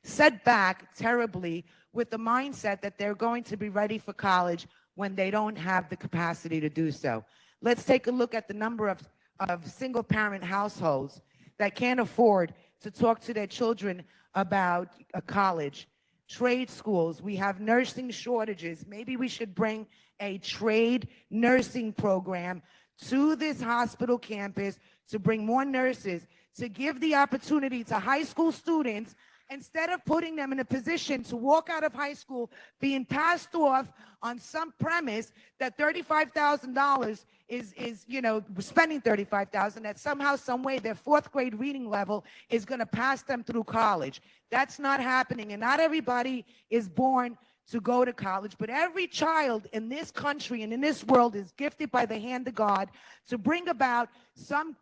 set back terribly with the mindset that they're going to be ready for college when they don't have the capacity to do so. Let's take a look at the number of single-parent households that can't afford to talk to their children about a college. Trade schools, we have nursing shortages. Maybe we should bring a trade nursing program to this hospital campus to bring more nurses, to give the opportunity to high school students, instead of putting them in a position to walk out of high school being passed off on some premise that $35,000 is, you know, spending $35,000, that somehow, some way, their 4th grade reading level is going to pass them through college. That's not happening, and not everybody is born to go to college, but every child in this country and in this world is gifted by the hand of God to bring about some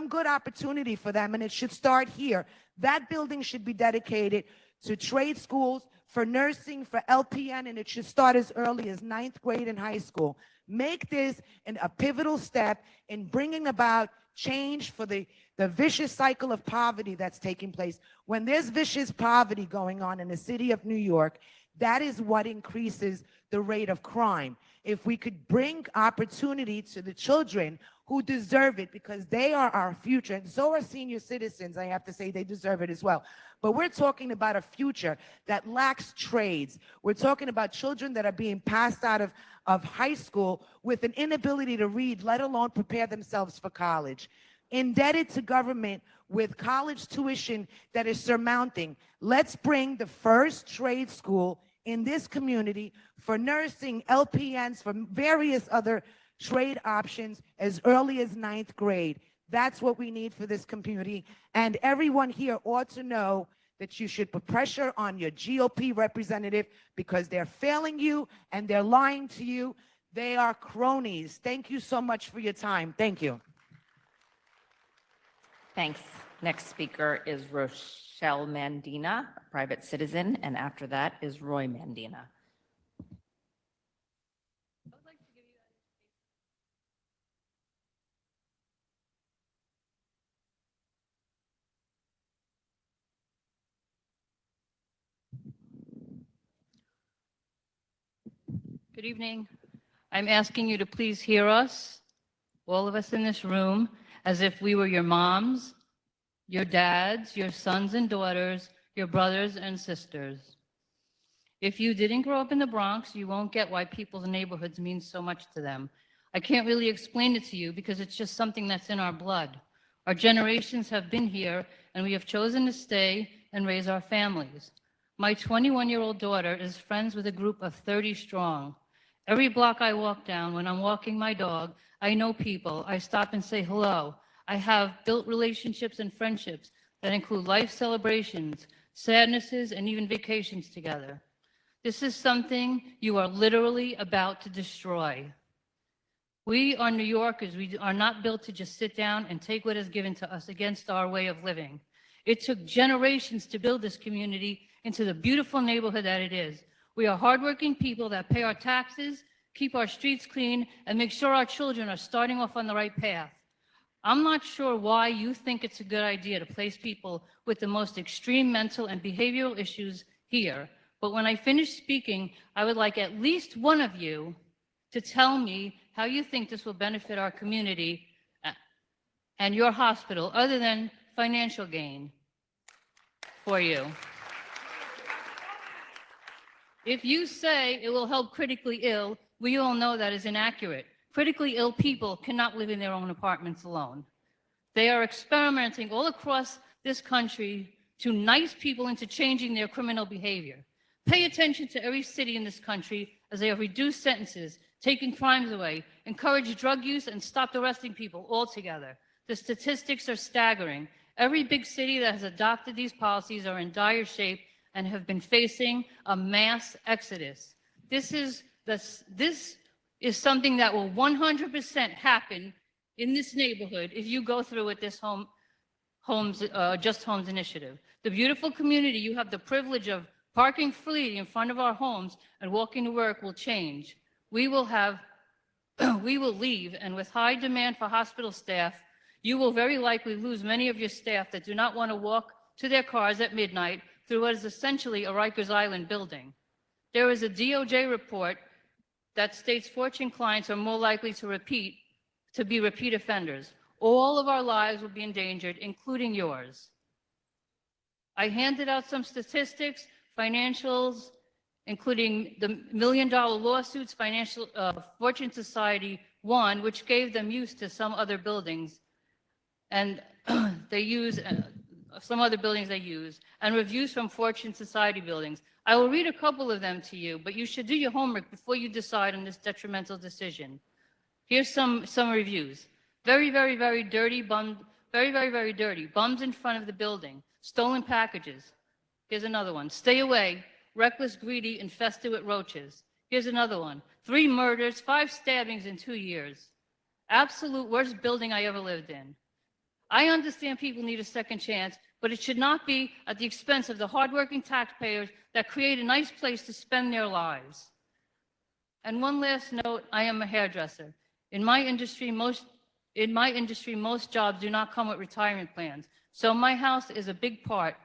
good opportunity for them, and it should start here. That building should be dedicated to trade schools, for nursing, for LPN, and it should start as early as 9th grade in high school. Make this a pivotal step in bringing about change for the vicious cycle of poverty that's taking place. When there's vicious poverty going on in the city of New York, that is what increases the rate of crime. If we could bring opportunity to the children who deserve it, because they are our future, and so are senior citizens, I have to say, they deserve it as well. But we're talking about a future that lacks trades. We're talking about children that are being passed out of high school with an inability to read, let alone prepare themselves for college. Indebted to government with college tuition that is surmounting. Let's bring the first trade school in this community for nursing, LPNs, for various other trade options as early as 9th grade. That's what we need for this community. And everyone here ought to know that you should put pressure on your GOP representative, because they're failing you and they're lying to you. They are cronies. Thank you so much for your time. Thank you. Thanks. Next speaker is Rochelle Mandina, a private citizen, and after that is Roy Mandina. Good evening. I'm asking you to please hear us, all of us in this room, as if we were your moms, your dads, your sons and daughters, your brothers and sisters. If you didn't grow up in the Bronx, you won't get why people's neighborhoods mean so much to them. I can't really explain it to you because it's just something that's in our blood. Our generations have been here, and we have chosen to stay and raise our families. My 21-year-old daughter is friends with a group of 30 strong. Every block I walk down, when I'm walking my dog, I know people. I stop and say hello. I have built relationships and friendships that include life celebrations, sadnesses, and even vacations together. This is something you are literally about to destroy. We are New Yorkers. We are not built to just sit down and take what is given to us against our way of living. It took generations to build this community into the beautiful neighborhood that it is. We are hardworking people that pay our taxes, keep our streets clean, and make sure our children are starting off on the right path. I'm not sure why you think it's a good idea to place people with the most extreme mental and behavioral issues here, but when I finish speaking, I would like at least one of you to tell me how you think this will benefit our community and your hospital, other than financial gain for you. If you say it will help critically ill, we all know that is inaccurate. Critically ill people cannot live in their own apartments alone. They are experimenting all across this country to nice people into changing their criminal behavior. Pay attention to every city in this country as they have reduced sentences, taken crimes away, encouraged drug use, and stopped arresting people altogether. The statistics are staggering. Every big city that has adopted these policies are in dire shape and have been facing a mass exodus. This is something that will 100% happen in this neighborhood if you go through with this Just Homes initiative. The beautiful community you have the privilege of parking freely in front of our homes and walking to work will change. We will leave, and with high demand for hospital staff, you will very likely lose many of your staff that do not want to walk to their cars at midnight through what is essentially a Rikers Island building. There is a DOJ report that states Fortune clients are more likely to be repeat offenders. All of our lives will be endangered, including yours. I handed out some statistics, financials, including the $1 million lawsuits Fortune Society won, which gave them use to some other buildings, and they use some other buildings they use, and reviews from Fortune Society buildings. I will read a couple of them to you, but you should do your homework before you decide on this detrimental decision. Here's some reviews. Very, very, very dirty, very, very, very dirty. Bums in front of the building. Stolen packages. Here's another one. Stay away. Reckless, greedy, infested with roaches. Here's another one. 3 murders, 5 stabbings in 2 years. Absolute worst building I ever lived in. I understand people need a second chance, but it should not be at the expense of the hardworking taxpayers that create a nice place to spend their lives. And one last note, I am a hairdresser. In my industry, most jobs do not come with retirement plans. So my house is a big part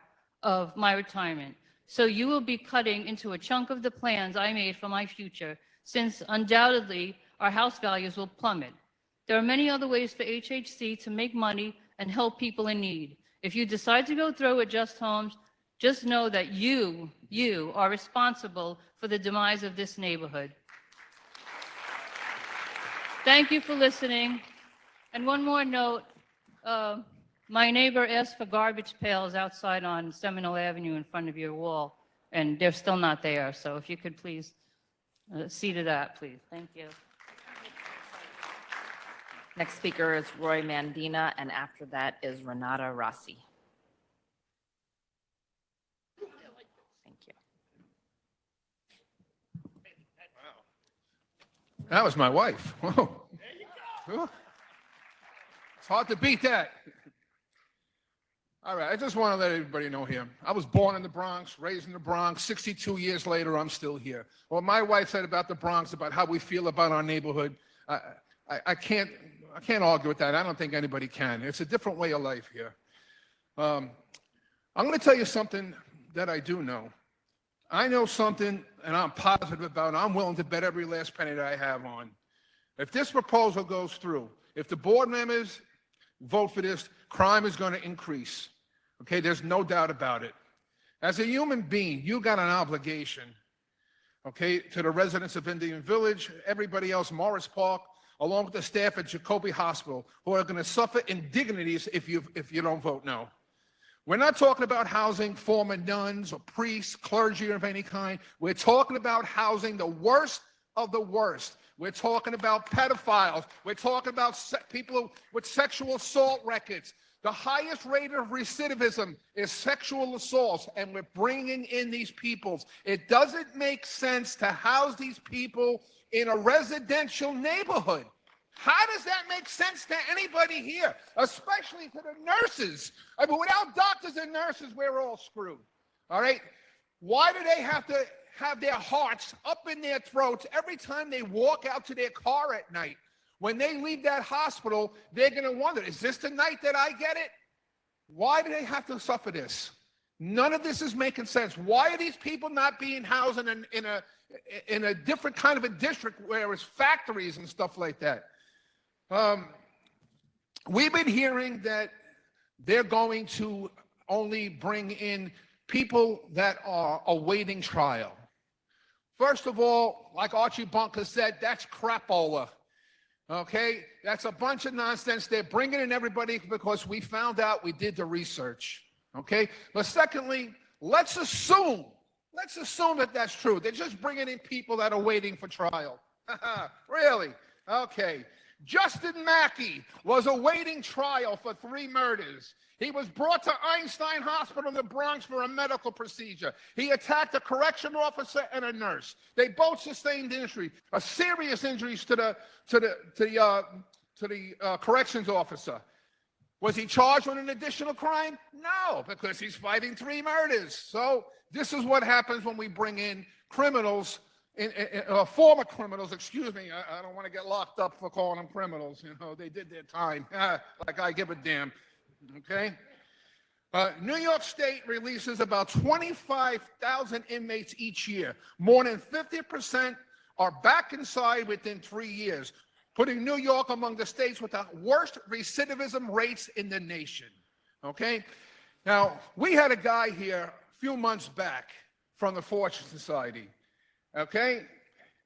of my retirement. So you will be cutting into a chunk of the plans I made for my future, since undoubtedly our house values will plummet. There are many other ways for HHC to make money and help people in need. If you decide to go through with Just Homes, just know that you are responsible for the demise of this neighborhood. Thank you for listening. And one more note, my neighbor asked for garbage pails outside on Seminole Avenue in front of your wall, and they're still not there. So if you could please see to that, please. Thank you. Next speaker is Roy Mandina, and after that is Renata Rossi. Thank you. That was my wife. Whoa. It's hard to beat that. All right, I just want to let everybody know here. I was born in the Bronx, raised in the Bronx. 62 years later, I'm still here. What my wife said about the Bronx, about how we feel about our neighborhood, I can't argue with that. I don't think anybody can. It's a different way of life here. I'm going to tell you something that I do know. I know something, and I'm positive about it. I'm willing to bet every last penny that I have on. If this proposal goes through, if the board members vote for this, crime is going to increase. Okay, there's no doubt about it. As a human being, you got an obligation, okay, to the residents of Indian Village, everybody else, Morris Park, along with the staff at Jacoby Hospital, who are going to suffer indignities if you don't vote no. We're not talking about housing former nuns or priests, clergy of any kind. We're talking about housing the worst of the worst. We're talking about pedophiles. We're talking about people with sexual assault records. The highest rate of recidivism is sexual assaults, and we're bringing in these people. It doesn't make sense to house these people in a residential neighborhood. How does that make sense to anybody here, especially to the nurses? I mean, without doctors and nurses, we're all screwed, all right? Why do they have to have their hearts up in their throats every time they walk out to their car at night? When they leave that hospital, they're going to wonder, is this the night that I get it? Why do they have to suffer this? None of this is making sense. Why are these people not being housed in a different kind of a district where it's factories and stuff like that? We've been hearing that they're going to only bring in people that are awaiting trial. First of all, like Archie Bunker said, that's crapola. Okay? That's a bunch of nonsense. They're bringing in everybody because we found out, we did the research. Okay? But secondly, let's assume that that's true. They're just bringing in people that are waiting for trial. Really? Okay. Justin Mackey was awaiting trial for 3 murders. He was brought to Einstein Hospital in the Bronx for a medical procedure. He attacked a correction officer and a nurse. They both sustained serious injuries to the corrections officer. Was he charged with an additional crime? No, because he's fighting 3 murders. So this is what happens when we bring in criminals, former criminals, excuse me. I don't want to get locked up for calling them criminals. You know, they did their time. Like I give a damn. Okay? New York State releases about 25,000 inmates each year. More than 50% are back inside within 3 years, putting New York among the states with the worst recidivism rates in the nation. Okay? Now, we had a guy here a few months back from the Fortune Society. Okay?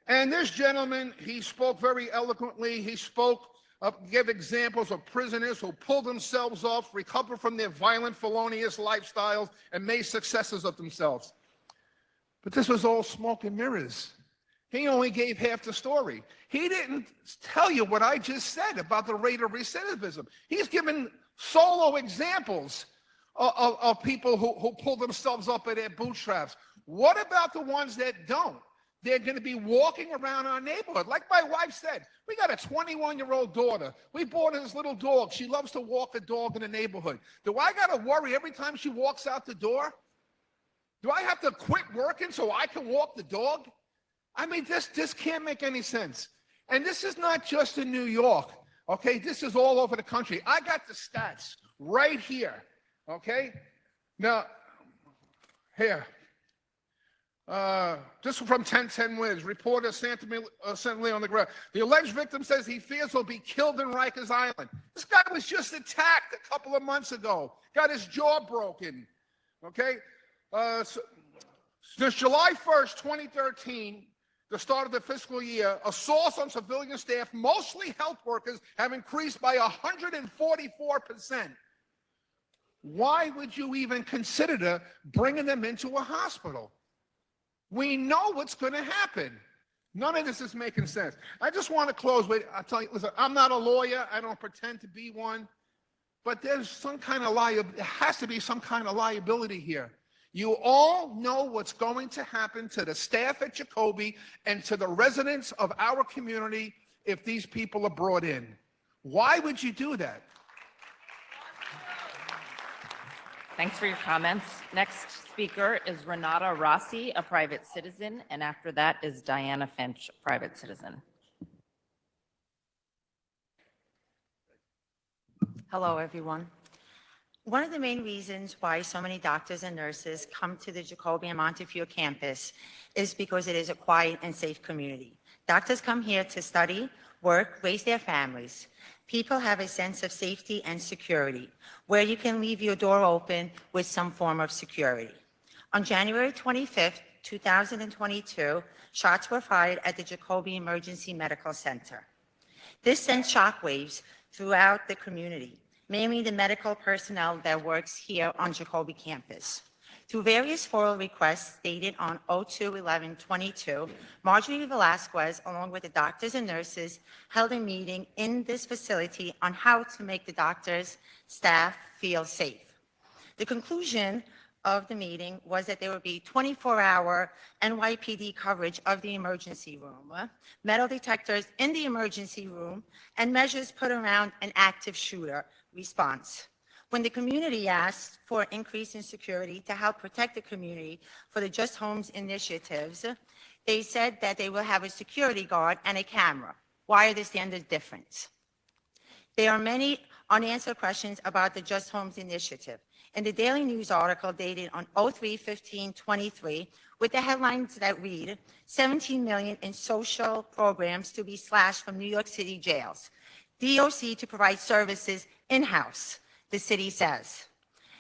And this gentleman, he spoke very eloquently. He gave examples of prisoners who pulled themselves off, recovered from their violent, felonious lifestyles, and made successes of themselves. But this was all smoke and mirrors. He only gave half the story. He didn't tell you what I just said about the rate of recidivism. He's given solo examples of people who pull themselves up by their bootstraps. What about the ones that don't? They're going to be walking around our neighborhood. Like my wife said, we got a 21-year-old daughter. We bought her this little dog. She loves to walk the dog in the neighborhood. Do I got to worry every time she walks out the door? Do I have to quit working so I can walk the dog? I mean, this can't make any sense. And this is not just in New York, okay? This is all over the country. I got the stats right here, okay? Now, here. This is from 1010 Wiz. Reporter sent me on the ground. The alleged victim says he fears he'll be killed in Rikers Island. This guy was just attacked a couple of months ago. Got his jaw broken. Okay? Since July 1st, 2013, the start of the fiscal year, assaults on civilian staff, mostly health workers, have increased by 144%. Why would you even consider bringing them into a hospital? We know what's going to happen. None of this is making sense. I just want to close with, I'll tell you, listen, I'm not a lawyer. I don't pretend to be one. But there's some kind of liability. There has to be some kind of liability here. You all know what's going to happen to the staff at Jacoby and to the residents of our community if these people are brought in. Why would you do that? Thanks for your comments. Next speaker is Renata Rossi, a private citizen, and after that is Diana Finch, a private citizen. Hello, everyone. One of the main reasons why so many doctors and nurses come to the Jacoby and Montefiore campus is because it is a quiet and safe community. Doctors come here to study, work, raise their families. People have a sense of safety and security, where you can leave your door open with some form of security. On January 25th, 2022, shots were fired at the Jacoby Emergency Medical Center. This sent shockwaves throughout the community, mainly the medical personnel that works here on Jacoby campus. Through various FOIL requests dated on 02/11/22, Marjorie Velasquez, along with the doctors and nurses, held a meeting in this facility on how to make the doctors, staff feel safe. The conclusion of the meeting was that there would be 24-hour NYPD coverage of the emergency room, metal detectors in the emergency room, and measures put around an active shooter response. When the community asked for an increase in security to help protect the community for the Just Homes initiatives, they said that they will have a security guard and a camera. Why are the standards different? There are many unanswered questions about the Just Homes initiative. In the Daily News article dated on 03/15/23, with the headlines that read, 17 million in social programs to be slashed from New York City jails, DOC to provide services in-house, the city says.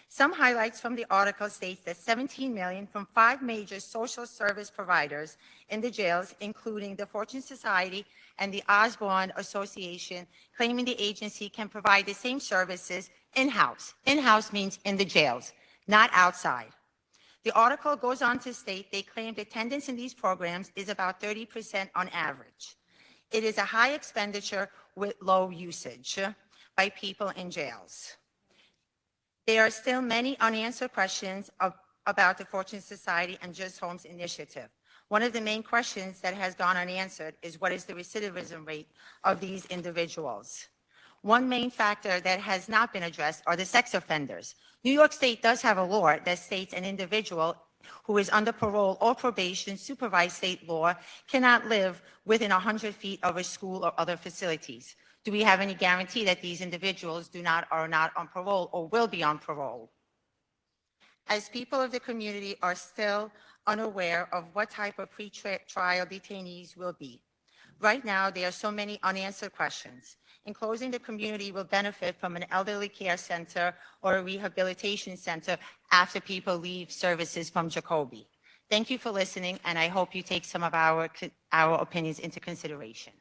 Some highlights from the article states that $17 million from 5 major social service providers in the jails, including the Fortune Society and the Osborne Association, claiming the agency can provide the same services in-house. In-house means in the jails, not outside. The article goes on to state they claimed attendance in these programs is about 30% on average. It is a high expenditure with low usage by people in jails. There are still many unanswered questions about the Fortune Society and Just Homes initiative. One of the main questions that has gone unanswered is what is the recidivism rate of these individuals? One main factor that has not been addressed are the sex offenders. New York State does have a law that states an individual who is under parole or probation, supervised state law, cannot live within 100 feet of a school or other facilities. Do we have any guarantee that these individuals are not on parole or will be on parole? As people of the community are still unaware of what type of pre-trial detainees will be. Right now, there are so many unanswered questions. In closing, the community will benefit from an elderly care center or a rehabilitation center after people leave services from Jacoby. Thank you for listening, and I hope you take some of our opinions into consideration.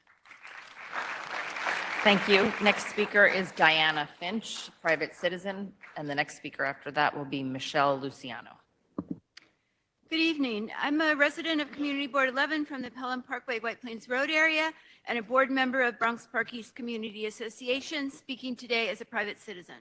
Thank you. Next speaker is Diana Finch, private citizen, and the next speaker after that will be Michelle Luciano. Good evening. I'm a resident of Community Board 11 from the Pelham Parkway White Plains Road area and a board member of Bronx Park East Community Association, speaking today as a private citizen.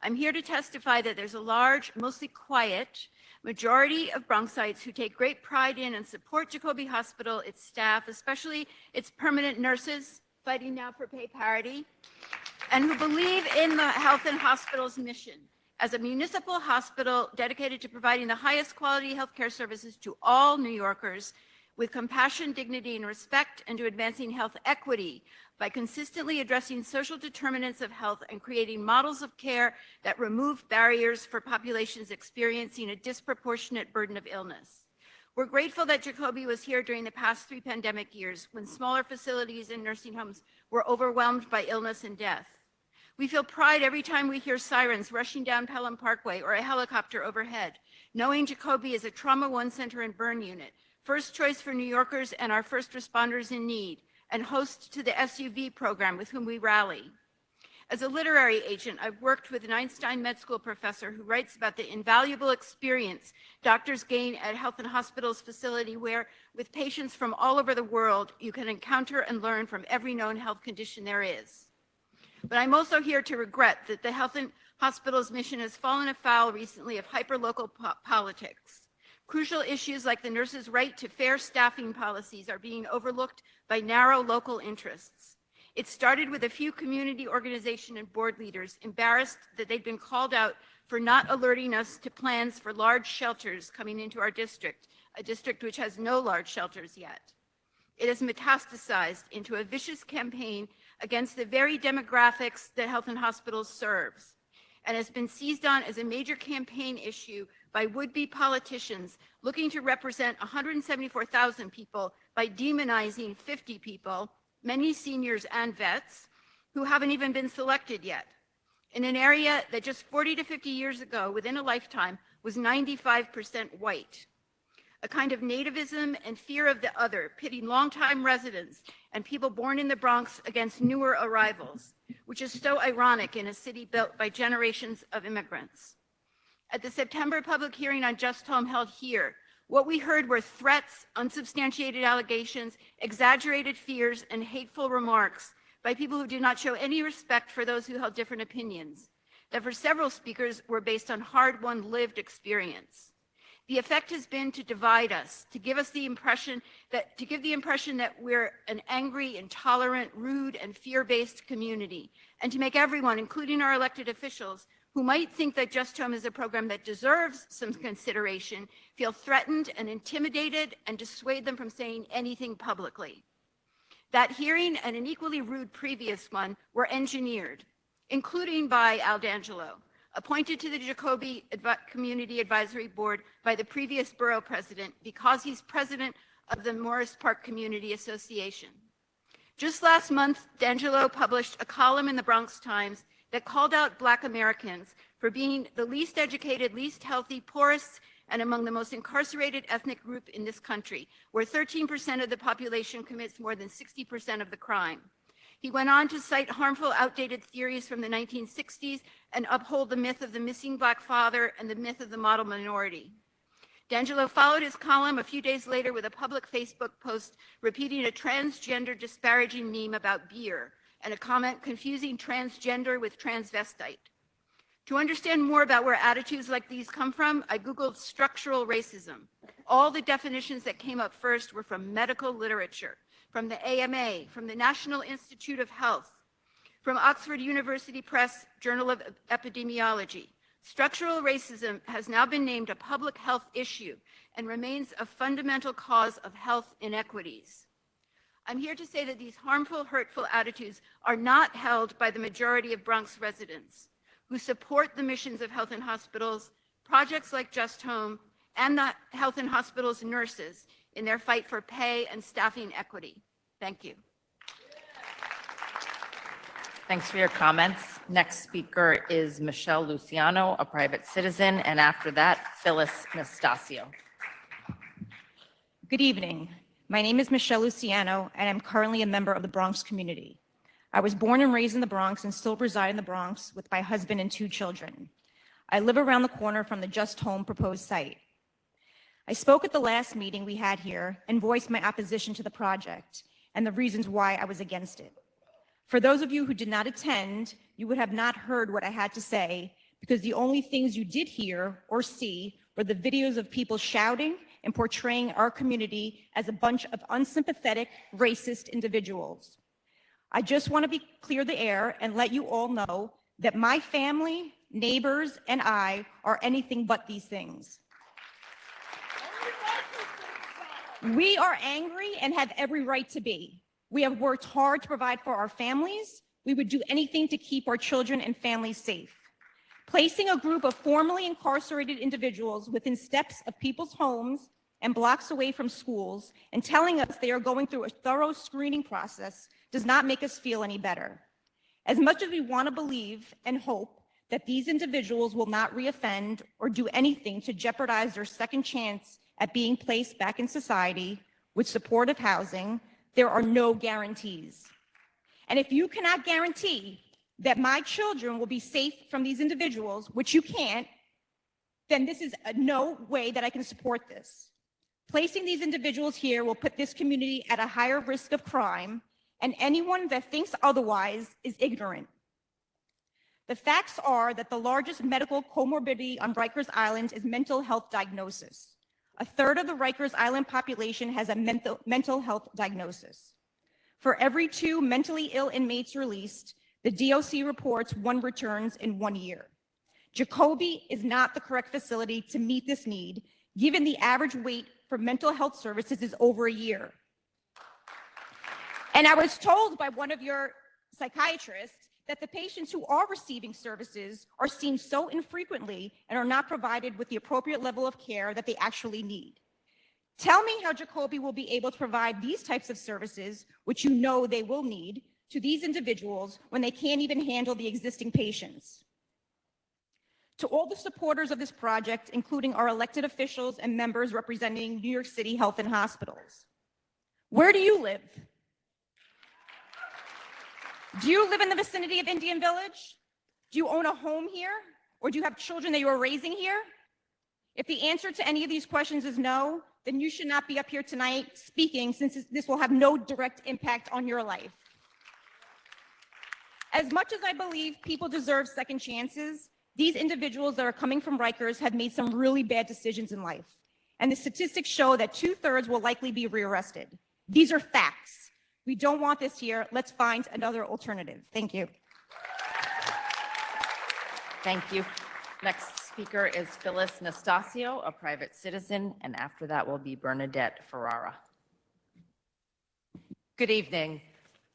I'm here to testify that there's a large, mostly quiet, majority of Bronxites who take great pride in and support Jacoby Hospital, its staff, especially its permanent nurses, fighting now for pay parity, and who believe in the health and hospital's mission as a municipal hospital dedicated to providing the highest quality healthcare services to all New Yorkers with compassion, dignity, and respect, and to advancing health equity by consistently addressing social determinants of health and creating models of care that remove barriers for populations experiencing a disproportionate burden of illness. We're grateful that Jacoby was here during the past 3 pandemic years when smaller facilities and nursing homes were overwhelmed by illness and death. We feel pride every time we hear sirens rushing down Pelham Parkway or a helicopter overhead, knowing Jacoby is a Trauma 1 center and burn unit, first choice for New Yorkers and our first responders in need, and host to the SUV program with whom we rally. As a literary agent, I've worked with an Einstein Med School professor who writes about the invaluable experience doctors gain at Health and Hospitals facility where, with patients from all over the world, you can encounter and learn from every known health condition there is. But I'm also here to regret that the Health and Hospitals mission has fallen afoul recently of hyperlocal politics. Crucial issues like the nurses' right to fair staffing policies are being overlooked by narrow local interests. It started with a few community organization and board leaders embarrassed that they'd been called out for not alerting us to plans for large shelters coming into our district, a district which has no large shelters yet. It has metastasized into a vicious campaign against the very demographics that Health and Hospitals serves, and has been seized on as a major campaign issue by would-be politicians looking to represent 174,000 people by demonizing 50 people, many seniors and vets, who haven't even been selected yet, in an area that just 40 to 50 years ago, within a lifetime, was 95% white. A kind of nativism and fear of the other, pitting longtime residents and people born in the Bronx against newer arrivals, which is so ironic in a city built by generations of immigrants. At the September public hearing on Just Home held here, what we heard were threats, unsubstantiated allegations, exaggerated fears, and hateful remarks by people who did not show any respect for those who held different opinions, that for several speakers were based on hard-won lived experience. The effect has been to divide us, to give the impression that we're an angry, intolerant, rude, and fear-based community, and to make everyone, including our elected officials, who might think that Just Home is a program that deserves some consideration, feel threatened and intimidated and dissuade them from saying anything publicly. That hearing and an equally rude previous one were engineered, including by Al D'Angelo, appointed to the Jacoby Community Advisory Board by the previous borough president because he's president of the Morris Park Community Association. Just last month, D'Angelo published a column in the Bronx Times that called out Black Americans for being the least educated, least healthy, poorest, and among the most incarcerated ethnic group in this country, where 13% of the population commits more than 60% of the crime. He went on to cite harmful, outdated theories from the 1960s and uphold the myth of the missing Black father and the myth of the model minority. D'Angelo followed his column a few days later with a public Facebook post repeating a transgender disparaging meme about beer and a comment confusing transgender with transvestite. To understand more about where attitudes like these come from, I Googled structural racism. All the definitions that came up first were from medical literature, from the AMA, from the National Institute of Health, from Oxford University Press Journal of Epidemiology. Structural racism has now been named a public health issue and remains a fundamental cause of health inequities. I'm here to say that these harmful, hurtful attitudes are not held by the majority of Bronx residents who support the missions of health and hospitals, projects like Just Home, and the health and hospitals nurses in their fight for pay and staffing equity. Thank you. Thanks for your comments. Next speaker is Michelle Luciano, a private citizen, and after that, Phyllis Nastasio. Good evening. My name is Michelle Luciano, and I'm currently a member of the Bronx community. I was born and raised in the Bronx and still reside in the Bronx with my husband and 2 children. I live around the corner from the Just Home proposed site. I spoke at the last meeting we had here and voiced my opposition to the project and the reasons why I was against it. For those of you who did not attend, you would have not heard what I had to say because the only things you did hear or see were the videos of people shouting and portraying our community as a bunch of unsympathetic, racist individuals. I just want to be clear the air and let you all know that my family, neighbors, and I are anything but these things. We are angry and have every right to be. We have worked hard to provide for our families. We would do anything to keep our children and families safe. Placing a group of formerly incarcerated individuals within steps of people's homes and blocks away from schools and telling us they are going through a thorough screening process does not make us feel any better. As much as we want to believe and hope that these individuals will not reoffend or do anything to jeopardize their second chance at being placed back in society with supportive housing, there are no guarantees. And if you cannot guarantee that my children will be safe from these individuals, which you can't, then this is no way that I can support this. Placing these individuals here will put this community at a higher risk of crime, and anyone that thinks otherwise is ignorant. The facts are that the largest medical comorbidity on Rikers Island is mental health diagnosis. A third of the Rikers Island population has a mental health diagnosis. For every 2 mentally ill inmates released, the DOC reports 1 returns in 1 year. Jacoby is not the correct facility to meet this need, given the average wait for mental health services is over a year. And I was told by one of your psychiatrists that the patients who are receiving services are seen so infrequently and are not provided with the appropriate level of care that they actually need. Tell me how Jacoby will be able to provide these types of services, which you know they will need, to these individuals when they can't even handle the existing patients. To all the supporters of this project, including our elected officials and members representing New York City Health and Hospitals, where do you live? Do you live in the vicinity of Indian Village? Do you own a home here? Or do you have children that you are raising here? If the answer to any of these questions is no, then you should not be up here tonight speaking, since this will have no direct impact on your life. As much as I believe people deserve second chances, these individuals that are coming from Rikers have made some really bad decisions in life. And the statistics show that 2/3 will likely be rearrested. These are facts. We don't want this here. Let's find another alternative. Thank you. Thank you. Next speaker is Phyllis Nastasio, a private citizen, and after that will be Bernadette Ferrara. Good evening.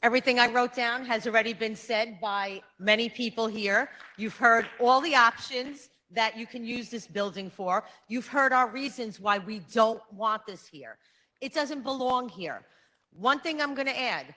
Everything I wrote down has already been said by many people here. You've heard all the options that you can use this building for. You've heard our reasons why we don't want this here. It doesn't belong here. One thing I'm going to add,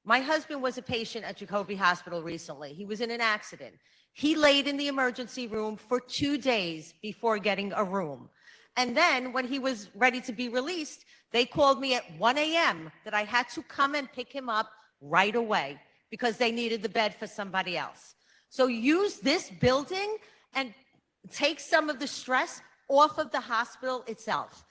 My husband was a patient at Jacoby Hospital recently. He was in an accident. He laid in the emergency room for 2 days before getting a room. And then when he was ready to be released, they called me at 1 a.m. that I had to come and pick him up right away because they needed the bed for somebody else. So use this building and take some of the stress off of the hospital itself.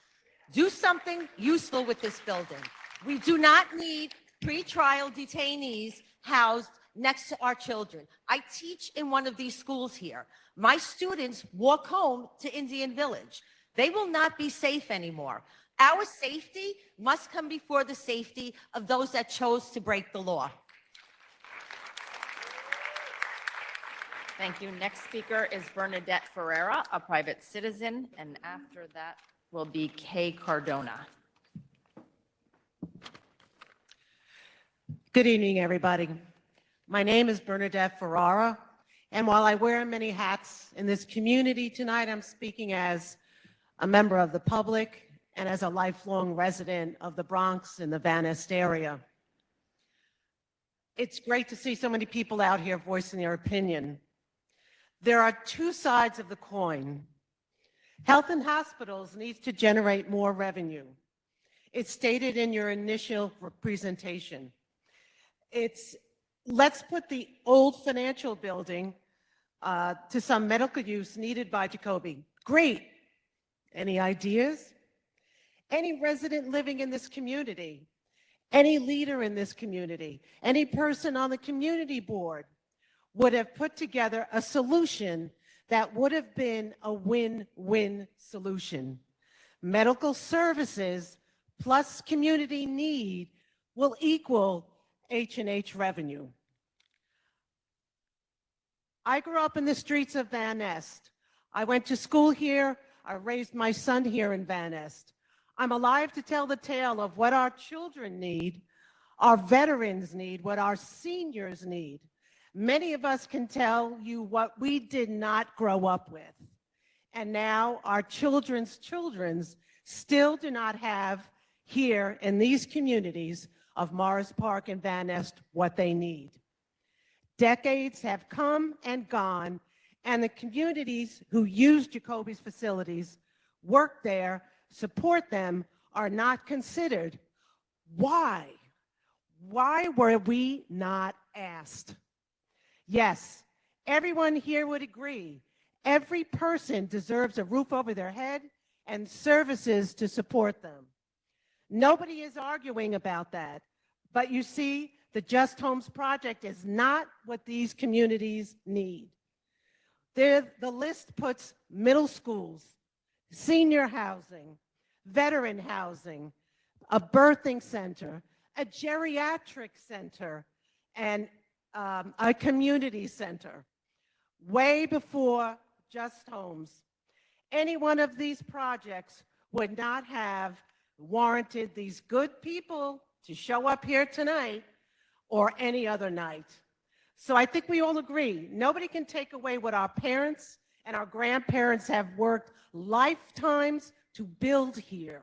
Do something useful with this building. We do not need pretrial detainees housed next to our children. I teach in one of these schools here. My students walk home to Indian Village. They will not be safe anymore. Our safety must come before the safety of those that chose to break the law. Thank you. Next speaker is Bernadette Ferreira, a private citizen, and after that will be Kay Cardona. Good evening, everybody. My name is Bernadette Ferrara, and while I wear many hats in this community tonight, I'm speaking as a member of the public and as a lifelong resident of the Bronx and the Van Nest area. It's great to see so many people out here voicing their opinion. There are two sides of the coin. Health and hospitals needs to generate more revenue. It's stated in your initial presentation. It's, let's put the old financial building to some medical use needed by Jacoby. Great. Any ideas? Any resident living in this community, any leader in this community, any person on the community board would have put together a solution that would have been a win-win solution. Medical services plus community need will equal H&H revenue. I grew up in the streets of Van Nest. I went to school here. I raised my son here in Van Nest. I'm alive to tell the tale of what our children need, our veterans need, what our seniors need. Many of us can tell you what we did not grow up with. And now our children's still do not have here in these communities of Morris Park and Van Nest what they need. Decades have come and gone, and the communities who use Jacoby's facilities, work there, support them, are not considered. Why? Why were we not asked? Yes, everyone here would agree. Every person deserves a roof over their head and services to support them. Nobody is arguing about that. But you see, the Just Homes Project is not what these communities need. The list puts middle schools, senior housing, veteran housing, a birthing center, a geriatric center, and a community center, way before Just Homes. Any one of these projects would not have warranted these good people to show up here tonight or any other night. So I think we all agree, nobody can take away what our parents and our grandparents have worked lifetimes to build here.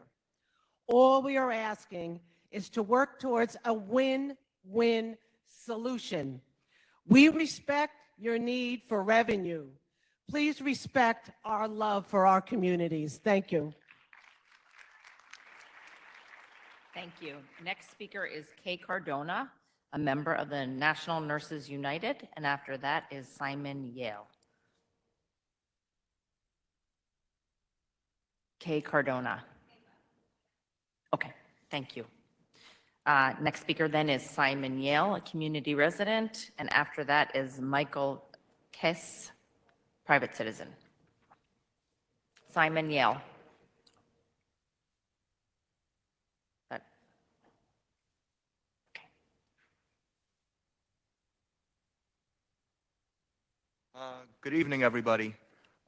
All we are asking is to work towards a win-win solution. We respect your need for revenue. Please respect our love for our communities. Thank you. Thank you. Next speaker is Kay Cardona, a member of the National Nurses United, and after that is Simon Yale. Kay Cardona. Okay, thank you. Next speaker then is Simon Yale, a community resident, and after that is Michael Kess, private citizen. Simon Yale. Good evening, everybody.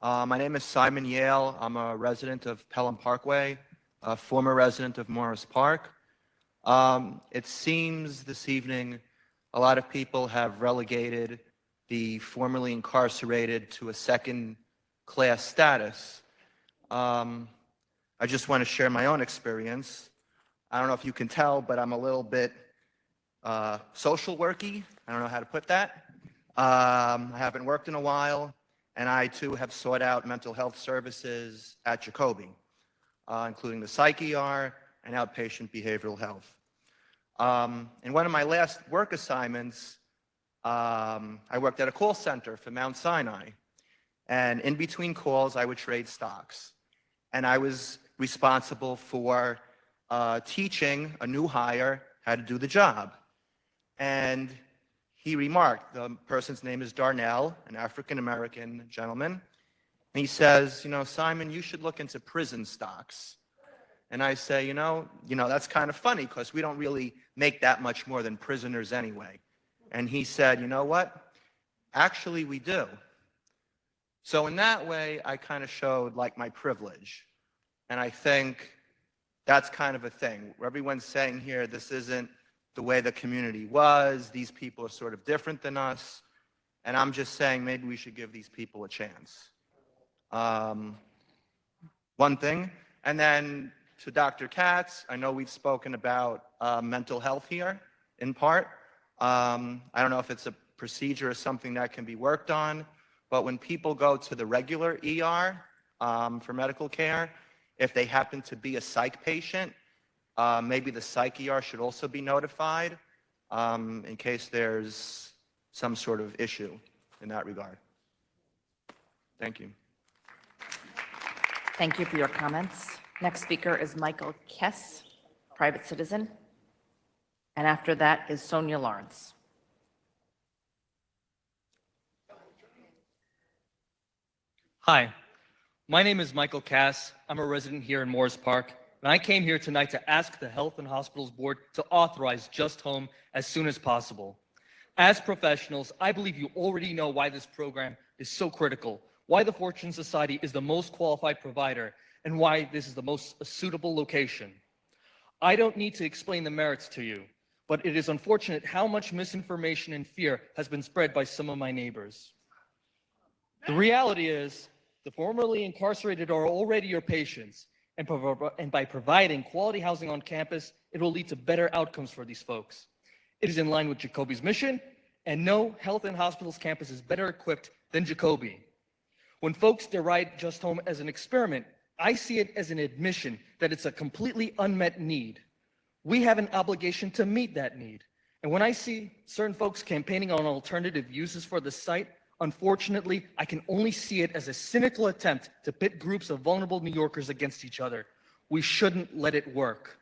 My name is Simon Yale. I'm a resident of Pelham Parkway, a former resident of Morris Park. It seems this evening a lot of people have relegated the formerly incarcerated to a second-class status. I just want to share my own experience. I don't know if you can tell, but I'm a little bit social worky. I don't know how to put that. I haven't worked in a while, and I too have sought out mental health services at Jacoby, including the psych ER and outpatient behavioral health. In one of my last work assignments, I worked at a call center for Mount Sinai, and in between calls, I would trade stocks. And I was responsible for teaching a new hire how to do the job. And he remarked, the person's name is Darnell, an African-American gentleman, and he says, Simon, you should look into prison stocks. And I say, that's kind of funny because we don't really make that much more than prisoners anyway. And he said, you know what? Actually, we do. So in that way, I kind of showed like my privilege. And I think that's kind of a thing. Everyone's saying here, this isn't the way the community was. These people are sort of different than us. And I'm just saying maybe we should give these people a chance. One thing. And then to Dr. Katz, I know we've spoken about mental health here in part. I don't know if it's a procedure or something that can be worked on, but when people go to the regular ER for medical care, if they happen to be a psych patient, maybe the psych ER should also be notified in case there's some sort of issue in that regard. Thank you. Thank you for your comments. Next speaker is Michael Kess, private citizen. And after that is Sonia Lawrence. Hi, my name is Michael Cass. I'm a resident here in Morris Park, and I came here tonight to ask the Health and Hospitals Board to authorize Just Home as soon as possible. As professionals, I believe you already know why this program is so critical, why the Fortune Society is the most qualified provider, and why this is the most suitable location. I don't need to explain the merits to you, but it is unfortunate how much misinformation and fear has been spread by some of my neighbors. The reality is, the formerly incarcerated are already your patients, and by providing quality housing on campus, it will lead to better outcomes for these folks. It is in line with Jacoby's mission, and no Health and Hospitals campus is better equipped than Jacoby. When folks deride Just Home as an experiment, I see it as an admission that it's a completely unmet need. We have an obligation to meet that need. And when I see certain folks campaigning on alternative uses for the site, unfortunately, I can only see it as a cynical attempt to pit groups of vulnerable New Yorkers against each other. We shouldn't let it work.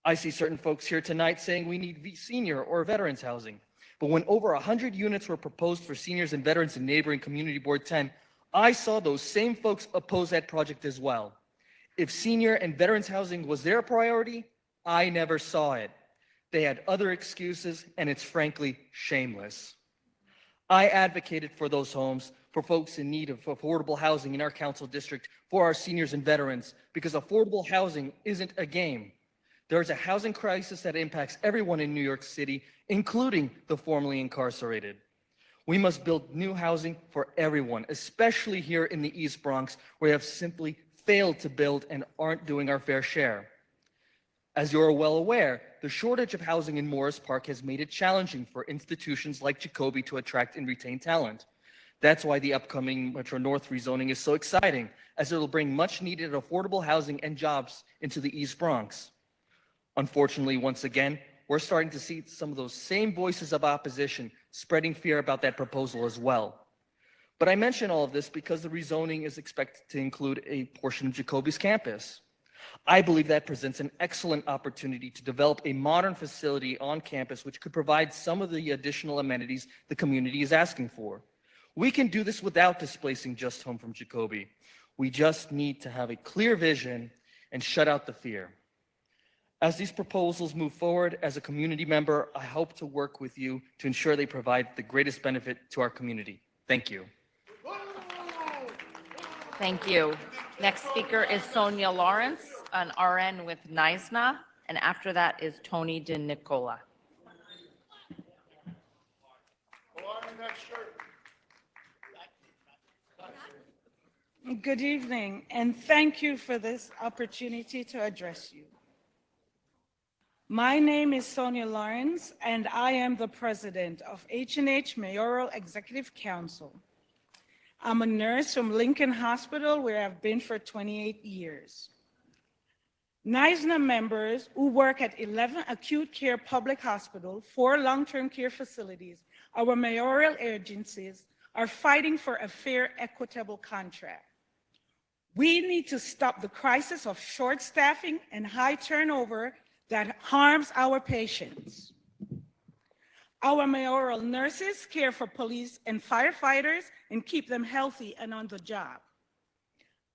I see certain folks here tonight saying we need senior or veterans housing. But when over 100 units were proposed for seniors and veterans in neighboring Community Board 10, I saw those same folks oppose that project as well. If senior and veterans housing was their priority, I never saw it. They had other excuses, and it's frankly shameless. I advocated for those homes for folks in need of affordable housing in our council district for our seniors and veterans because affordable housing isn't a game. There is a housing crisis that impacts everyone in New York City, including the formerly incarcerated. We must build new housing for everyone, especially here in the East Bronx, where we have simply failed to build and aren't doing our fair share. As you're well aware, the shortage of housing in Morris Park has made it challenging for institutions like Jacoby to attract and retain talent. That's why the upcoming Metro North rezoning is so exciting, as it will bring much needed affordable housing and jobs into the East Bronx. Unfortunately, once again, we're starting to see some of those same voices of opposition spreading fear about that proposal as well. But I mention all of this because the rezoning is expected to include a portion of Jacoby's campus. I believe that presents an excellent opportunity to develop a modern facility on campus which could provide some of the additional amenities the community is asking for. We can do this without displacing Just Home from Jacoby. We just need to have a clear vision and shut out the fear. As these proposals move forward, as a community member, I hope to work with you to ensure they provide the greatest benefit to our community. Thank you. Thank you. Next speaker is Sonia Lawrence, an RN with NISNA, and after that is Tony De Nicola. Good evening, and thank you for this opportunity to address you. My name is Sonia Lawrence, and I am the president of H&H Mayoral Executive Council. I'm a nurse from Lincoln Hospital, where I've been for 28 years. NISNA members who work at 11 acute care public hospitals, 4 long-term care facilities, our mayoral agencies, are fighting for a fair, equitable contract. We need to stop the crisis of short staffing and high turnover that harms our patients. Our mayoral nurses care for police and firefighters and keep them healthy and on the job.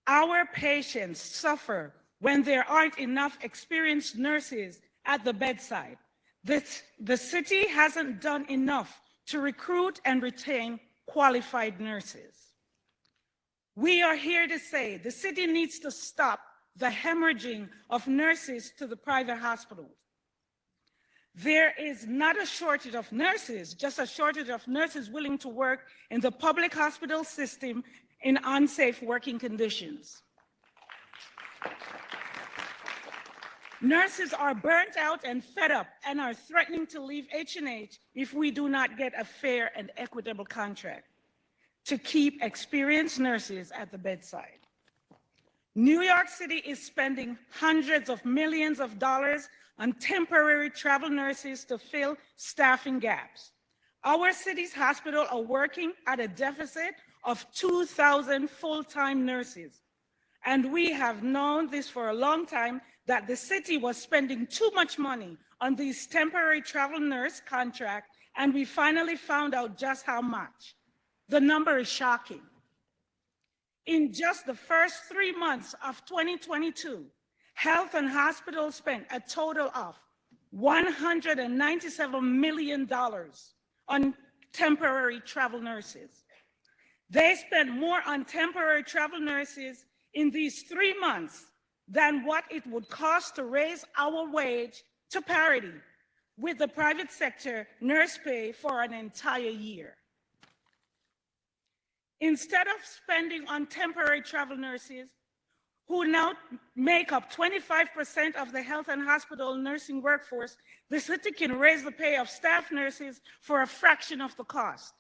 Our patients suffer when there aren't enough experienced nurses at the bedside. The city hasn't done enough to recruit and retain qualified nurses. We are here to say the city needs to stop the hemorrhaging of nurses to the private hospitals. There is not a shortage of nurses, just a shortage of nurses willing to work in the public hospital system in unsafe working conditions. Nurses are burnt out and fed up and are threatening to leave H&H if we do not get a fair and equitable contract to keep experienced nurses at the bedside. New York City is spending hundreds of millions of dollars on temporary travel nurses to fill staffing gaps. Our city's hospitals are working at a deficit of 2,000 full-time nurses. And we have known this for a long time, that the city was spending too much money on these temporary travel nurse contracts, and we finally found out just how much. The number is shocking. In just the first 3 months of 2022, health and hospitals spent a total of $197 million on temporary travel nurses. They spent more on temporary travel nurses in these 3 months than what it would cost to raise our wage to parity with the private sector nurse pay for an entire year. Instead of spending on temporary travel nurses, who now make up 25% of the health and hospital nursing workforce, the city can raise the pay of staff nurses for a fraction of the cost.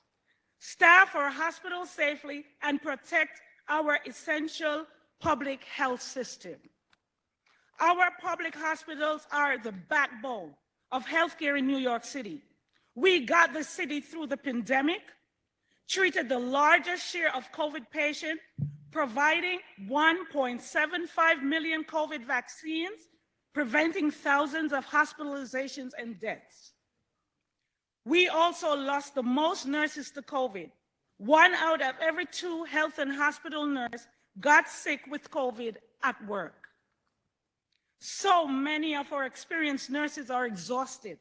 Staff our hospitals safely and protect our essential public health system. Our public hospitals are the backbone of healthcare in New York City. We got the city through the pandemic, treated the largest share of COVID patients, providing 1.75 million COVID vaccines, preventing thousands of hospitalizations and deaths. We also lost the most nurses to COVID. 1 out of every 2 health and hospital nurses got sick with COVID at work. So many of our experienced nurses are exhausted,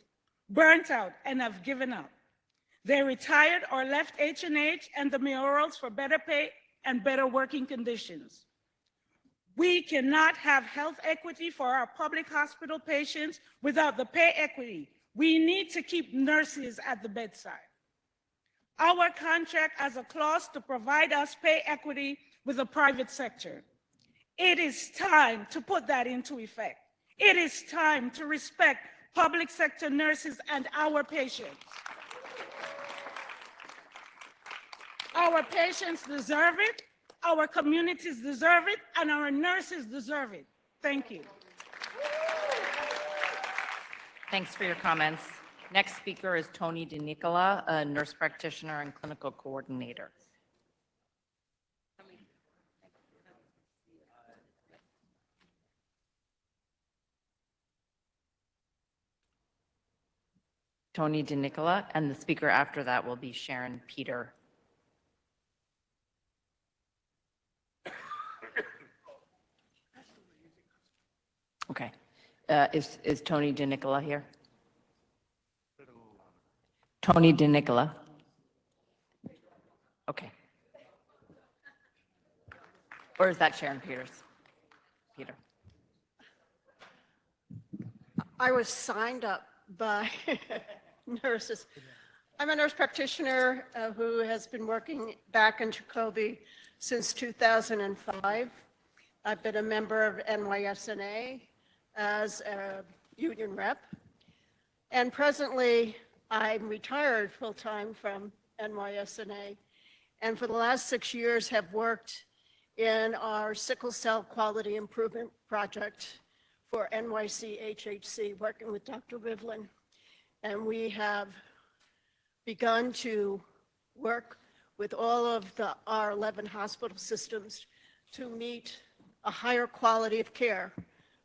burnt out, and have given up. They retired or left H&H and the mayorals for better pay and better working conditions. We cannot have health equity for our public hospital patients without the pay equity. We need to keep nurses at the bedside. Our contract has a clause to provide us pay equity with the private sector. It is time to put that into effect. It is time to respect public sector nurses and our patients. Our patients deserve it, our communities deserve it, and our nurses deserve it. Thank you. Thanks for your comments. Next speaker is Tony DeNicola, a nurse practitioner and clinical coordinator. Tony DeNicola, and the speaker after that will be Sharon Peter. Okay. Is Tony DeNicola here? Tony DeNicola. Okay. Or is that Sharon Peters? Peter. I was signed up by nurses. I'm a nurse practitioner who has been working back in Jacoby since 2005. I've been a member of NYSNA as a union rep And presently, I'm retired full-time from NYSNA, and for the last 6 years have worked in our sickle cell quality improvement project for NYC-HHC, working with Dr. Rivlin. And we have begun to work with all of our 11 hospital systems to meet a higher quality of care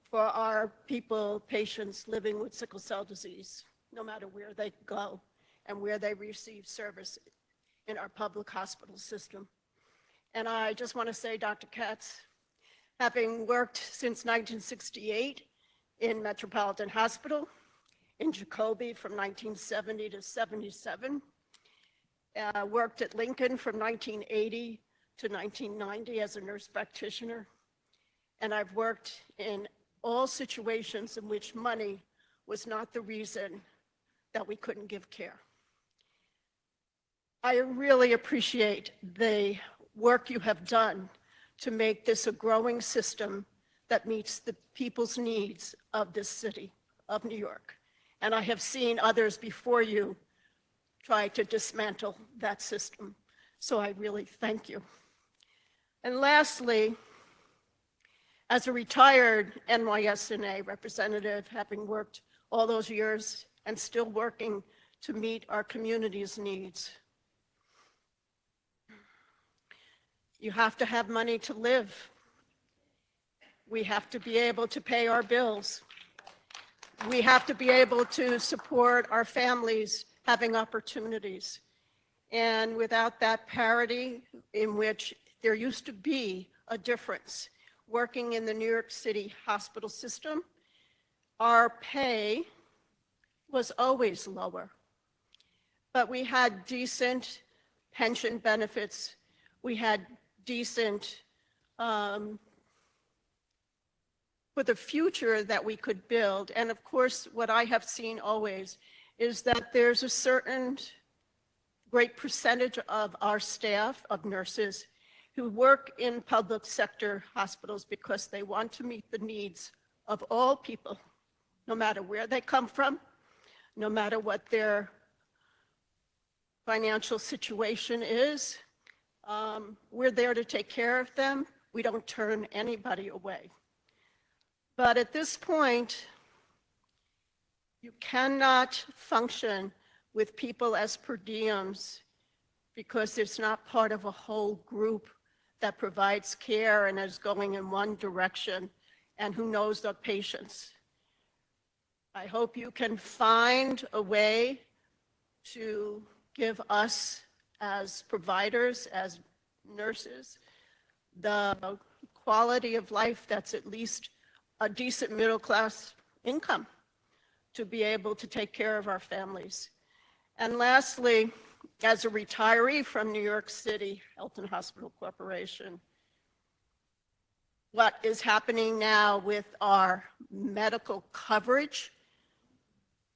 for our people, patients living with sickle cell disease, no matter where they go and where they receive service in our public hospital system. And I just want to say, Dr. Katz, having worked since 1968 in Metropolitan Hospital, in Jacoby from 1970 to 77, worked at Lincoln from 1980 to 1990 as a nurse practitioner, and I've worked in all situations in which money was not the reason that we couldn't give care. I really appreciate the work you have done to make this a growing system that meets the people's needs of this city of New York. And I have seen others before you try to dismantle that system. So I really thank you. And lastly, as a retired NYSNA representative, having worked all those years and still working to meet our community's needs, you have to have money to live. We have to be able to pay our bills. We have to be able to support our families having opportunities. And without that parity in which there used to be a difference, working in the New York City hospital system, our pay was always lower. But we had decent pension benefits. We had decent, for the future that we could build. And of course, what I have seen always is that there's a certain great percentage of our staff, of nurses, who work in public sector hospitals because they want to meet the needs of all people, no matter where they come from, no matter what their financial situation is. We're there to take care of them. We don't turn anybody away. But at this point, you cannot function with people as per diems because it's not part of a whole group that provides care and is going in one direction and who knows the patients. I hope you can find a way to give us as providers, as nurses, the quality of life that's at least a decent middle-class income to be able to take care of our families. And lastly, as a retiree from New York City Health and Hospital Corporation, what is happening now with our medical coverage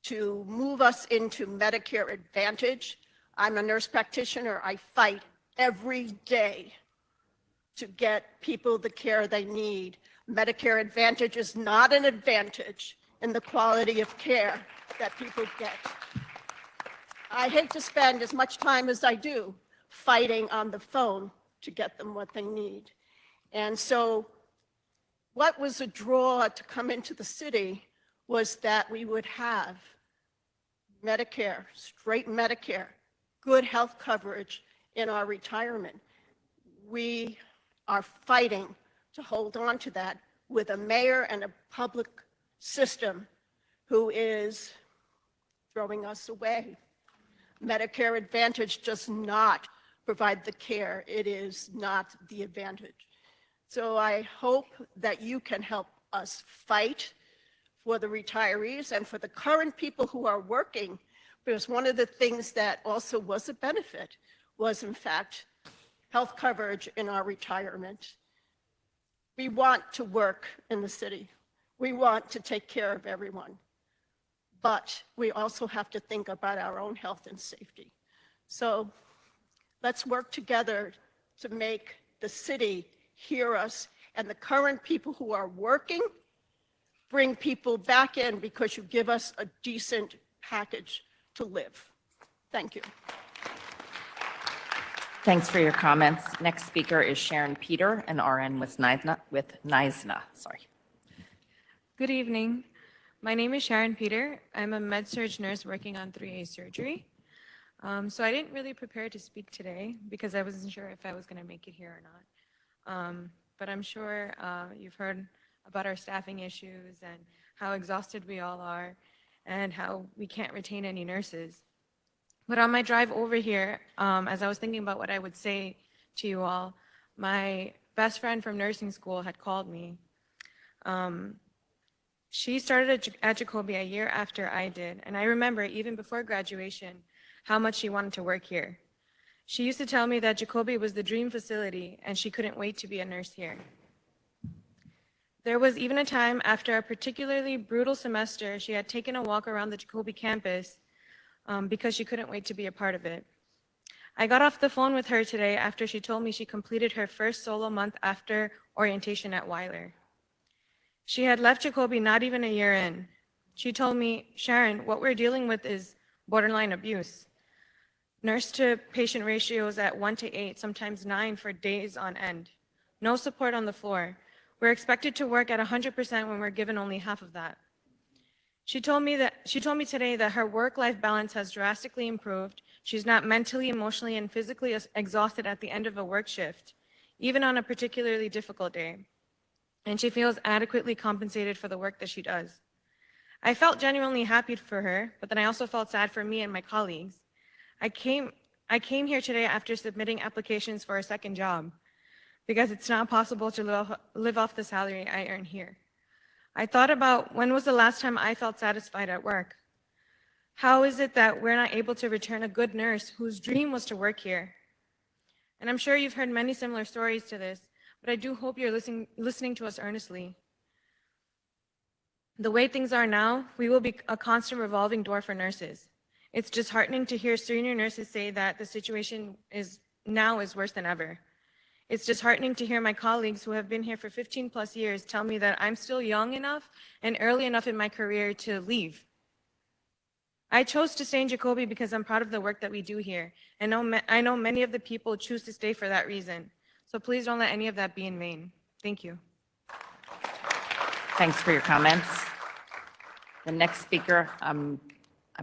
to move us into Medicare Advantage. I'm a nurse practitioner. I fight every day to get people the care they need. Medicare Advantage is not an advantage in the quality of care that people get. I hate to spend as much time as I do fighting on the phone to get them what they need. And so what was a draw to come into the city was that we would have Medicare, straight Medicare, good health coverage in our retirement. We are fighting to hold on to that with a mayor and a public system who is throwing us away. Medicare Advantage does not provide the care. It is not the advantage. So I hope that you can help us fight for the retirees and for the current people who are working, because one of the things that also was a benefit was, in fact, health coverage in our retirement. We want to work in the city. We want to take care of everyone. But we also have to think about our own health and safety. So let's work together to make the city hear us, and the current people who are working, bring people back in because you give us a decent package to live. Thank you. Thanks for your comments. Next speaker is Sharon Peter, an RN with NISNA. Sorry. Good evening. My name is Sharon Peter. I'm a med-surg nurse working on 3A surgery. So I didn't really prepare to speak today because I wasn't sure if I was going to make it here or not. But I'm sure you've heard about our staffing issues and how exhausted we all are and how we can't retain any nurses. But on my drive over here, as I was thinking about what I would say to you all, my best friend from nursing school had called me. She started at Jacobi a year after I did, and I remember even before graduation how much she wanted to work here. She used to tell me that Jacobi was the dream facility and she couldn't wait to be a nurse here. There was even a time after a particularly brutal semester, she had taken a walk around the Jacobi campus because she couldn't wait to be a part of it. I got off the phone with her today after she told me she completed her first solo month after orientation at Weiler. She had left Jacobi not even a year in. She told me, Sharon, what we're dealing with is borderline abuse. Nurse to patient ratios at 1:8, sometimes 9 for days on end. No support on the floor. We're expected to work at 100% when we're given only half of that. She told me today that her work-life balance has drastically improved. She's not mentally, emotionally, and physically exhausted at the end of a work shift, even on a particularly difficult day. And she feels adequately compensated for the work that she does. I felt genuinely happy for her, but then I also felt sad for me and my colleagues. I came here today after submitting applications for a second job because it's not possible to live off the salary I earn here. I thought about when was the last time I felt satisfied at work? How is it that we're not able to return a good nurse whose dream was to work here? And I'm sure you've heard many similar stories to this, but I do hope you're listening to us earnestly. The way things are now, we will be a constant revolving door for nurses. It's disheartening to hear senior nurses say that the situation now is worse than ever. It's disheartening to hear my colleagues who have been here for 15 plus years tell me that I'm still young enough and early enough in my career to leave. I chose to stay in Jacobi because I'm proud of the work that we do here, and I know many of the people choose to stay for that reason. So please don't let any of that be in vain. Thank you. Thanks for your comments. The next speaker, I'm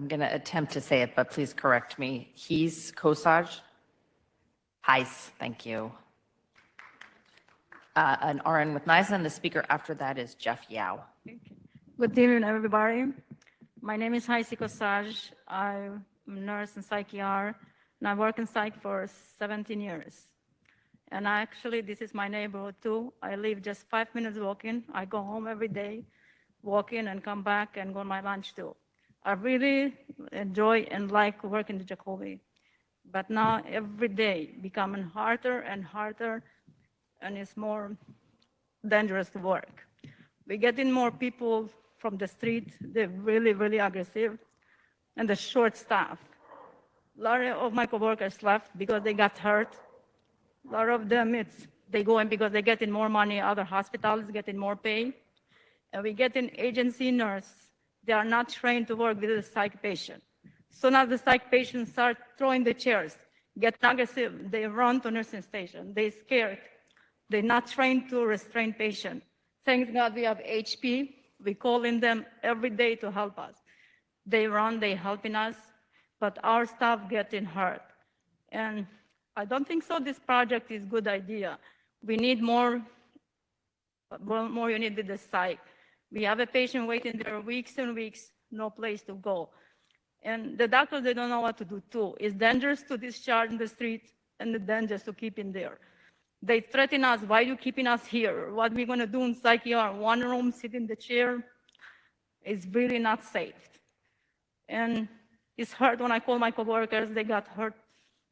going to attempt to say it, but please correct me. He's Kosaj. Heis, thank you. An RN with NISA, and the speaker after that is Jeff Yao. Good evening, everybody. My name is Heisi Kosaj. I'm a nurse in Psych ER, and I work in Psych for 17 years. And actually, this is my neighborhood too. I live just 5 minutes walking. I go home every day, walk in and come back and go on my lunch too. I really enjoy and like working in Jacobi. But now every day becoming harder and harder, and it's more dangerous to work. We're getting more people from the street. They're really, really aggressive, and the short staff. A lot of my coworkers left because they got hurt. A lot of them, they go in because they're getting more money. Other hospitals getting more pay. And we get an agency nurse. They are not trained to work with the psych patient. So now the psych patients start throwing the chairs, get aggressive. They run to nursing station. They're scared. They're not trained to restrain patient. Thank God we have HP. We call in them every day to help us. They run, they helping us, but our staff getting hurt. And I don't think so this project is a good idea. We need more unit with the psych. We have a patient waiting there weeks and weeks, no place to go. And the doctors, they don't know what to do too. It's dangerous to discharge in the street and it's dangerous to keep in there. They threaten us, why are you keeping us here? What are we gonna do in Psych ER? One room, sit in the chair. It's really not safe. And it's hard when I call my coworkers, they got hurt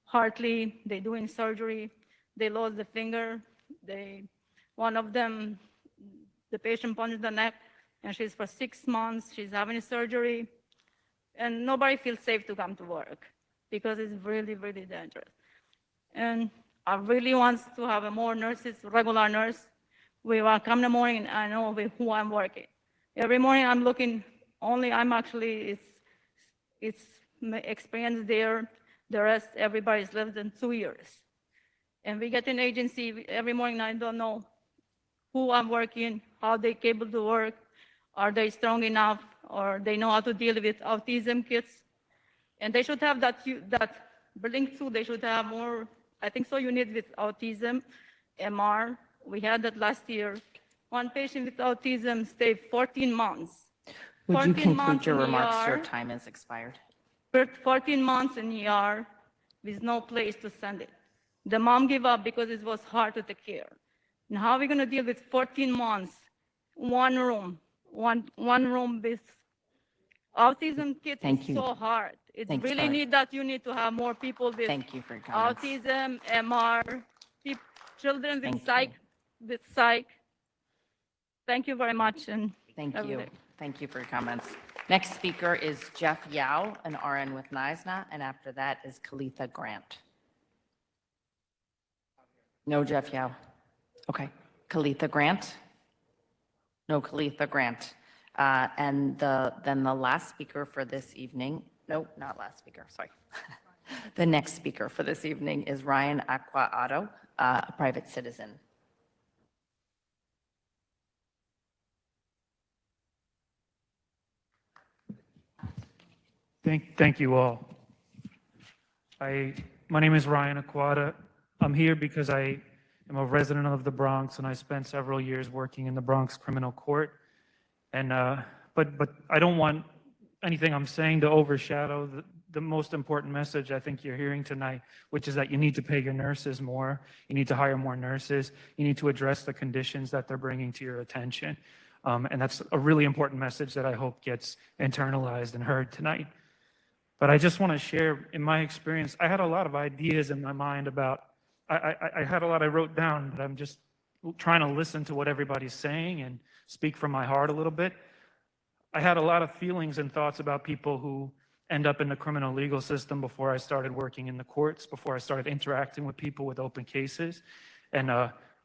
hardly, they doing surgery, they lost the finger. One of them, the patient punched the neck, and she's for 6 months, she's having surgery, and nobody feels safe to come to work because it's really, really dangerous. And I really want to have more nurses, regular nurse. We will come in the morning and I know with who I'm working. Every morning I'm looking, it's it's my experience there. The rest, everybody's less than 2 years. And we get an agency every morning, I don't know who I'm working, how they capable to work, are they strong enough, or they know how to deal with autism kids. And they should have that building too, they should have more, I think so, unit with autism, MR. We had that last year. One patient with autism stayed 14 months. Would you 14 conclude months your in remarks? Your ER, time has expired. 14 months in ER with no place to send it. The mom gave up because it was hard to take care. And how are we going to deal with 14 months, one room with autism kids? Thank is you. so hard. It's Thanks really for- need that you need to have more people with Thank you for your comments. autism, MR, children with Thank psych. Thank you very much. And Thank have a you. good day. Thank you for your comments. Next speaker is Jeff Yao, an RN with NISNA, and after that is Kalitha Grant. No Jeff Yao. Okay. Kalitha Grant? No Kalitha Grant. And then the last speaker for this evening, no, not last speaker, sorry. The next speaker for this evening is Ryan Aquato, a private citizen. Thank you all. My name is Ryan Aquata. I'm here because I am a resident of the Bronx and I spent several years working in the Bronx criminal court. And but I don't want anything I'm saying to overshadow the most important message I think you're hearing tonight, which is that you need to pay your nurses more. You need to hire more nurses. You need to address the conditions that they're bringing to your attention. And that's a really important message that I hope gets internalized and heard tonight. But I just want to share, in my experience, I had a lot of ideas in my mind about, I had a lot I wrote down, but I'm just trying to listen to what everybody's saying and speak from my heart a little bit. I had a lot of feelings and thoughts about people who end up in the criminal legal system before I started working in the courts, before I started interacting with people with open cases. And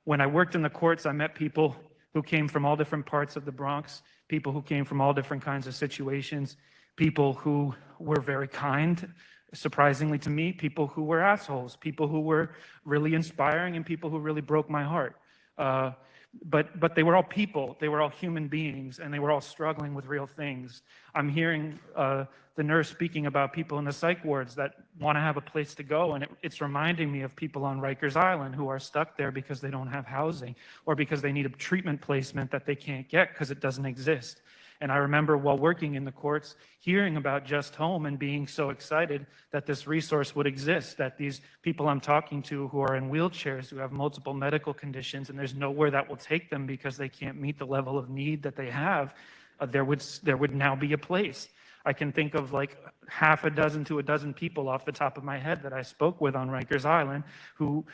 when I worked in the courts, I met people who came from all different parts of the Bronx, people who came from all different kinds of situations, people who were very kind, surprisingly to me, people who were assholes, people who were really inspiring, and people who really broke my heart. But they were all people, they were all human beings, and they were all struggling with real things. I'm hearing the nurse speaking about people in the psych wards that want to have a place to go, and it's reminding me of people on Rikers Island who are stuck there because they don't have housing, or because they need a treatment placement that they can't get because it doesn't exist. And I remember while working in the courts, hearing about Just Home and being so excited that this resource would exist, that these people I'm talking to who are in wheelchairs, who have multiple medical conditions, and there's nowhere that will take them because they can't meet the level of need that they have, there would now be a place. I can think of like half a dozen to a dozen people off the top of my head that I spoke with on Rikers Island who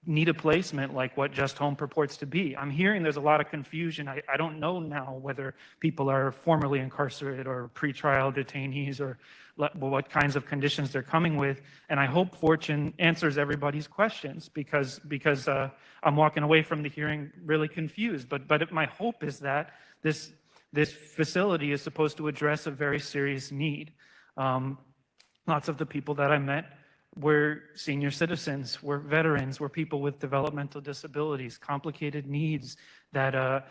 need a placement like what Just Home purports to be. I'm hearing there's a lot of confusion. I don't know now whether people are formerly incarcerated or pretrial detainees or what kinds of conditions they're coming with. And I hope Fortune answers everybody's questions because I'm walking away from the hearing really confused. But my hope is that this facility is supposed to address a very serious need. Lots of the people that I met were senior citizens, were veterans, were people with developmental disabilities, complicated needs that,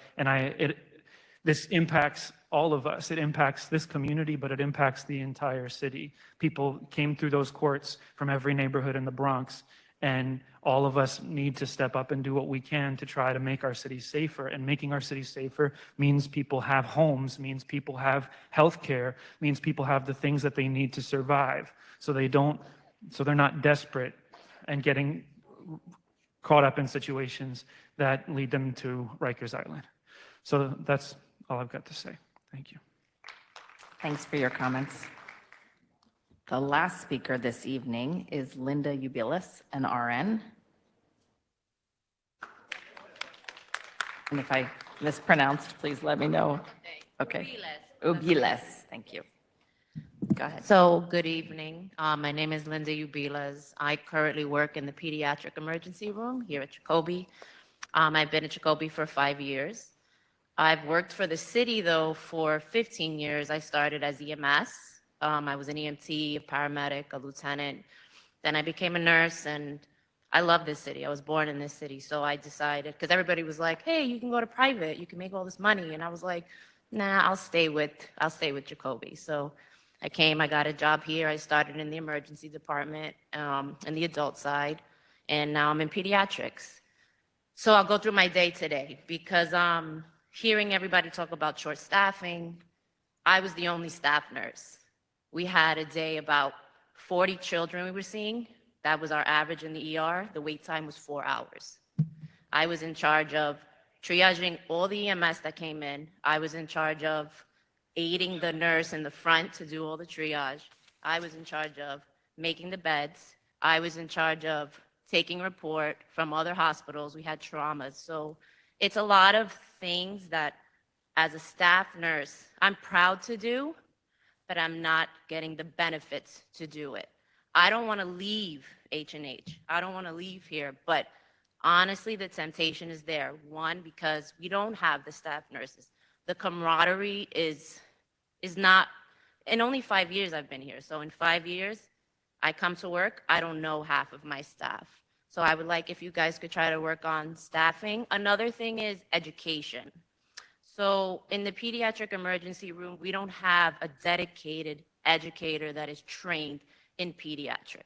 this impacts all of us. It impacts this community, but it impacts the entire city. People came through those courts from every neighborhood in the Bronx, and all of us need to step up and do what we can to try to make our city safer. And making our city safer means people have homes, means people have health care, means people have the things that they need to survive. So they're not desperate and getting caught up in situations that lead them to Rikers Island. So that's all I've got to say. Thank you. Thanks for your comments. The last speaker this evening is Linda Ubilis, an RN. And if I mispronounced, please let me know. Okay. Ubilis, thank you. Go ahead. So, good evening. My name is Linda Ubilas. I currently work in the pediatric emergency room here at Jacoby. I've been at Jacoby for 5 years. I've worked for the city, though, for 15 years. I started as EMS, I was an EMT, a paramedic, a lieutenant. Then I became a nurse, and I love this city. I was born in this city, so I decided, because everybody was like, "Hey, you can go to private, you can make all this money," and I was like, "Nah, I'll stay with Jacoby." So I came, I got a job here. I started in the emergency department, in the adult side, and now I'm in pediatrics. So I'll go through my day today because hearing everybody talk about short staffing, I was the only staff nurse. We had a day about 40 children we were seeing. That was our average in the ER. The wait time was 4 hours. I was in charge of triaging all the EMS that came in. I was in charge of aiding the nurse in the front to do all the triage. I was in charge of making the beds. I was in charge of taking report from other hospitals. We had traumas. So it's a lot of things that as a staff nurse, I'm proud to do, but I'm not getting the benefits to do it. I don't want to leave H&H. I don't want to leave here, but honestly, the temptation is there. One, because we don't have the staff nurses. The camaraderie is not, in only 5 years I've been here. So in 5 years, I come to work, I don't know half of my staff. So I would like if you guys could try to work on staffing. Another thing is education. So in the pediatric emergency room, we don't have a dedicated educator that is trained in pediatrics.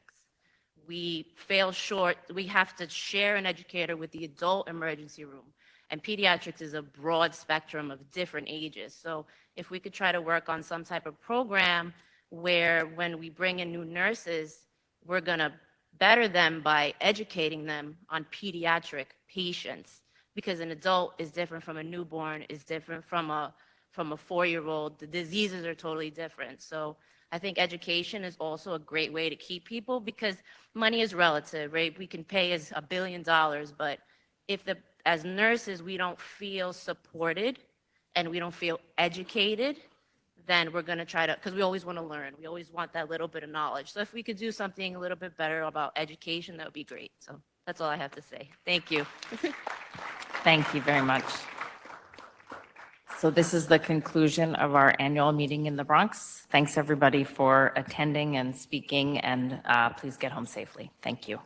We fail short. We have to share an educator with the adult emergency room. And pediatrics is a broad spectrum of different ages. So if we could try to work on some type of program where when we bring in new nurses, we're going to better them by educating them on pediatric patients. Because an adult is different from a newborn, is different from a 4-year-old. The diseases are totally different. So I think education is also a great way to keep people because money is relative, right? We can pay as $1 billion, but if as nurses we don't feel supported and we don't feel educated, then we're going to try to, because we always want to learn. We always want that little bit of knowledge. So if we could do something a little bit better about education, that would be great. So that's all I have to say. Thank you. Thank you very much. So this is the conclusion of our annual meeting in the Bronx. Thanks everybody for attending and speaking, and please get home safely. Thank you.